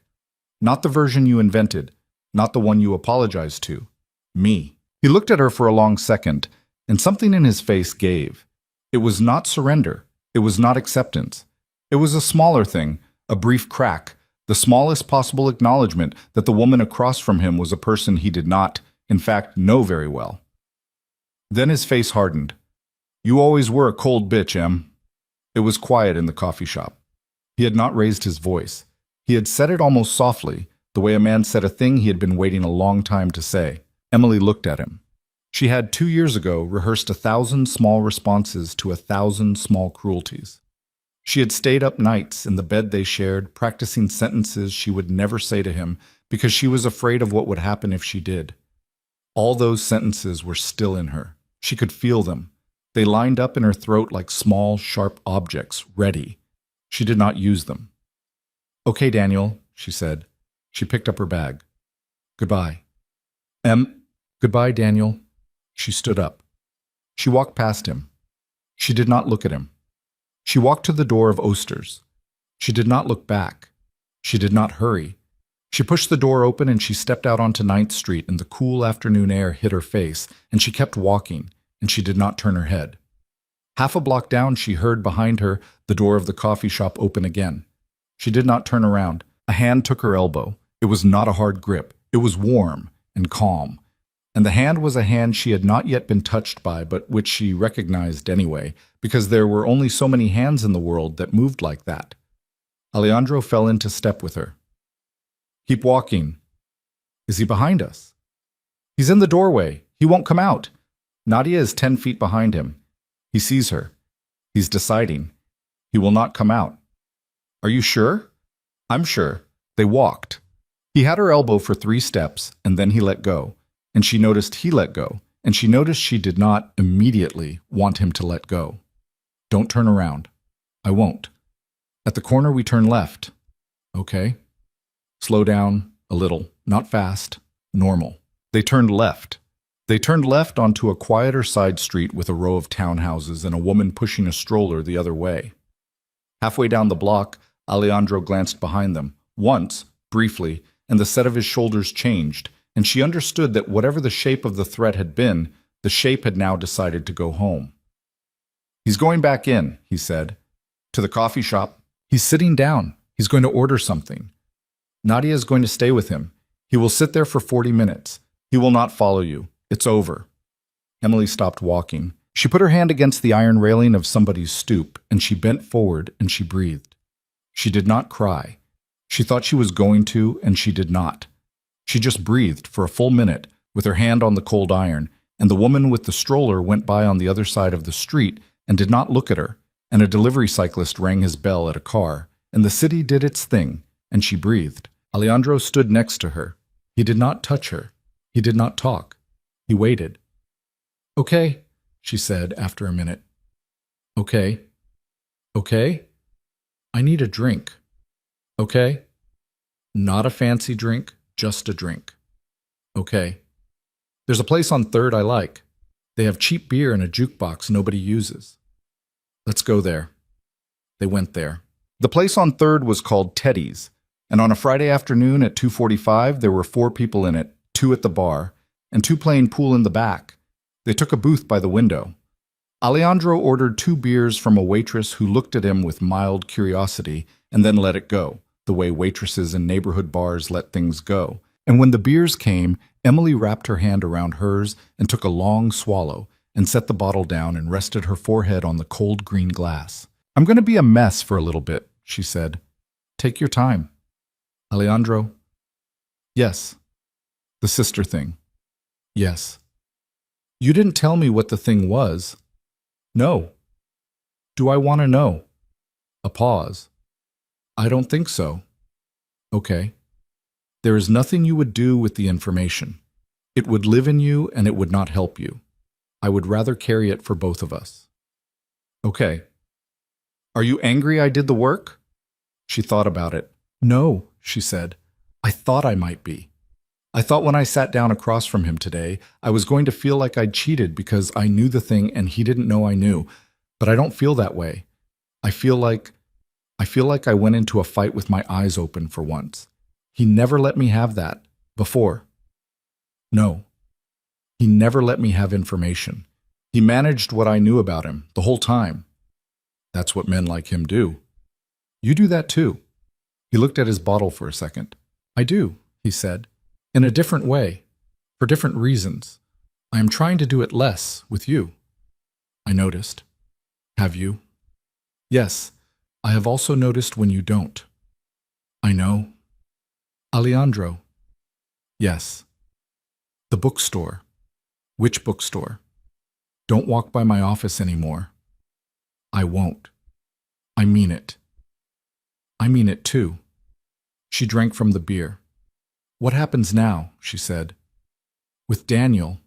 Not the version you invented. Not the one you apologized to. Me. He looked at her for a long second, and something in his face gave. It was not surrender. It was not acceptance. It was a smaller thing, a brief crack, the smallest possible acknowledgement that the woman across from him was a person he did not, in fact, know very well. Then his face hardened. You always were a cold bitch, Em. It was quiet in the coffee shop. He had not raised his voice. He had said it almost softly, the way a man said a thing he had been waiting a long time to say. Emily looked at him. She had 2 years ago rehearsed 1,000 small responses to 1,000 small cruelties. She had stayed up nights in the bed they shared, practicing sentences she would never say to him because she was afraid of what would happen if she did. All those sentences were still in her. She could feel them. They lined up in her throat like small, sharp objects, ready. She did not use them. Okay, Daniel, she said. She picked up her bag. Goodbye. Goodbye, Daniel. She stood up. She walked past him. She did not look at him. She walked to the door of Oster's. She did not look back. She did not hurry. She pushed the door open and she stepped out onto 9th Street, and the cool afternoon air hit her face, and she kept walking, and she did not turn her head. Half a block down, she heard behind her the door of the coffee shop open again. She did not turn around. A hand took her elbow. It was not a hard grip. It was warm and calm. And the hand was a hand she had not yet been touched by, but which she recognized anyway, because there were only so many hands in the world that moved like that. Alejandro fell into step with her. Keep walking. Is he behind us? He's in the doorway. He won't come out. Nadia is 10 feet behind him. He sees her. He's deciding. He will not come out. Are you sure? I'm sure. They walked. He had her elbow for 3 steps, and then he let go. And she noticed he let go, and she noticed she did not immediately want him to let go. Don't turn around. I won't. At the corner we turn left. Okay. Slow down, a little, not fast, normal. They turned left. They turned left onto a quieter side street with a row of townhouses and a woman pushing a stroller the other way. Halfway down the block, Alejandro glanced behind them, once, briefly, and the set of his shoulders changed, and she understood that whatever the shape of the threat had been, the shape had now decided to go home. He's going back in, he said. To the coffee shop. He's sitting down. He's going to order something. Nadia is going to stay with him. He will sit there for 40 minutes. He will not follow you. It's over. Emily stopped walking. She put her hand against the iron railing of somebody's stoop, and she bent forward and she breathed. She did not cry. She thought she was going to, and she did not. She just breathed for a full minute with her hand on the cold iron, and the woman with the stroller went by on the other side of the street and did not look at her, and a delivery cyclist rang his bell at a car, and the city did its thing, and she breathed. Alejandro stood next to her. He did not touch her. He did not talk. He waited. Okay, she said after a minute. Okay. Okay? I need a drink. Okay? Not a fancy drink. Just a drink. Okay. There's a place on 3rd I like. They have cheap beer and a jukebox nobody uses. Let's go there. They went there. The place on 3rd was called Teddy's, and on a Friday afternoon at 2:45 there were 4 people in it, 2 at the bar, and 2 playing pool in the back. They took a booth by the window. Alejandro ordered 2 beers from a waitress who looked at him with mild curiosity and then let it go, the way waitresses in neighborhood bars let things go. And when the beers came, Emily wrapped her hand around hers and took a long swallow and set the bottle down and rested her forehead on the cold green glass. I'm going to be a mess for a little bit, she said. Take your time. Alejandro? Yes. The sister thing. Yes. You didn't tell me what the thing was. No. Do I want to know? A pause. I don't think so. Okay. There is nothing you would do with the information. It would live in you and it would not help you. I would rather carry it for both of us. Okay. Are you angry I did the work? She thought about it. No, she said. I thought I might be. I thought when I sat down across from him today, I was going to feel like I'd cheated because I knew the thing and he didn't know I knew. But I don't feel that way. I feel like I feel like I went into a fight with my eyes open for once. He never let me have that before. No, he never let me have information. He managed what I knew about him the whole time. That's what men like him do. You do that too. He looked at his bottle for a second. I do, he said, in a different way, for different reasons. I am trying to do it less with you. I noticed. Have you? Yes, I have also noticed when you don't. I know. Alejandro. Yes. The bookstore. Which bookstore? Don't walk by my office anymore. I won't. I mean it. I mean it too. She drank from the beer. What happens now? She said. With Daniel.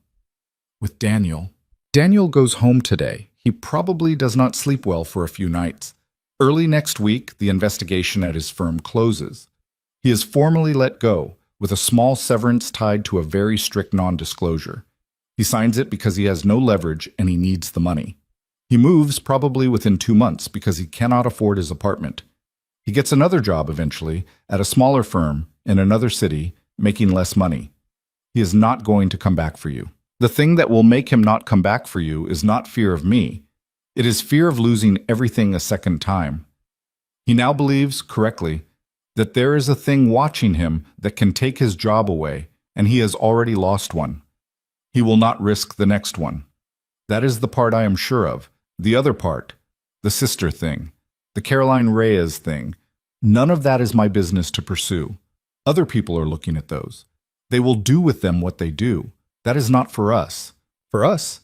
With Daniel. Daniel goes home today. He probably does not sleep well for a few nights. Early next week, the investigation at his firm closes. He is formally let go, with a small severance tied to a very strict non-disclosure. He signs it because he has no leverage and he needs the money. He moves probably within 2 months because he cannot afford his apartment. He gets another job eventually at a smaller firm in another city, making less money. He is not going to come back for you. The thing that will make him not come back for you is not fear of me. It is fear of losing everything a second time. He now believes, correctly, that there is a thing watching him that can take his job away, and he has already lost one. He will not risk the next one. That is the part I am sure of. The other part, the sister thing, the Caroline Reyes thing, none of that is my business to pursue. Other people are looking at those. They will do with them what they do. That is not for us. For us?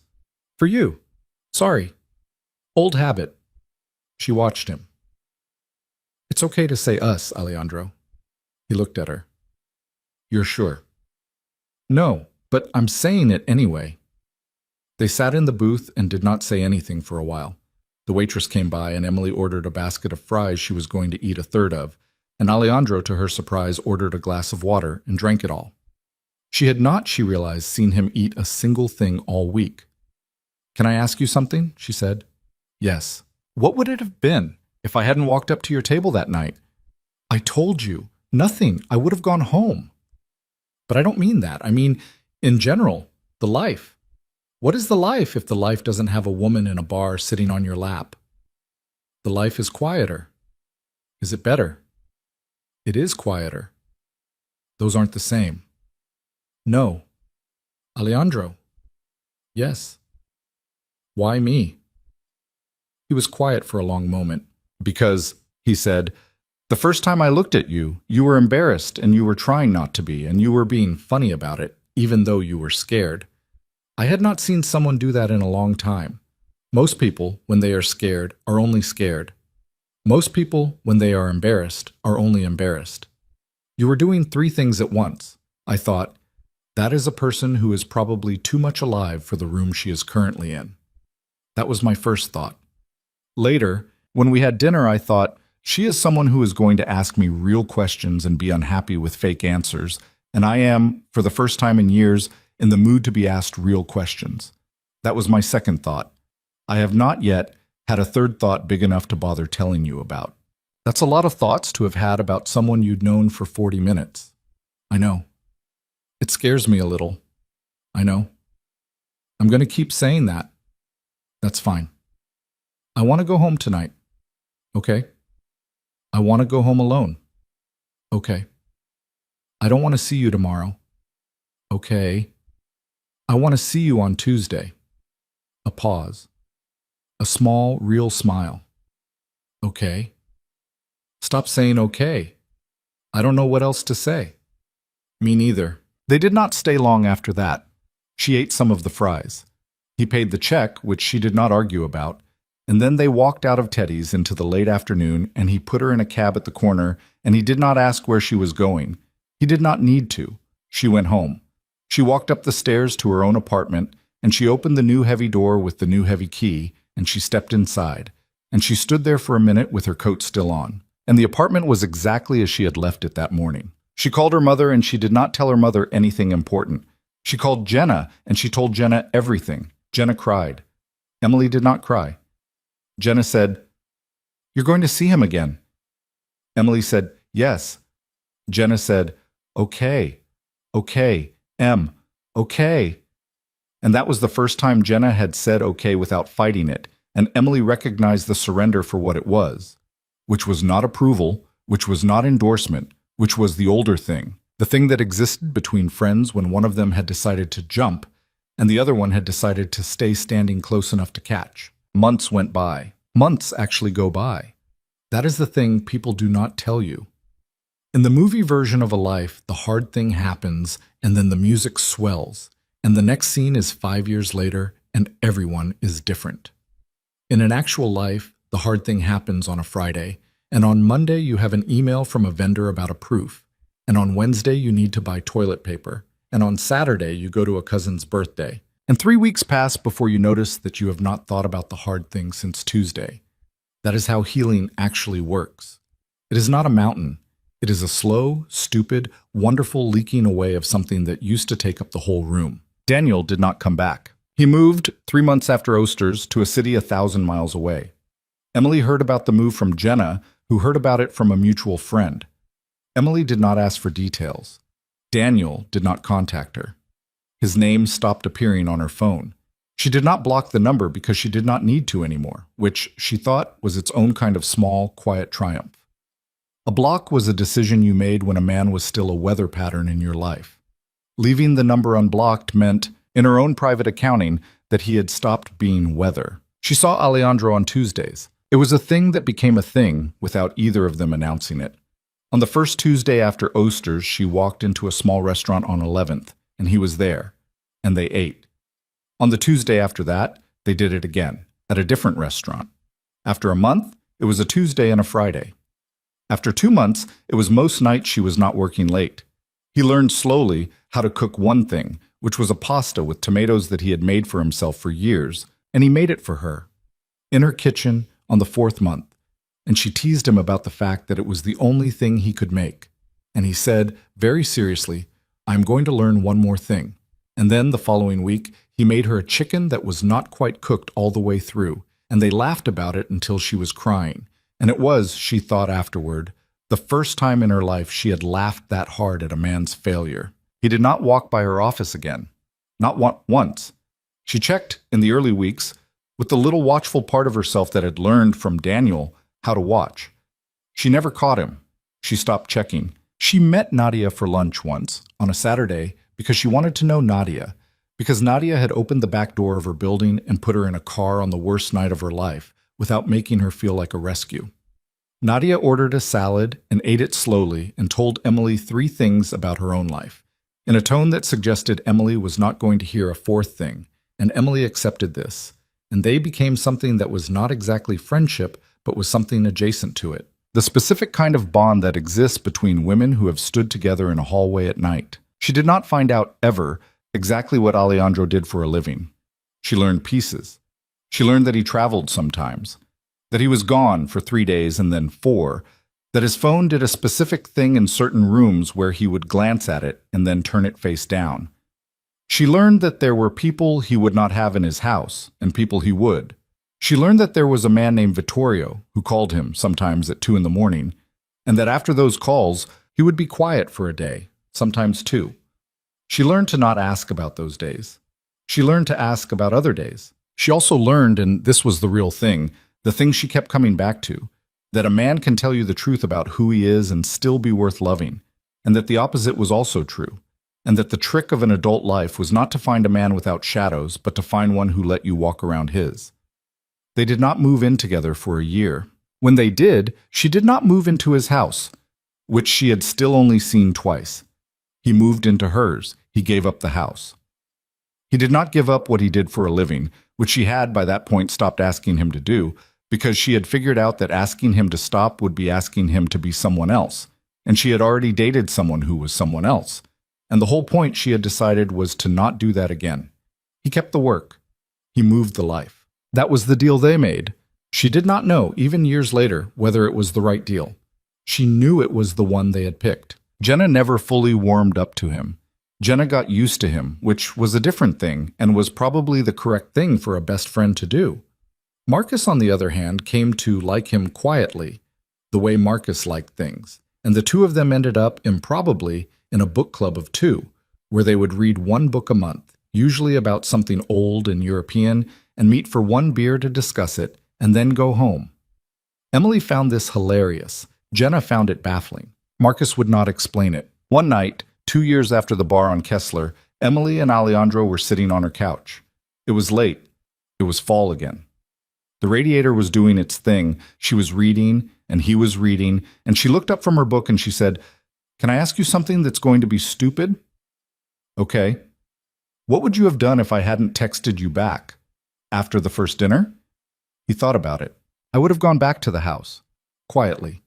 For you. Sorry. Old habit. She watched him. It's okay to say us, Alejandro. He looked at her. You're sure? No, but I'm saying it anyway. They sat in the booth and did not say anything for a while. The waitress came by and Emily ordered a basket of fries she was going to eat a third of, and Alejandro, to her surprise, ordered a glass of water and drank it all. She had not, she realized, seen him eat a single thing all week. Can I ask you something? She said. Yes. What would it have been if I hadn't walked up to your table that night? I told you. Nothing. I would have gone home. But I don't mean that. I mean, in general, the life. What is the life if the life doesn't have a woman in a bar sitting on your lap? The life is quieter. Is it better? It is quieter. Those aren't the same. No. Alejandro. Yes. Why me? He was quiet for a long moment. Because, he said, the first time I looked at you, you were embarrassed and you were trying not to be, and you were being funny about it, even though you were scared. I had not seen someone do that in a long time. Most people, when they are scared, are only scared. Most people, when they are embarrassed, are only embarrassed. You were doing 3 things at once. I thought, that is a person who is probably too much alive for the room she is currently in. That was my first thought. Later, when we had dinner, I thought, she is someone who is going to ask me real questions and be unhappy with fake answers, and I am, for the first time in years, in the mood to be asked real questions. That was my second thought. I have not yet had a third thought big enough to bother telling you about. That's a lot of thoughts to have had about someone you'd known for 40 minutes. I know. It scares me a little. I know. I'm going to keep saying that. That's fine. I want to go home tonight. Okay? I want to go home alone. Okay. I don't want to see you tomorrow. Okay. I want to see you on Tuesday. A pause. A small, real smile. Okay. Stop saying okay. I don't know what else to say. Me neither. They did not stay long after that. She ate some of the fries. He paid the check, which she did not argue about, and then they walked out of Teddy's into the late afternoon, and he put her in a cab at the corner, and he did not ask where she was going. He did not need to. She went home. She walked up the stairs to her own apartment, and she opened the new heavy door with the new heavy key, and she stepped inside. And she stood there for a minute with her coat still on. And the apartment was exactly as she had left it that morning. She called her mother, and she did not tell her mother anything important. She called Jenna, and she told Jenna everything. Jenna cried. Emily did not cry. Jenna said, "You're going to see him again. Emily said, yes. Jenna said, okay, okay, okay. And that was the first time Jenna had said okay without fighting it, and Emily recognized the surrender for what it was, which was not approval, which was not endorsement, which was the older thing, the thing that existed between friends when one of them had decided to jump and the other one had decided to stay standing close enough to catch. Months went by. Months actually go by. That is the thing people do not tell you. In the movie version of a life, the hard thing happens and then the music swells, and the next scene is 5 years later and everyone is different. In an actual life, the hard thing happens on a Friday, and on Monday you have an email from a vendor about a proof, and on Wednesday you need to buy toilet paper, and on Saturday you go to a cousin's birthday, and 3 weeks pass before you notice that you have not thought about the hard thing since Tuesday. That is how healing actually works. It is not a mountain. It is a slow, stupid, wonderful leaking away of something that used to take up the whole room. Daniel did not come back. He moved 3 months after Oster's to a city 1,000 miles away. Emily heard about the move from Jenna, who heard about it from a mutual friend. Emily did not ask for details. Daniel did not contact her. His name stopped appearing on her phone. She did not block the number because she did not need to anymore, which she thought was its own kind of small, quiet triumph. A block was a decision you made when a man was still a weather pattern in your life. Leaving the number unblocked meant, in her own private accounting, that he had stopped being weather. She saw Alejandro on Tuesdays. It was a thing that became a thing without either of them announcing it. On the first Tuesday after Oster's, she walked into a small restaurant on 11th, and he was there, and they ate. On the Tuesday after that, they did it again, at a different restaurant. After a month, it was a Tuesday and a Friday. After 2 months, it was most nights she was not working late. He learned slowly how to cook one thing, which was a pasta with tomatoes that he had made for himself for years, and he made it for her. In her kitchen, on the 4th month, and she teased him about the fact that it was the only thing he could make. And he said, very seriously, I'm going to learn one more thing. And then the following week, he made her a chicken that was not quite cooked all the way through, and they laughed about it until she was crying. And it was, she thought afterward, the first time in her life she had laughed that hard at a man's failure. He did not walk by her office again. Not once. She checked, in the early weeks, with the little watchful part of herself that had learned from Daniel how to watch. She never caught him. She stopped checking. She met Nadia for lunch once, on a Saturday, because she wanted to know Nadia, because Nadia had opened the back door of her building and put her in a car on the worst night of her life, without making her feel like a rescue. Nadia ordered a salad and ate it slowly and told Emily 3 things about her own life, in a tone that suggested Emily was not going to hear a 4th thing, and Emily accepted this, and they became something that was not exactly friendship, but was something adjacent to it. The specific kind of bond that exists between women who have stood together in a hallway at night. She did not find out, ever, exactly what Alejandro did for a living. She learned pieces. She learned that he traveled sometimes, that he was gone for 3 days and then 4, that his phone did a specific thing in certain rooms where he would glance at it and then turn it face down. She learned that there were people he would not have in his house and people he would. She learned that there was a man named Vittorio who called him sometimes at 2 in the morning, and that after those calls, he would be quiet for a day, sometimes 2. She learned to not ask about those days. She learned to ask about other days. She also learned, and this was the real thing, the thing she kept coming back to, that a man can tell you the truth about who he is and still be worth loving, and that the opposite was also true, and that the trick of an adult life was not to find a man without shadows, but to find one who let you walk around his. They did not move in together for a year. When they did, she did not move into his house, which she had still only seen twice. He moved into hers. He gave up the house. He did not give up what he did for a living, which she had by that point stopped asking him to do, because she had figured out that asking him to stop would be asking him to be someone else, and she had already dated someone who was someone else. And the whole point, she had decided, was to not do that again. He kept the work. He moved the life. That was the deal they made. She did not know, even years later, whether it was the right deal. She knew it was the one they had picked. Jenna never fully warmed up to him. Jenna got used to him, which was a different thing, and was probably the correct thing for a best friend to do. Marcus, on the other hand, came to like him quietly. the way Marcus liked things, and the two of them ended up improbably in a book club of two, where they would read one book a month, usually about something old and European, and meet for one beer to discuss it, and then go home. Emily found this hilarious. Jenna found it baffling. Marcus would not explain it. One night, 2 years after the bar on Kessler, Emily and Alejandro were sitting on her couch. It was late. It was fall again. The radiator was doing its thing. She was reading, and he was reading, and she looked up from her book and she said, "Can I ask you something that's going to be stupid?" "Okay." "What would you have done if I hadn't texted you back? After the first dinner?" He thought about it. "I would have gone back to the house. Quietly.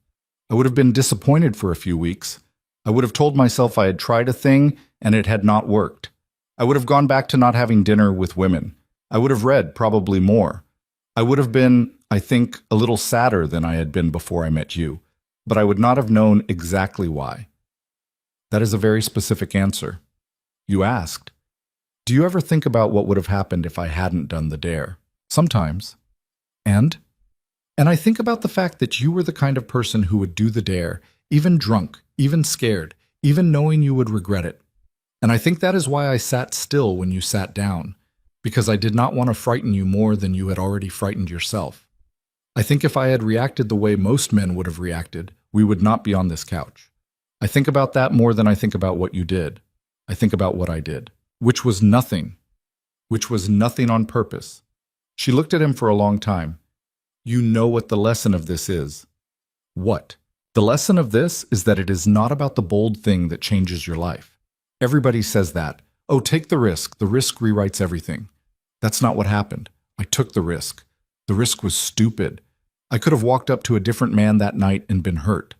I would have been disappointed for a few weeks. I would have told myself I had tried a thing and it had not worked. I would have gone back to not having dinner with women. I would have read probably more. I would have been, I think, a little sadder than I had been before I met you, but I would not have known exactly why." That is a very specific answer. You asked, "Do you ever think about what would have happened if I hadn't done the dare?" Sometimes. And I think about the fact that you were the kind of person who would do the dare, even drunk, even scared, even knowing you would regret it. And I think that is why I sat still when you sat down, because I did not want to frighten you more than you had already frightened yourself. I think if I had reacted the way most men would have reacted, we would not be on this couch. I think about that more than I think about what you did. I think about what I did, which was nothing on purpose. She looked at him for a long time. "You know what the lesson of this is." "What?" "The lesson of this is that it is not about the bold thing that changes your life. Everybody says that. Oh, take the risk. The risk rewrites everything. That's not what happened. I took the risk. The risk was stupid. I could have walked up to a different man that night and been hurt.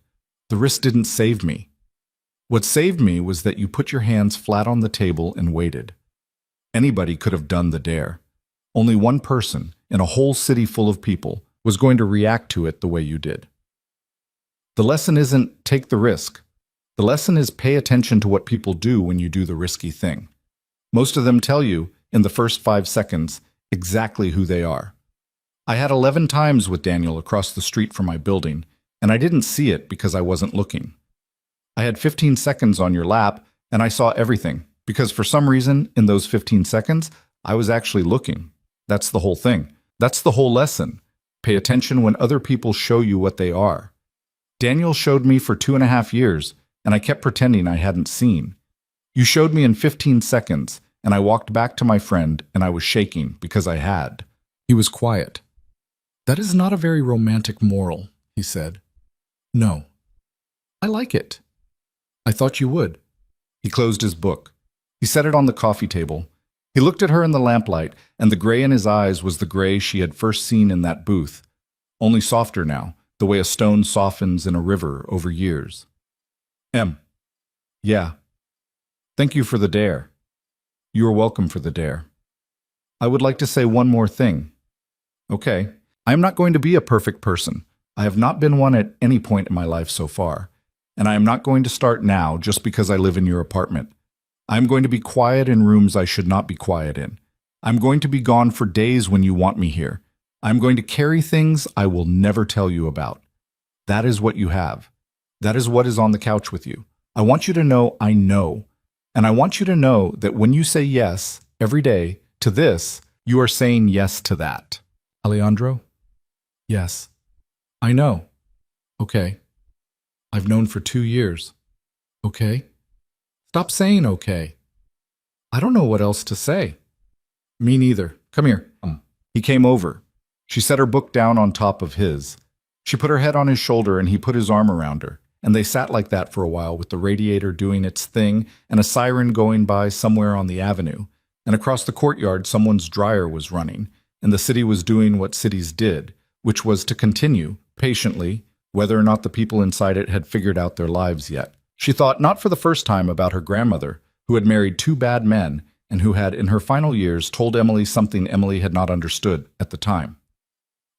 The risk didn't save me. What saved me was that you put your hands flat on the table and waited. Anybody could have done the dare. Only one person, in a whole city full of people, was going to react to it the way you did. The lesson isn't take the risk. The lesson is pay attention to what people do when you do the risky thing. Most of them tell you, in the first 5 seconds, exactly who they are. I had 11 times with Daniel across the street from my building, and I didn't see it because I wasn't looking. I had 15 seconds on your lap, and I saw everything, because for some reason, in those 15 seconds, I was actually looking. That's the whole thing. That's the whole lesson. Pay attention when other people show you what they are. Daniel showed me for 2.5 years, and I kept pretending I hadn't seen. You showed me in 15 seconds, and I walked back to my friend, and I was shaking because I had. He was quiet. "That is not a very romantic moral," he said. "No. I like it." "I thought you would." He closed his book. He set it on the coffee table. He looked at her in the lamplight, and the gray in his eyes was the gray she had first seen in that booth, only softer now, the way a stone softens in a river over years. Yeah. Thank you for the dare. You are welcome for the dare. I would like to say one more thing." "Okay. I am not going to be a perfect person. I have not been one at any point in my life so far. And I am not going to start now just because I live in your apartment. I am going to be quiet in rooms I should not be quiet in. I'm going to be gone for days when you want me here. I'm going to carry things I will never tell you about. That is what you have. That is what is on the couch with you. I want you to know I know. And I want you to know that when you say yes every day to this, you are saying yes to that." "Alejandro?" "Yes. I know." "Okay. I've known for 2 years." "Okay." "Stop saying okay." "I don't know what else to say." "Me neither. Come here." He came over. She set her book down on top of his. She put her head on his shoulder and he put his arm around her. And they sat like that for a while with the radiator doing its thing and a siren going by somewhere on the avenue. And across the courtyard, someone's dryer was running. And the city was doing what cities did, which was to continue, patiently, whether or not the people inside it had figured out their lives yet. She thought not for the first time about her grandmother, who had married 2 bad men and who had, in her final years, told Emily something Emily had not understood at the time.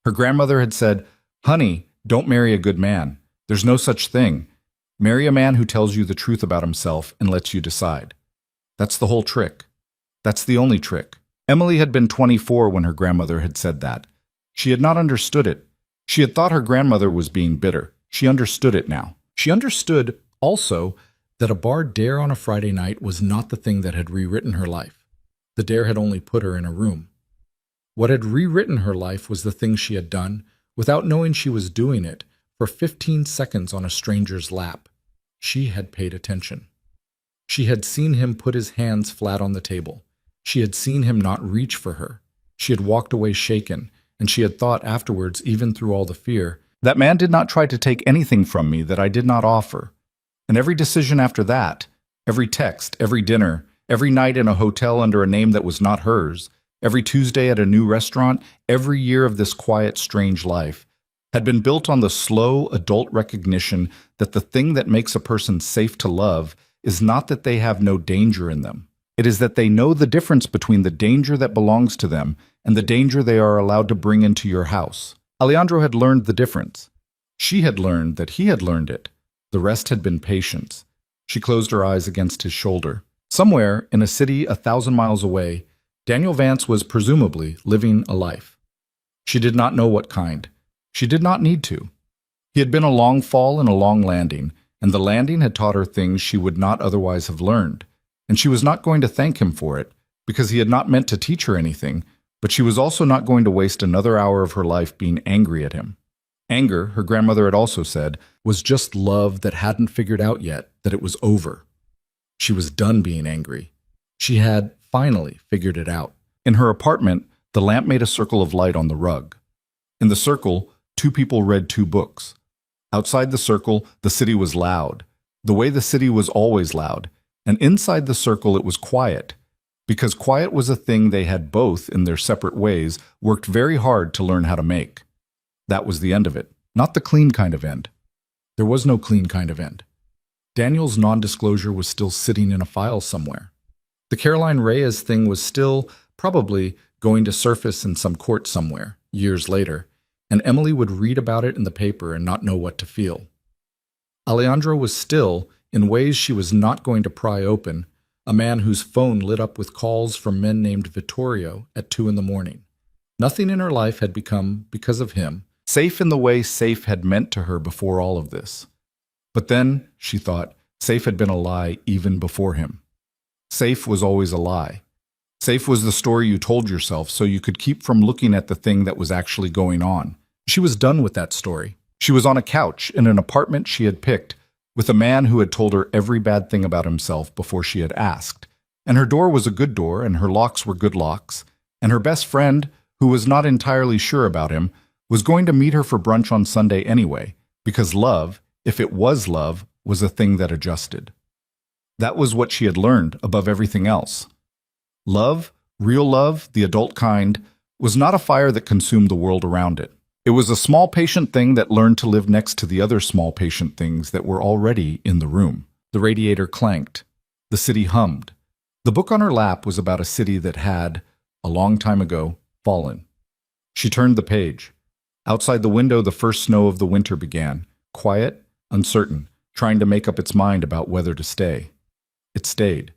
Her grandmother had said, "Honey, don't marry a good man. There's no such thing. Marry a man who tells you the truth about himself and lets you decide." That's the whole trick. That's the only trick. Emily had been 24 when her grandmother had said that. She had not understood it. She had thought her grandmother was being bitter. She understood it now. She understood, also, that a bar dare on a Friday night was not the thing that had rewritten her life. The dare had only put her in a room. What had rewritten her life was the thing she had done, without knowing she was doing it, for 15 seconds on a stranger's lap. She had paid attention. She had seen him put his hands flat on the table. She had seen him not reach for her. She had walked away shaken, and she had thought afterwards, even through all the fear, that man did not try to take anything from me that I did not offer. And every decision after that, every text, every dinner, every night in a hotel under a name that was not hers, every Tuesday at a new restaurant, every year of this quiet, strange life, had been built on the slow, adult recognition that the thing that makes a person safe to love is not that they have no danger in them. It is that they know the difference between the danger that belongs to them and the danger they are allowed to bring into your house. Alejandro had learned the difference. She had learned that he had learned it. The rest had been patience. She closed her eyes against his shoulder. Somewhere, in a city 1,000 miles away, Daniel Vance was presumably living a life. She did not know what kind. She did not need to. He had been a long fall and a long landing, and the landing had taught her things she would not otherwise have learned. And she was not going to thank him for it, because he had not meant to teach her anything, but she was also not going to waste another hour of her life being angry at him. Anger, her grandmother had also said, was just love that hadn't figured out yet that it was over. She was done being angry. She had finally figured it out. In her apartment, the lamp made a circle of light on the rug. In the circle, 2 people read 2 books. Outside the circle, the city was loud, the way the city was always loud, and inside the circle it was quiet, because quiet was a thing they had both, in their separate ways, worked very hard to learn how to make. That was the end of it, not the clean kind of end. There was no clean kind of end. Daniel's non-disclosure was still sitting in a file somewhere. The Caroline Reyes thing was still, probably, going to surface in some court somewhere, years later, and Emily would read about it in the paper and not know what to feel. Alejandro was still, in ways she was not going to pry open, a man whose phone lit up with calls from men named Vittorio at 2 in the morning. Nothing in her life had become, because of him, safe in the way safe had meant to her before all of this. But then, she thought, safe had been a lie even before him. Safe was always a lie. Safe was the story you told yourself so you could keep from looking at the thing that was actually going on. She was done with that story. She was on a couch in an apartment she had picked, with a man who had told her every bad thing about himself before she had asked. And her door was a good door, and her locks were good locks, and her best friend, who was not entirely sure about him, was going to meet her for brunch on Sunday anyway, because love, if it was love, was a thing that adjusted. That was what she had learned above everything else. Love, real love, the adult kind, was not a fire that consumed the world around it. It was a small patient thing that learned to live next to the other small patient things that were already in the room. The radiator clanked. The city hummed. The book on her lap was about a city that had, a long time ago, fallen. She turned the page. Outside the window, the first snow of the winter began, quiet, uncertain, trying to make up its mind about whether to stay. It stayed.